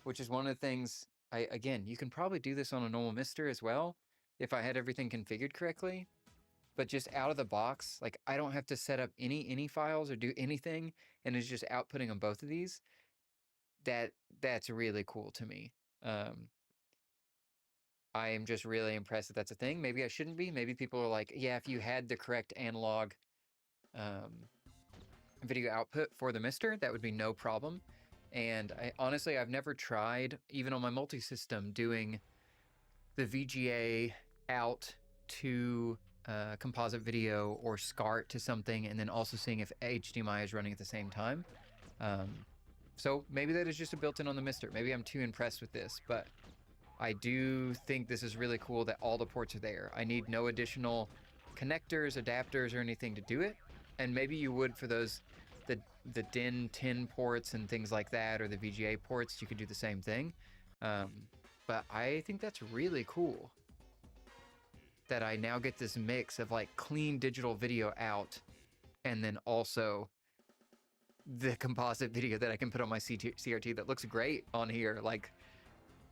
which is one of the things again, you can probably do this on a normal MiSTer as well if I had everything configured correctly. But just out of the box, like I don't have to set up any files or do anything, and it's just outputting on both of these. That's really cool to me. I am just really impressed that that's a thing. Maybe I shouldn't be. Maybe people are like, yeah, if you had the correct analog video output for the MiSTer, that would be no problem. And honestly, I've never tried, even on my multi-system, doing the VGA out to composite video or SCART to something, and then also seeing if HDMI is running at the same time. So maybe that is just a built-in on the MiSTer. Maybe I'm too impressed with this, but I do think this is really cool that all the ports are there. I need no additional connectors, adapters, or anything to do it. And maybe you would for those, the DIN 10 ports and things like that, or the VGA ports, you could do the same thing. But I think that's really cool that I now get this mix of like clean digital video out and then also the composite video that I can put on my CRT that looks great on here. Like,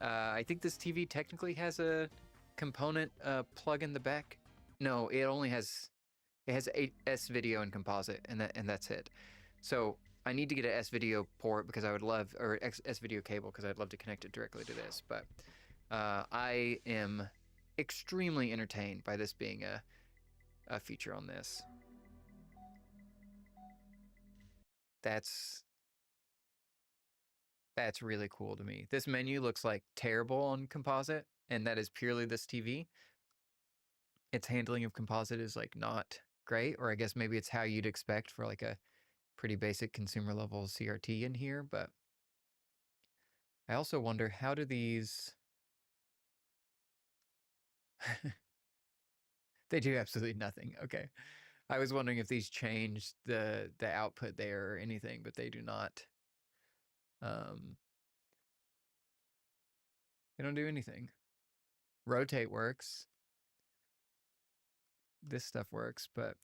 I think this TV technically has a component plug in the back. No, it only has S video and composite, and that's it. So I need to get an S video port because I would love, or S video cable because I'd love to connect it directly to this. But I am extremely entertained by this being a feature on this. That's really cool to me. This menu looks like terrible on composite, and that is purely this TV. Its handling of composite is like not great, or I guess maybe it's how you'd expect for like a pretty basic consumer level CRT in here, but I also wonder, how do these they do absolutely nothing. Okay. I was wondering if these changed the output there or anything, but they do not. They don't do anything. Rotate works. This stuff works, but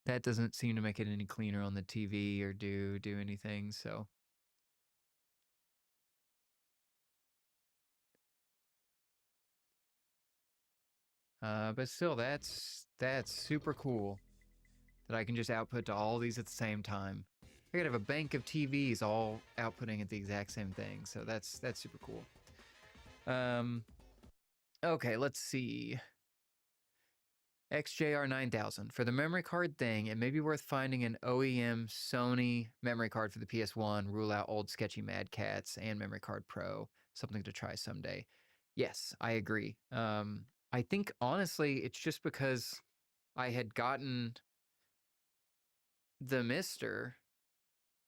that doesn't seem to make it any cleaner on the TV or do anything, so. But still, that's super cool that I can just output to all these at the same time. I could have a bank of TVs all outputting at the exact same thing, so that's super cool. Okay, let's see. XJR9000. For the memory card thing, it may be worth finding an OEM Sony memory card for the PS1, rule out old sketchy Mad Cats and Memory Card Pro. Something to try someday. Yes, I agree. I think, honestly, it's just because I had gotten the MiSTer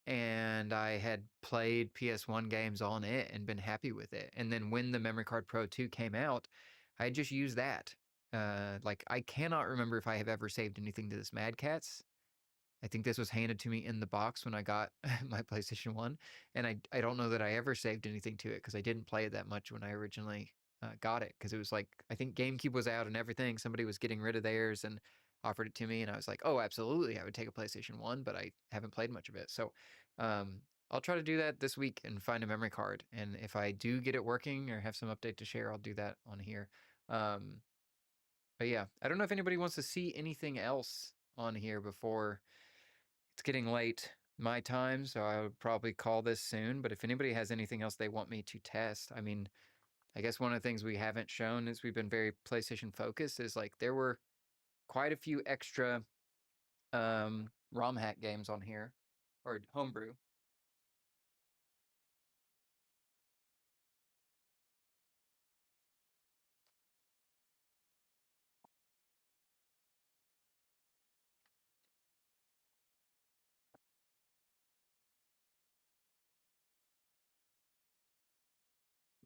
and I had played PS1 games on it and been happy with it. And then when the Memory Card Pro 2 came out, I just used that. Like, I cannot remember if I have ever saved anything to this Mad Cats. I think this was handed to me in the box when I got my PlayStation 1. And I don't know that I ever saved anything to it because I didn't play it that much when I originally got it. Because it was like, I think GameCube was out and everything. Somebody was getting rid of theirs and offered it to me. And I was like, oh, absolutely. I would take a PlayStation 1, but I haven't played much of it. So I'll try to do that this week and find a memory card. And if I do get it working or have some update to share, I'll do that on here. But yeah, I don't know if anybody wants to see anything else on here before it's getting late my time, so I would probably call this soon. But if anybody has anything else they want me to test, I mean, I guess one of the things we haven't shown is we've been very PlayStation focused is like there were quite a few extra ROM hack games on here, or Homebrew.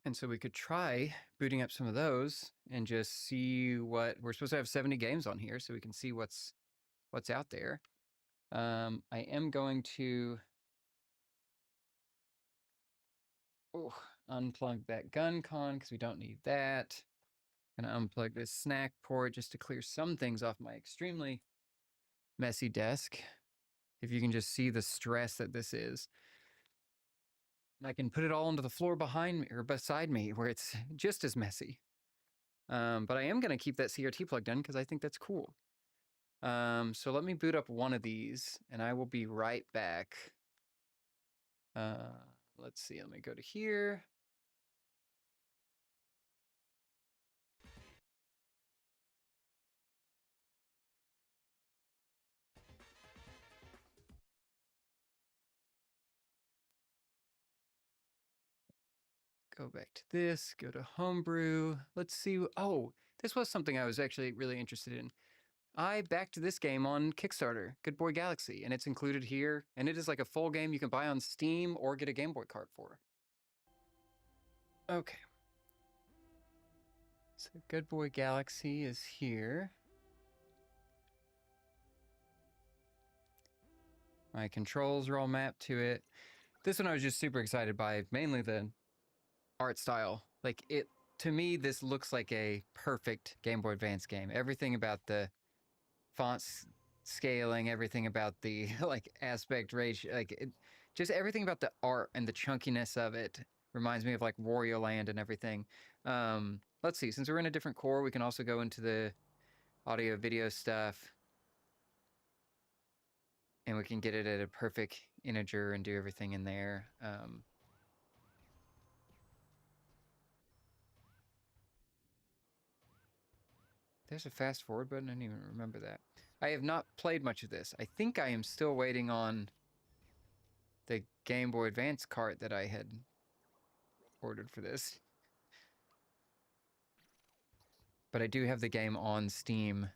And so we could try booting up some of those and just see what we're supposed to have 70 games on here, so we can see what's out there. I am going to unplug that Guncon because we don't need that. Gonna unplug this SNAC port just to clear some things off my extremely messy desk. If you can just see the stress that this is. And I can put it all onto the floor behind me or beside me where it's just as messy. But I am gonna keep that CRT plugged in because I think that's cool. So let me boot up one of these and I will be right back. Let's see, let me go to here. Go back to this, go to Homebrew. Let's see. Oh, this was something I was actually really interested in. I backed this game on Kickstarter, Good Boy Galaxy, and it's included here. And it is like a full game you can buy on Steam or get a Game Boy card for. Okay. So Good Boy Galaxy is here. My controls are all mapped to it. This one I was just super excited by, mainly the art style. Like, it, to me, this looks like a perfect Game Boy Advance game. Everything about the font scaling, everything about the like aspect ratio, like just everything about the art and the chunkiness of it reminds me of like Wario Land and everything. Let's see, since we're in a different core, we can also go into the audio video stuff and we can get it at a perfect integer and do everything in there. There's a fast forward button. I didn't even remember that. I have not played much of this. I think I am still waiting on the Game Boy Advance cart that I had ordered for this. But I do have the game on Steam.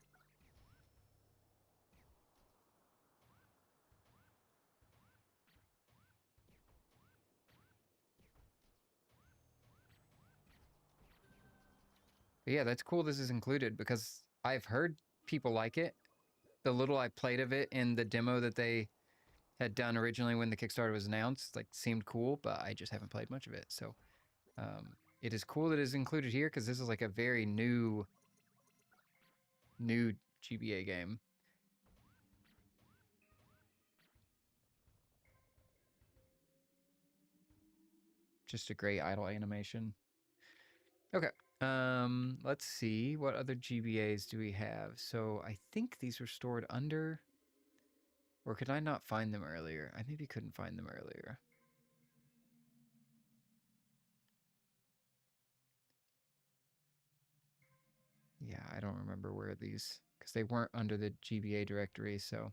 But yeah, that's cool this is included because I've heard people like it. The little I played of it in the demo that they had done originally when the Kickstarter was announced, like, seemed cool, but I just haven't played much of it. So it is cool that it is included here because this is like a very new GBA game. Just a great idle animation. Okay. Let's see. What other GBAs do we have? So I think these were stored under... Or could I not find them earlier? I maybe couldn't find them earlier. Yeah, I don't remember where these... Because they weren't under the GBA directory, so...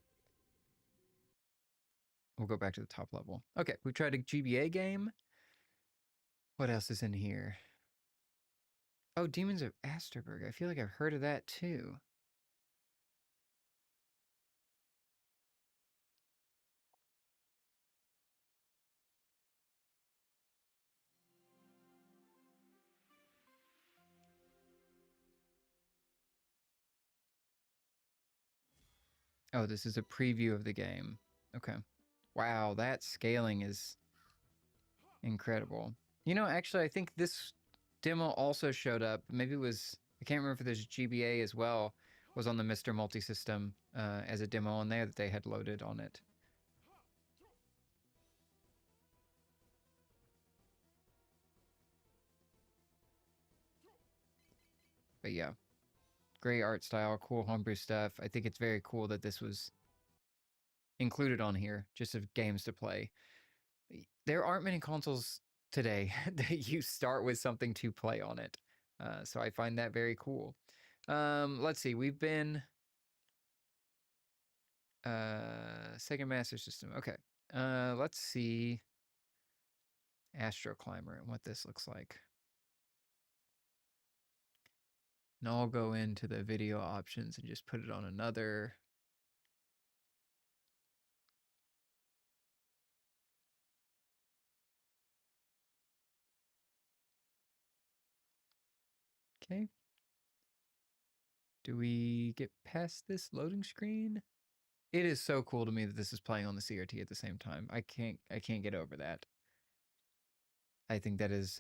We'll go back to the top level. Okay, we tried a GBA game. What else is in here? Oh, Demons of Asterberg. I feel like I've heard of that too. Oh, this is a preview of the game. Okay. Wow, that scaling is incredible. You know, actually, I think this demo also showed up. Maybe it was, I can't remember if there's GBA as well, was on the MiSTer Multisystem as a demo on there that they had loaded on it. But yeah, great art style, cool homebrew stuff. I think it's very cool that this was included on here, just of games to play. There aren't many consoles today that you start with something to play on it. So I find that very cool. Let's see, we've been Sega Master System. Okay. Let's see Astro Climber and what this looks like. And I'll go into the video options and just put it on another. Okay. Do we get past this loading screen? It is so cool to me that this is playing on the CRT at the same time. I can't get over that. I think that is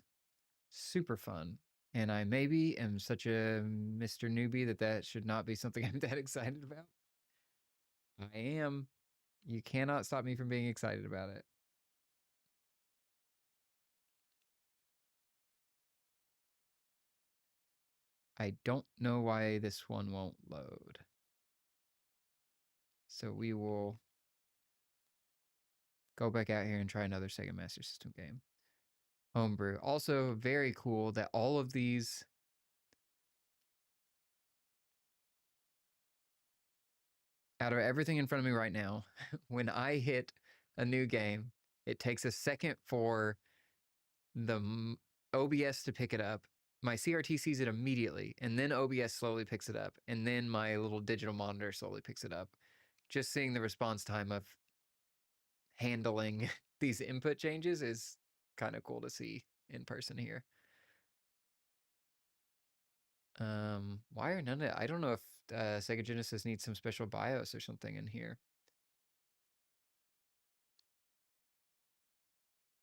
super fun. And I maybe am such a Mr. Newbie that should not be something I'm that excited about. I am. You cannot stop me from being excited about it. I don't know why this one won't load. So we will go back out here and try another Sega Master System game. Homebrew. Also very cool that all of these out of everything in front of me right now, when I hit a new game, it takes a second for the OBS to pick it up. My CRT sees it immediately, and then OBS slowly picks it up, and then my little digital monitor slowly picks it up. Just seeing the response time of handling these input changes is kind of cool to see in person here. Why are none of it? I don't know if Sega Genesis needs some special BIOS or something in here.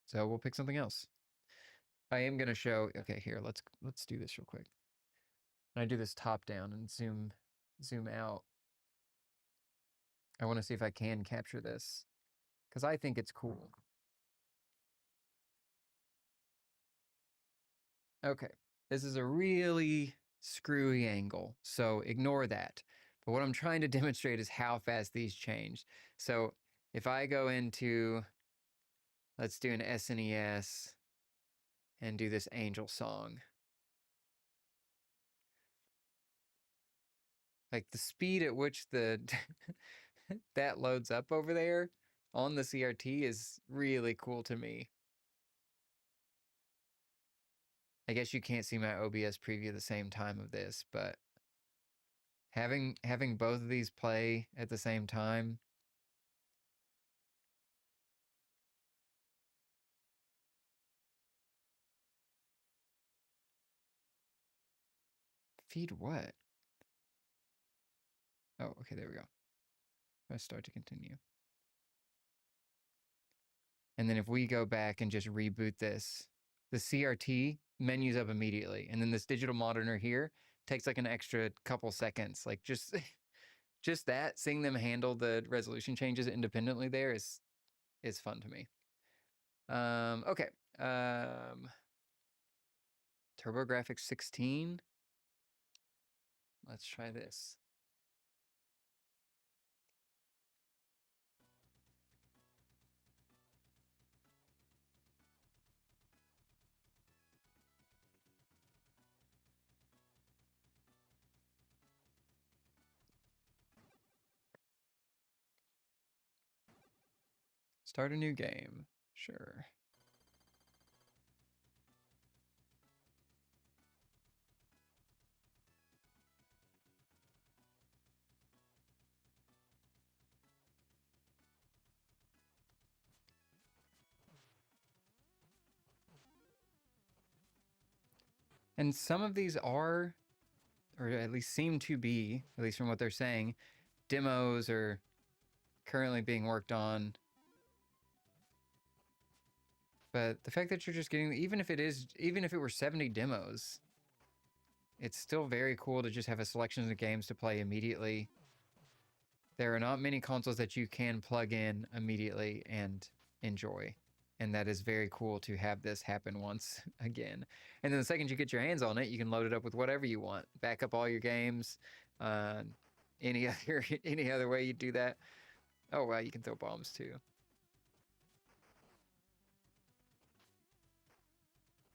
So we'll pick something else. I am going to show, okay, here, let's do this real quick. I do this top down and zoom out. I want to see if I can capture this because I think it's cool. Okay, this is a really screwy angle, so ignore that. But what I'm trying to demonstrate is how fast these change. So if I go into, let's do an SNES and do this Angel song. Like the speed at which the that loads up over there on the CRT is really cool to me. I guess you can't see my OBS preview at the same time of this, but having both of these play at the same time. Feed what? Oh, okay, there we go. Press start to continue. And then if we go back and just reboot this, the CRT menu's up immediately. And then this digital monitor here takes like an extra couple seconds. Like just that, seeing them handle the resolution changes independently there is fun to me. Okay, TurboGrafx 16. Let's try this. Start a new game. Sure. And some of these are, or at least seem to be, at least from what they're saying, demos are currently being worked on. But the fact that you're just getting, even if it were 70 demos, it's still very cool to just have a selection of games to play immediately. There are not many consoles that you can plug in immediately and enjoy. And that is very cool to have this happen once again. And then the second you get your hands on it, you can load it up with whatever you want. Back up all your games. Any other way you do that. Oh, wow, you can throw bombs too.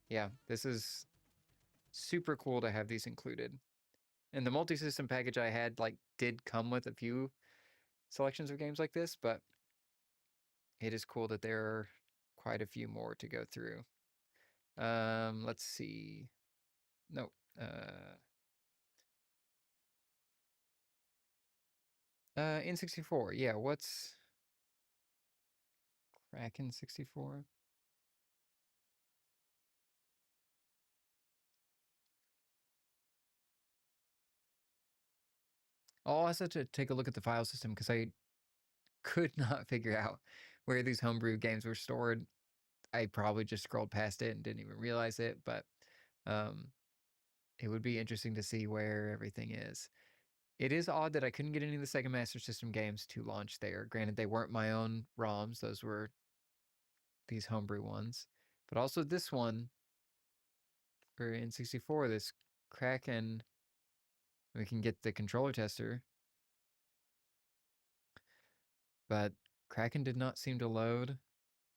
Yeah, this is super cool to have these included. And the multi-system package I had did come with a few selections of games like this, but it is cool that there are quite a few more to go through. Let's see. No. N64. Yeah, what's Kraken 64? I'll also have to take a look at the file system because I could not figure out where these homebrew games were stored. I probably just scrolled past it and didn't even realize it, but it would be interesting to see where everything is. It is odd that I couldn't get any of the Sega Master System games to launch there. Granted, they weren't my own ROMs. Those were these homebrew ones. But also this one for N64, this Kraken. We can get the controller tester. But Kraken did not seem to load.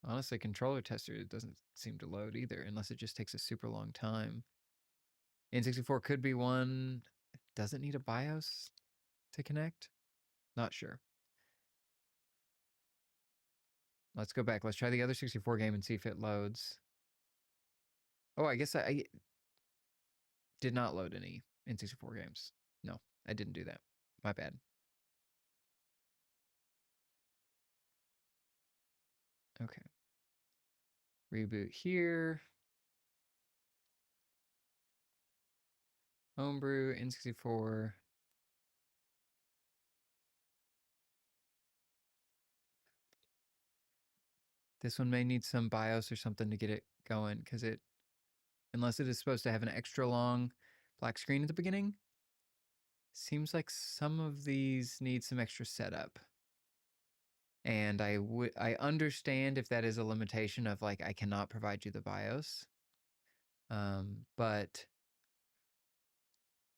Honestly, controller tester doesn't seem to load either, unless it just takes a super long time. N64 could be one. It doesn't need a BIOS to connect. Not sure. Let's go back. Let's try the other 64 game and see if it loads. Oh, I guess I did not load any N64 games. No, I didn't do that. My bad. Okay. Reboot here. Homebrew, N64. This one may need some BIOS or something to get it going because unless it is supposed to have an extra long black screen at the beginning, seems like some of these need some extra setup. And I understand if that is a limitation of I cannot provide you the BIOS. But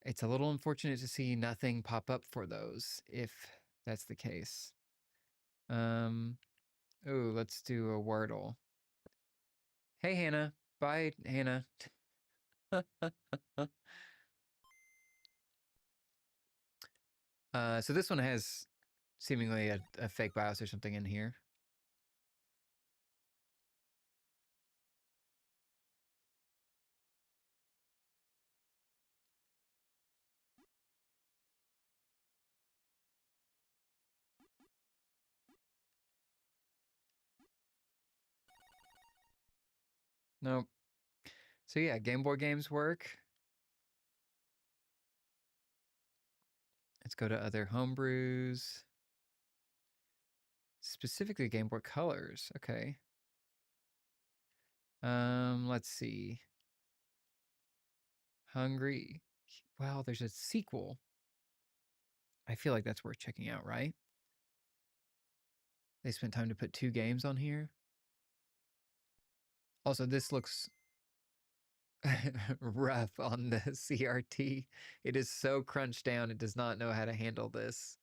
it's a little unfortunate to see nothing pop up for those if that's the case. Oh, let's do a Wordle. Hey, Hannah. Bye, Hannah. So this one has seemingly a fake BIOS or something in here. Nope. So yeah, Game Boy games work. Let's go to other homebrews. Specifically Game Boy Colors. Okay. Let's see. Hungry. Well, there's a sequel. I feel like that's worth checking out, right? They spent time to put 2 games on here. Also, this looks rough on the CRT. It is so crunched down, it does not know how to handle this.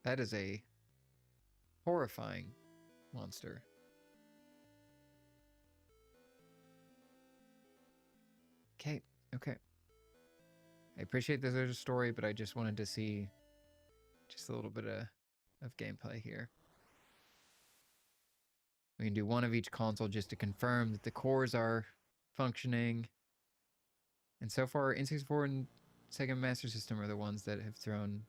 That is a horrifying monster. Okay, okay. I appreciate that there's a story, but I just wanted to see just a little bit of gameplay here. We can do one of each console just to confirm that the cores are functioning. And so far, N64 and Sega Master System are the ones that have thrown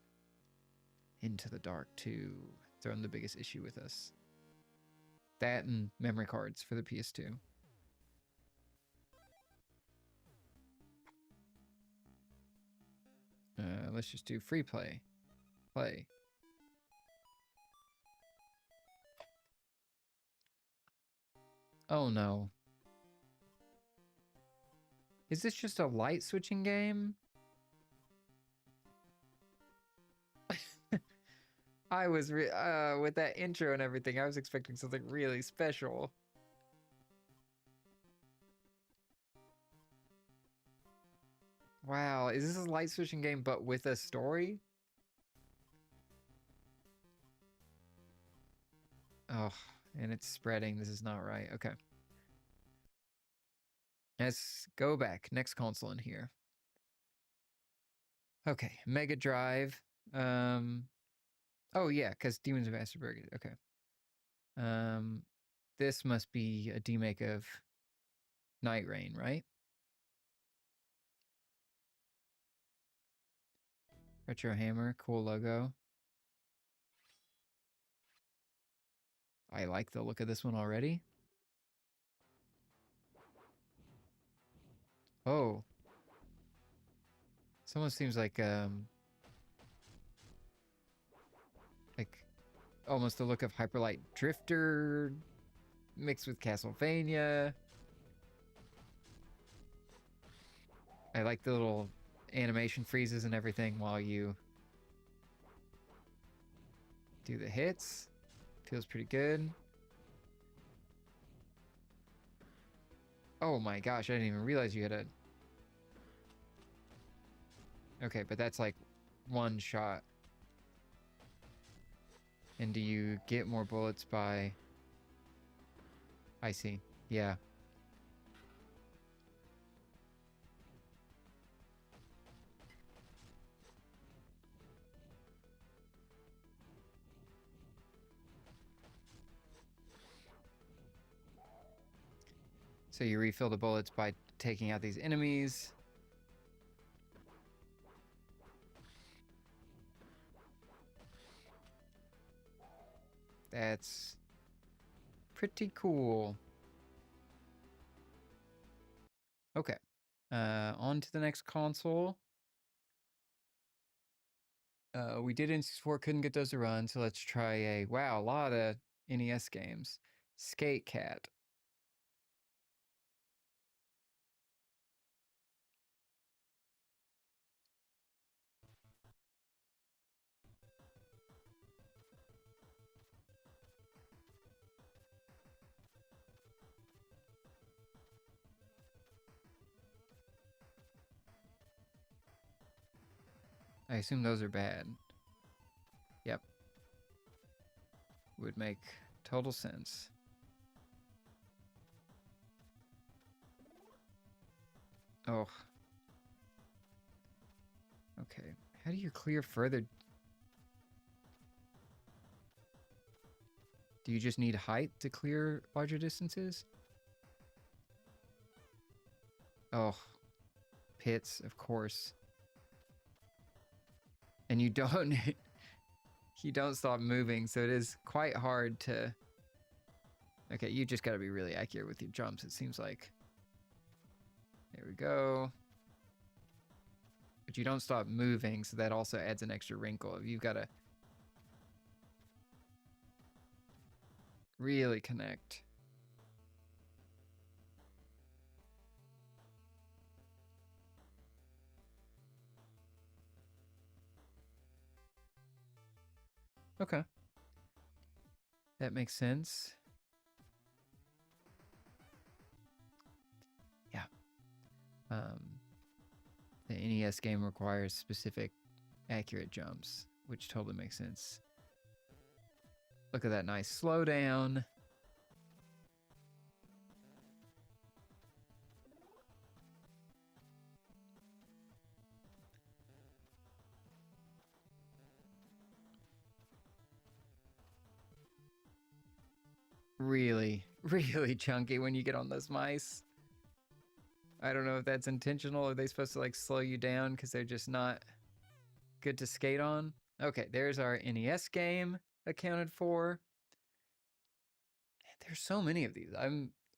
Into the Dark 2, thrown the biggest issue with us. That and memory cards for the PS2. Let's just do free play. Play. Oh no. Is this just a light switching game? I was with that intro and everything, I was expecting something really special. Wow, is this a light switching game but with a story? Oh, and it's spreading. This is not right. Okay. Let's go back. Next console in here. Okay, Mega Drive. Oh yeah, because Demons of Asterberg. Okay. This must be a demake of Night Rain, right? Retro Hammer, cool logo. I like the look of this one already. Oh. This almost seems like almost the look of Hyperlight Drifter mixed with Castlevania. I like the little animation freezes and everything while you do the hits. Feels pretty good. Oh my gosh, I didn't even realize you had a... Okay, but that's like one shot. And do you get more bullets by... I see. Yeah. So you refill the bullets by taking out these enemies. That's pretty cool. Okay. On to the next console. We did N64, couldn't get those to run, so let's try a... Wow, a lot of NES games. Skate Cat. I assume those are bad. Yep. Would make total sense. Oh. Okay. How do you clear further? Do you just need height to clear larger distances? Oh. Pits, of course. And you don't... you don't stop moving, so it is quite hard to... Okay, you just gotta be really accurate with your jumps, it seems like. There we go. But you don't stop moving, so that also adds an extra wrinkle. You've gotta really connect. Okay. That makes sense. Yeah. The NES game requires specific accurate jumps, which totally makes sense. Look at that nice slowdown. Really, really chunky when you get on those mice. I don't know if that's intentional. Are they supposed to like slow you down because they're just not good to skate on? Okay, there's our NES game accounted for. There's so many of these.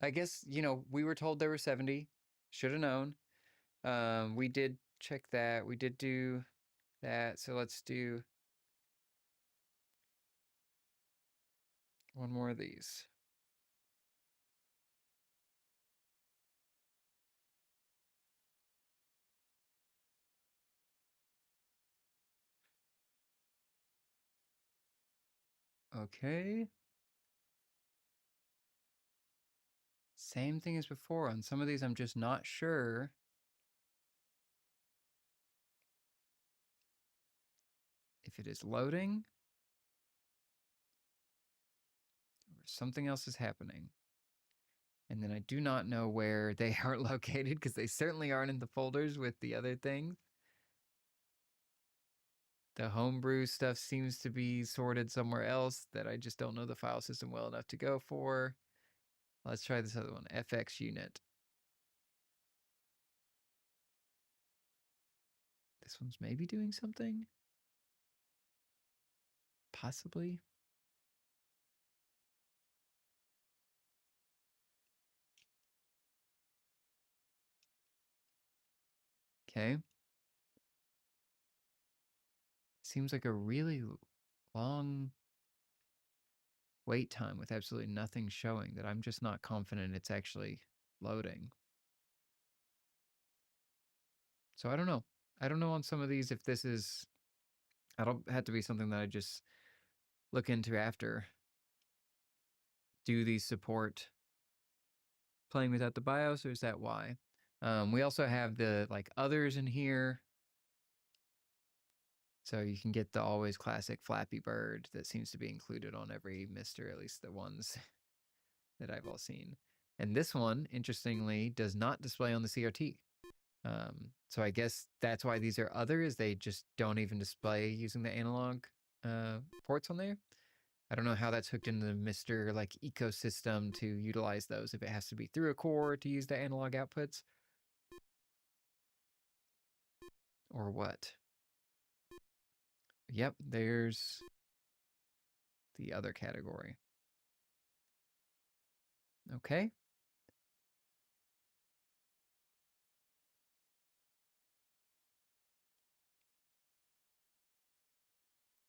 I guess, you know, we were told there were 70. Should have known. We did check that. We did do that. So let's do one more of these. Okay. Same thing as before. On some of these, I'm just not sure if it is loading or something else is happening. And then I do not know where they are located because they certainly aren't in the folders with the other things. The homebrew stuff seems to be sorted somewhere else that I just don't know the file system well enough to go for. Let's try this other one, FX unit. This one's maybe doing something? Possibly. Okay. Seems like a really long wait time with absolutely nothing showing that I'm just not confident it's actually loading. So I don't know. I don't know on some of these if this is, I don't have to be something that I just look into after. Do these support playing without the BIOS, or is that why? We also have the like others in here. So you can get the always classic Flappy Bird that seems to be included on every MiSTer, at least the ones that I've all seen. And this one, interestingly, does not display on the CRT. So I guess that's why these are other, is they just don't even display using the analog ports on there. I don't know how that's hooked into the MiSTer like ecosystem to utilize those, if it has to be through a core to use the analog outputs or what. Yep, there's the other category. Okay.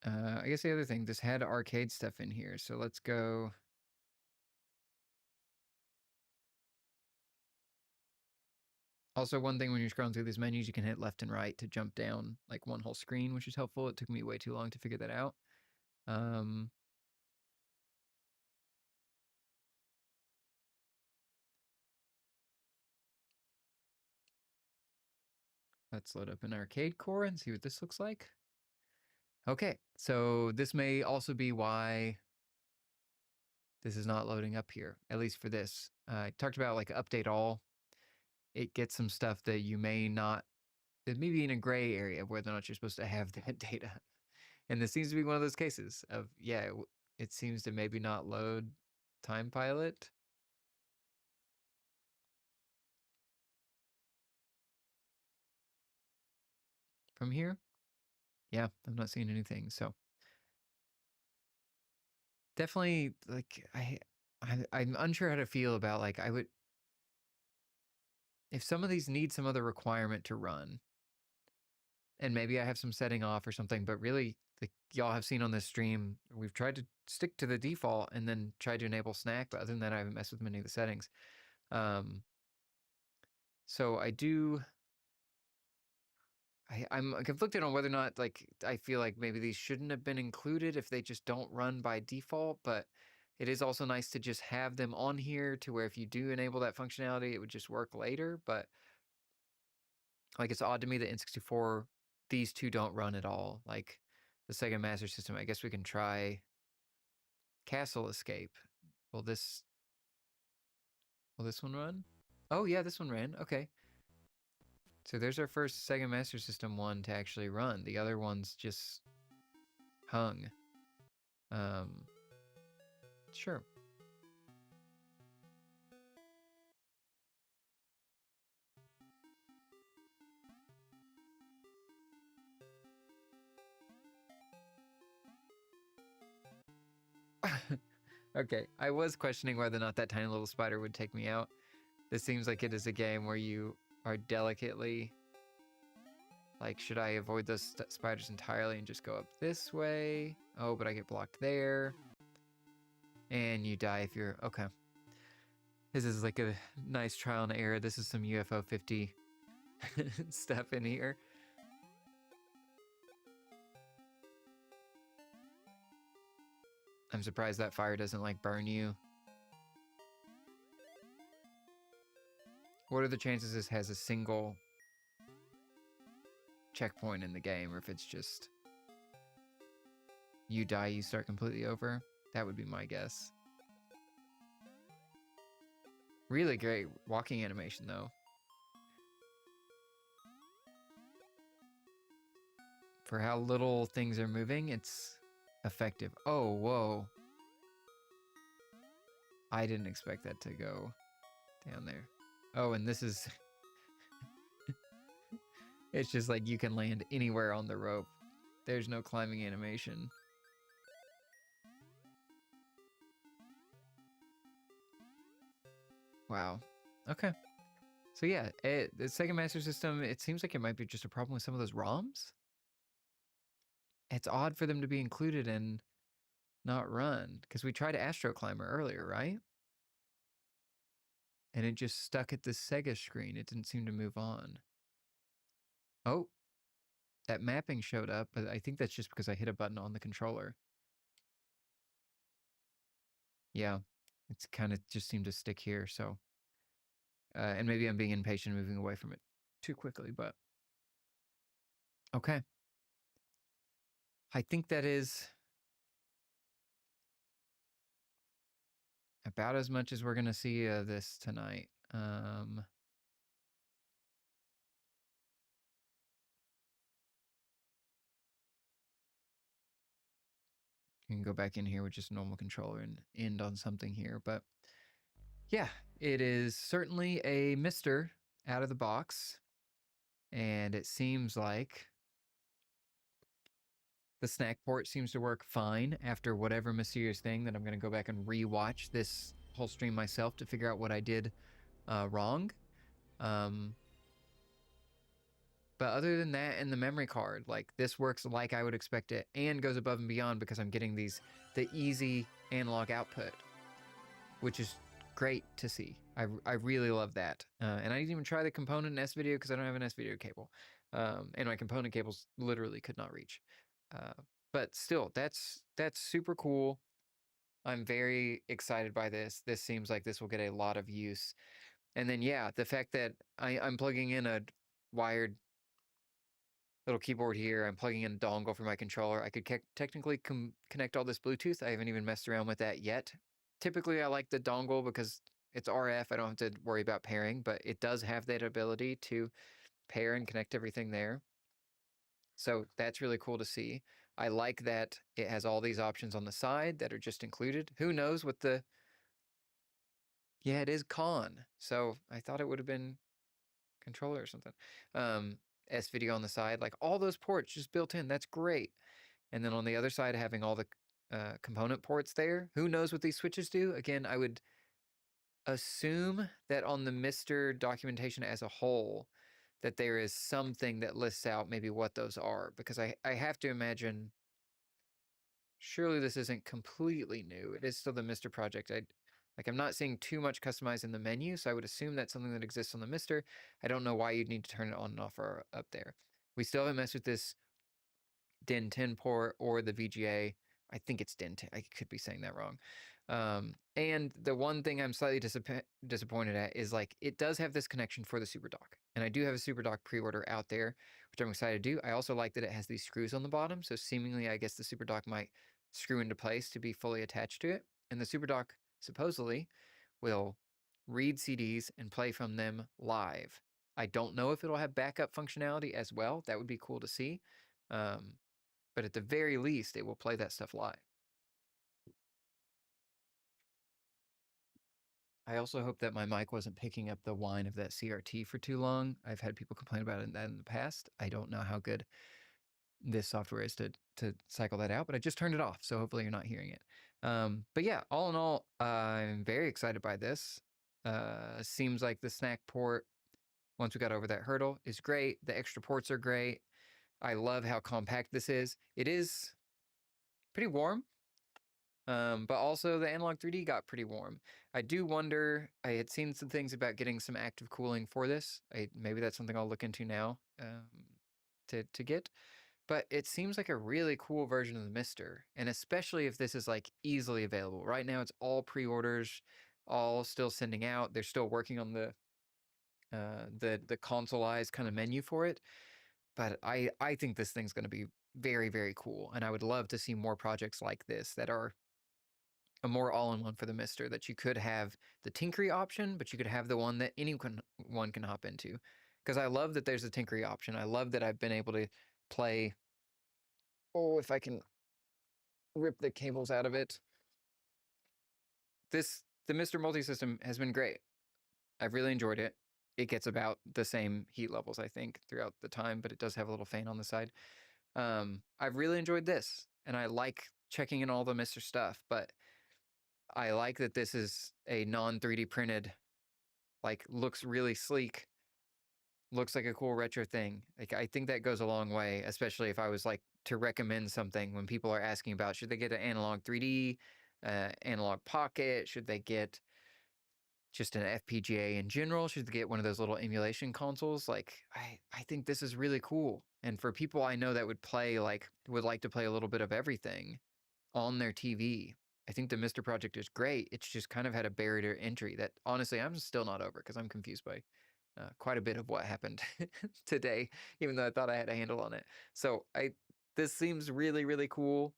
I guess the other thing, this had arcade stuff in here, so let's go. Also, one thing when you're scrolling through these menus, you can hit left and right to jump down like one whole screen, which is helpful. It took me way too long to figure that out. Let's load up an arcade core and see what this looks like. Okay, so this may also be why this is not loading up here, at least for this. I talked about like update all. It gets some stuff that you may not, it may be in a gray area of whether or not you're supposed to have that data. And this seems to be one of those cases of, yeah, it seems to maybe not load Time Pilot. From here. Yeah, I'm not seeing anything. So definitely like I'm unsure how to feel about like I would, if some of these need some other requirement to run, and maybe I have some setting off or something, but really like y'all have seen on this stream, we've tried to stick to the default and then tried to enable SNAC, but other than that, I haven't messed with many of the settings. So I do I'm conflicted on whether or not, like, I feel like maybe these shouldn't have been included if they just don't run by default, but it is also nice to just have them on here to where if you do enable that functionality, it would just work later. But like, it's odd to me that N64, these two don't run at all. Like the Sega Master System, I guess we can try Castle Escape. Will this one run? Oh yeah, this one ran. Okay. So there's our first Sega Master System one to actually run. The other ones just hung. Sure. Okay, I was questioning whether or not that tiny little spider would take me out. This seems like it is a game where you are delicately, like, should I avoid those spiders entirely and just go up this way? Oh, but I get blocked there. And you die if you're, okay. This is like a nice trial and error. This is some UFO 50 stuff in here. I'm surprised that fire doesn't, like, burn you. What are the chances this has a single checkpoint in the game, or if it's just you die, you start completely over? That would be my guess. Really great walking animation, though. For how little things are moving, it's effective. Oh, whoa. I didn't expect that to go down there. Oh, and this is... it's just like you can land anywhere on the rope. There's no climbing animation. Wow. Okay. So yeah, the Sega Master System, it seems like it might be just a problem with some of those ROMs. It's odd for them to be included and not run, because we tried Astro Climber earlier, right? And it just stuck at the Sega screen. It didn't seem to move on. Oh, that mapping showed up, but I think that's just because I hit a button on the controller. Yeah, it's kind of just seemed to stick here, so. And maybe I'm being impatient moving away from it too quickly, but. Okay. I think that is about as much as we're going to see of this tonight. You can go back in here with just a normal controller and end on something here. But yeah, it is certainly a MiSTer out of the box. And it seems like the SNAC port seems to work fine after whatever mysterious thing that I'm going to go back and rewatch this whole stream myself to figure out what I did wrong. But other than that and the memory card, like, this works like I would expect it and goes above and beyond because I'm getting the easy analog output, which is great to see. I really love that. And I didn't even try the component in S-Video because I don't have an S-Video cable. And my component cables literally could not reach. But still, that's super cool. I'm very excited by this. This seems like this will get a lot of use. And then, yeah, the fact that I'm plugging in a wired little keyboard here. I'm plugging in a dongle for my controller. I could technically connect all this Bluetooth. I haven't even messed around with that yet. Typically, I like the dongle because it's RF. I don't have to worry about pairing, but it does have that ability to pair and connect everything there. So that's really cool to see. I like that it has all these options on the side that are just included. Who knows what the... Yeah, it is Con. So I thought it would have been controller or something. S-Video on the side, like all those ports just built in. That's great. And then on the other side, having all the component ports there. Who knows what these switches do? Again, I would assume that on the MiSTer documentation as a whole, that there is something that lists out maybe what those are, because I have to imagine, surely this isn't completely new. It is still the MiSTer project. I'm not seeing too much customized in the menu, so I would assume that's something that exists on the MiSTer. I don't know why you'd need to turn it on and off or up there. We still haven't messed with this DIN 10 port or the VGA. I think it's DIN 10. I could be saying that wrong. And the one thing I'm slightly disappointed at is like it does have this connection for the SuperDock, and I do have a SuperDock pre-order out there, which I'm excited to do. I also like that it has these screws on the bottom, so seemingly I guess the SuperDock might screw into place to be fully attached to it, and the SuperDock supposedly will read CDs and play from them live. I don't know if it'll have backup functionality as well. That would be cool to see. But at the very least, it will play that stuff live. I also hope that my mic wasn't picking up the whine of that CRT for too long. I've had people complain about that in the past. I don't know how good this software is to cycle that out, but I just turned it off, so hopefully you're not hearing it. But yeah, all in all, I'm very excited by this. Seems like the SNAC port, once we got over that hurdle, is great. The extra ports are great. I love how compact this is. It is pretty warm. But also the Analog 3D got pretty warm. I do wonder, I had seen some things about getting some active cooling for this. Maybe that's something I'll look into now to get. But it seems like a really cool version of the MiSTer, and especially if this is like easily available. Right now it's all pre-orders, all still sending out. They're still working on the consoleized kind of menu for it. But I think this thing's going to be very, very cool, and I would love to see more projects like this that are a more all-in-one for the MiSTer, that you could have the Tinkery option, but you could have the one that anyone can hop into. Because I love that there's a Tinkery option. I love that I've been able to play. Oh, if I can rip the cables out of it. The MiSTer Multisystem has been great. I've really enjoyed it. It gets about the same heat levels, I think, throughout the time, but it does have a little fan on the side. I've really enjoyed this, and I like checking in all the MiSTer stuff, but I like that this is a non-3D printed, like looks really sleek, looks like a cool retro thing. Like I think that goes a long way, especially if I was like to recommend something when people are asking about should they get an analog 3D, analog pocket, should they get just an FPGA in general, should they get one of those little emulation consoles? Like I think this is really cool. And for people I know that would like to play a little bit of everything on their TV, I think the MiSTer project is great. It's just kind of had a barrier to entry that honestly I'm still not over, because I'm confused by quite a bit of what happened today, even though I thought I had a handle on it. So this seems really, really cool.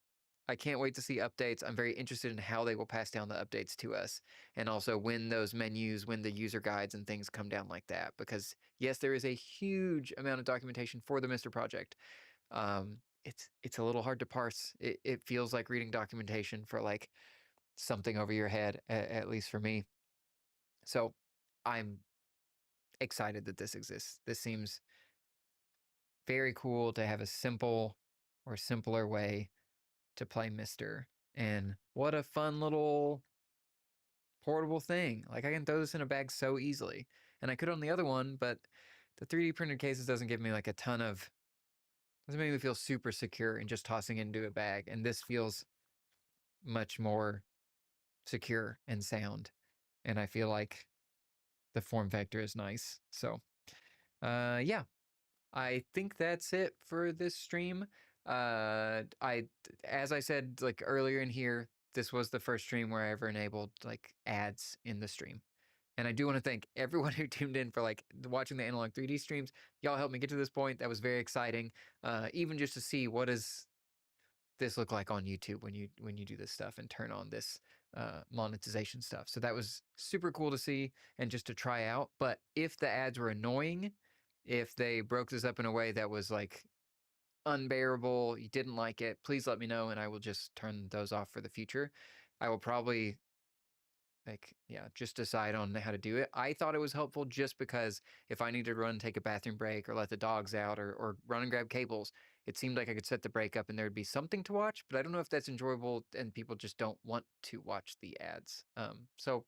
I can't wait to see updates. I'm very interested in how they will pass down the updates to us, and also when those menus, when the user guides and things come down like that. Because yes, there is a huge amount of documentation for the MiSTer project. It's a little hard to parse. It feels like reading documentation for like something over your head, at least for me. So I'm excited that this exists. This seems very cool to have a simple or simpler way to play MiSTer. And what a fun little portable thing. Like I can throw this in a bag so easily. And I could on the other one, but the 3D printed cases doesn't give me like a ton of, doesn't make me feel super secure in just tossing it into a bag. And this feels much more secure and sound. And I feel like the form factor is nice. So yeah, I think that's it for this stream. As I said like earlier in here, this was the first stream where I ever enabled like ads in the stream. And I do want to thank everyone who tuned in for like watching the Analog 3D streams. Y'all helped me get to this point. That was very exciting. Even just to see what does this look like on YouTube when you do this stuff and turn on this monetization stuff. So that was super cool to see and just to try out. But if the ads were annoying, if they broke this up in a way that was like unbearable, you didn't like it, please let me know and I will just turn those off for the future. I will probably just decide on how to do it. I thought it was helpful just because if I need to run, take a bathroom break or let the dogs out or run and grab cables, it seemed like I could set the break up and there'd be something to watch, but I don't know if that's enjoyable and people just don't want to watch the ads. So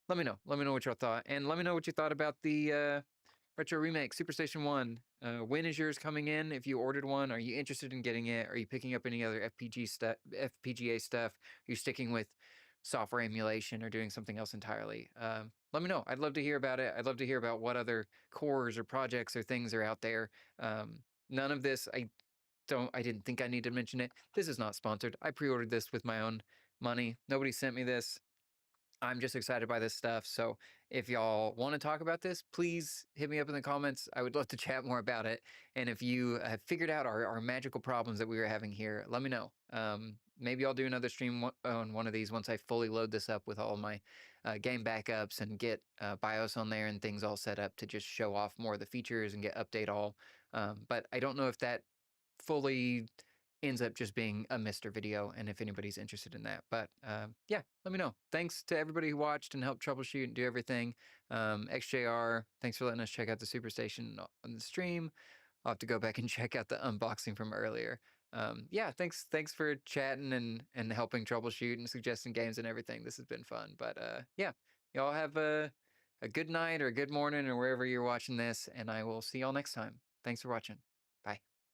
let me know what y'all thought, and let me know what you thought about the Retro Remake SuperStation One. When is yours coming in? If you ordered one, are you interested in getting it? Are you picking up any other FPGA stuff? Are you sticking with software emulation or doing something else entirely? Let me know. I'd love to hear about it. I'd love to hear about what other cores or projects or things are out there. none of this, I didn't think I needed to mention it. This is not sponsored. I pre-ordered this with my own money. Nobody sent me this. I'm just excited by this stuff. So if y'all want to talk about this, please hit me up in the comments. I would love to chat more about it. And if you have figured out our magical problems that we were having here, let me know. Maybe I'll do another stream on one of these once I fully load this up with all my game backups and get BIOS on there and things all set up to just show off more of the features and get update all. But I don't know if that fully ends up just being a MiSTer video, and if anybody's interested in that. But yeah, let me know. Thanks to everybody who watched and helped troubleshoot and do everything. XJR, thanks for letting us check out the SuperStation on the stream. I'll have to go back and check out the unboxing from earlier. Yeah, thanks for chatting and helping troubleshoot and suggesting games and everything. This has been fun. But yeah, y'all have a good night or a good morning or wherever you're watching this, and I will see y'all next time. Thanks for watching. Bye.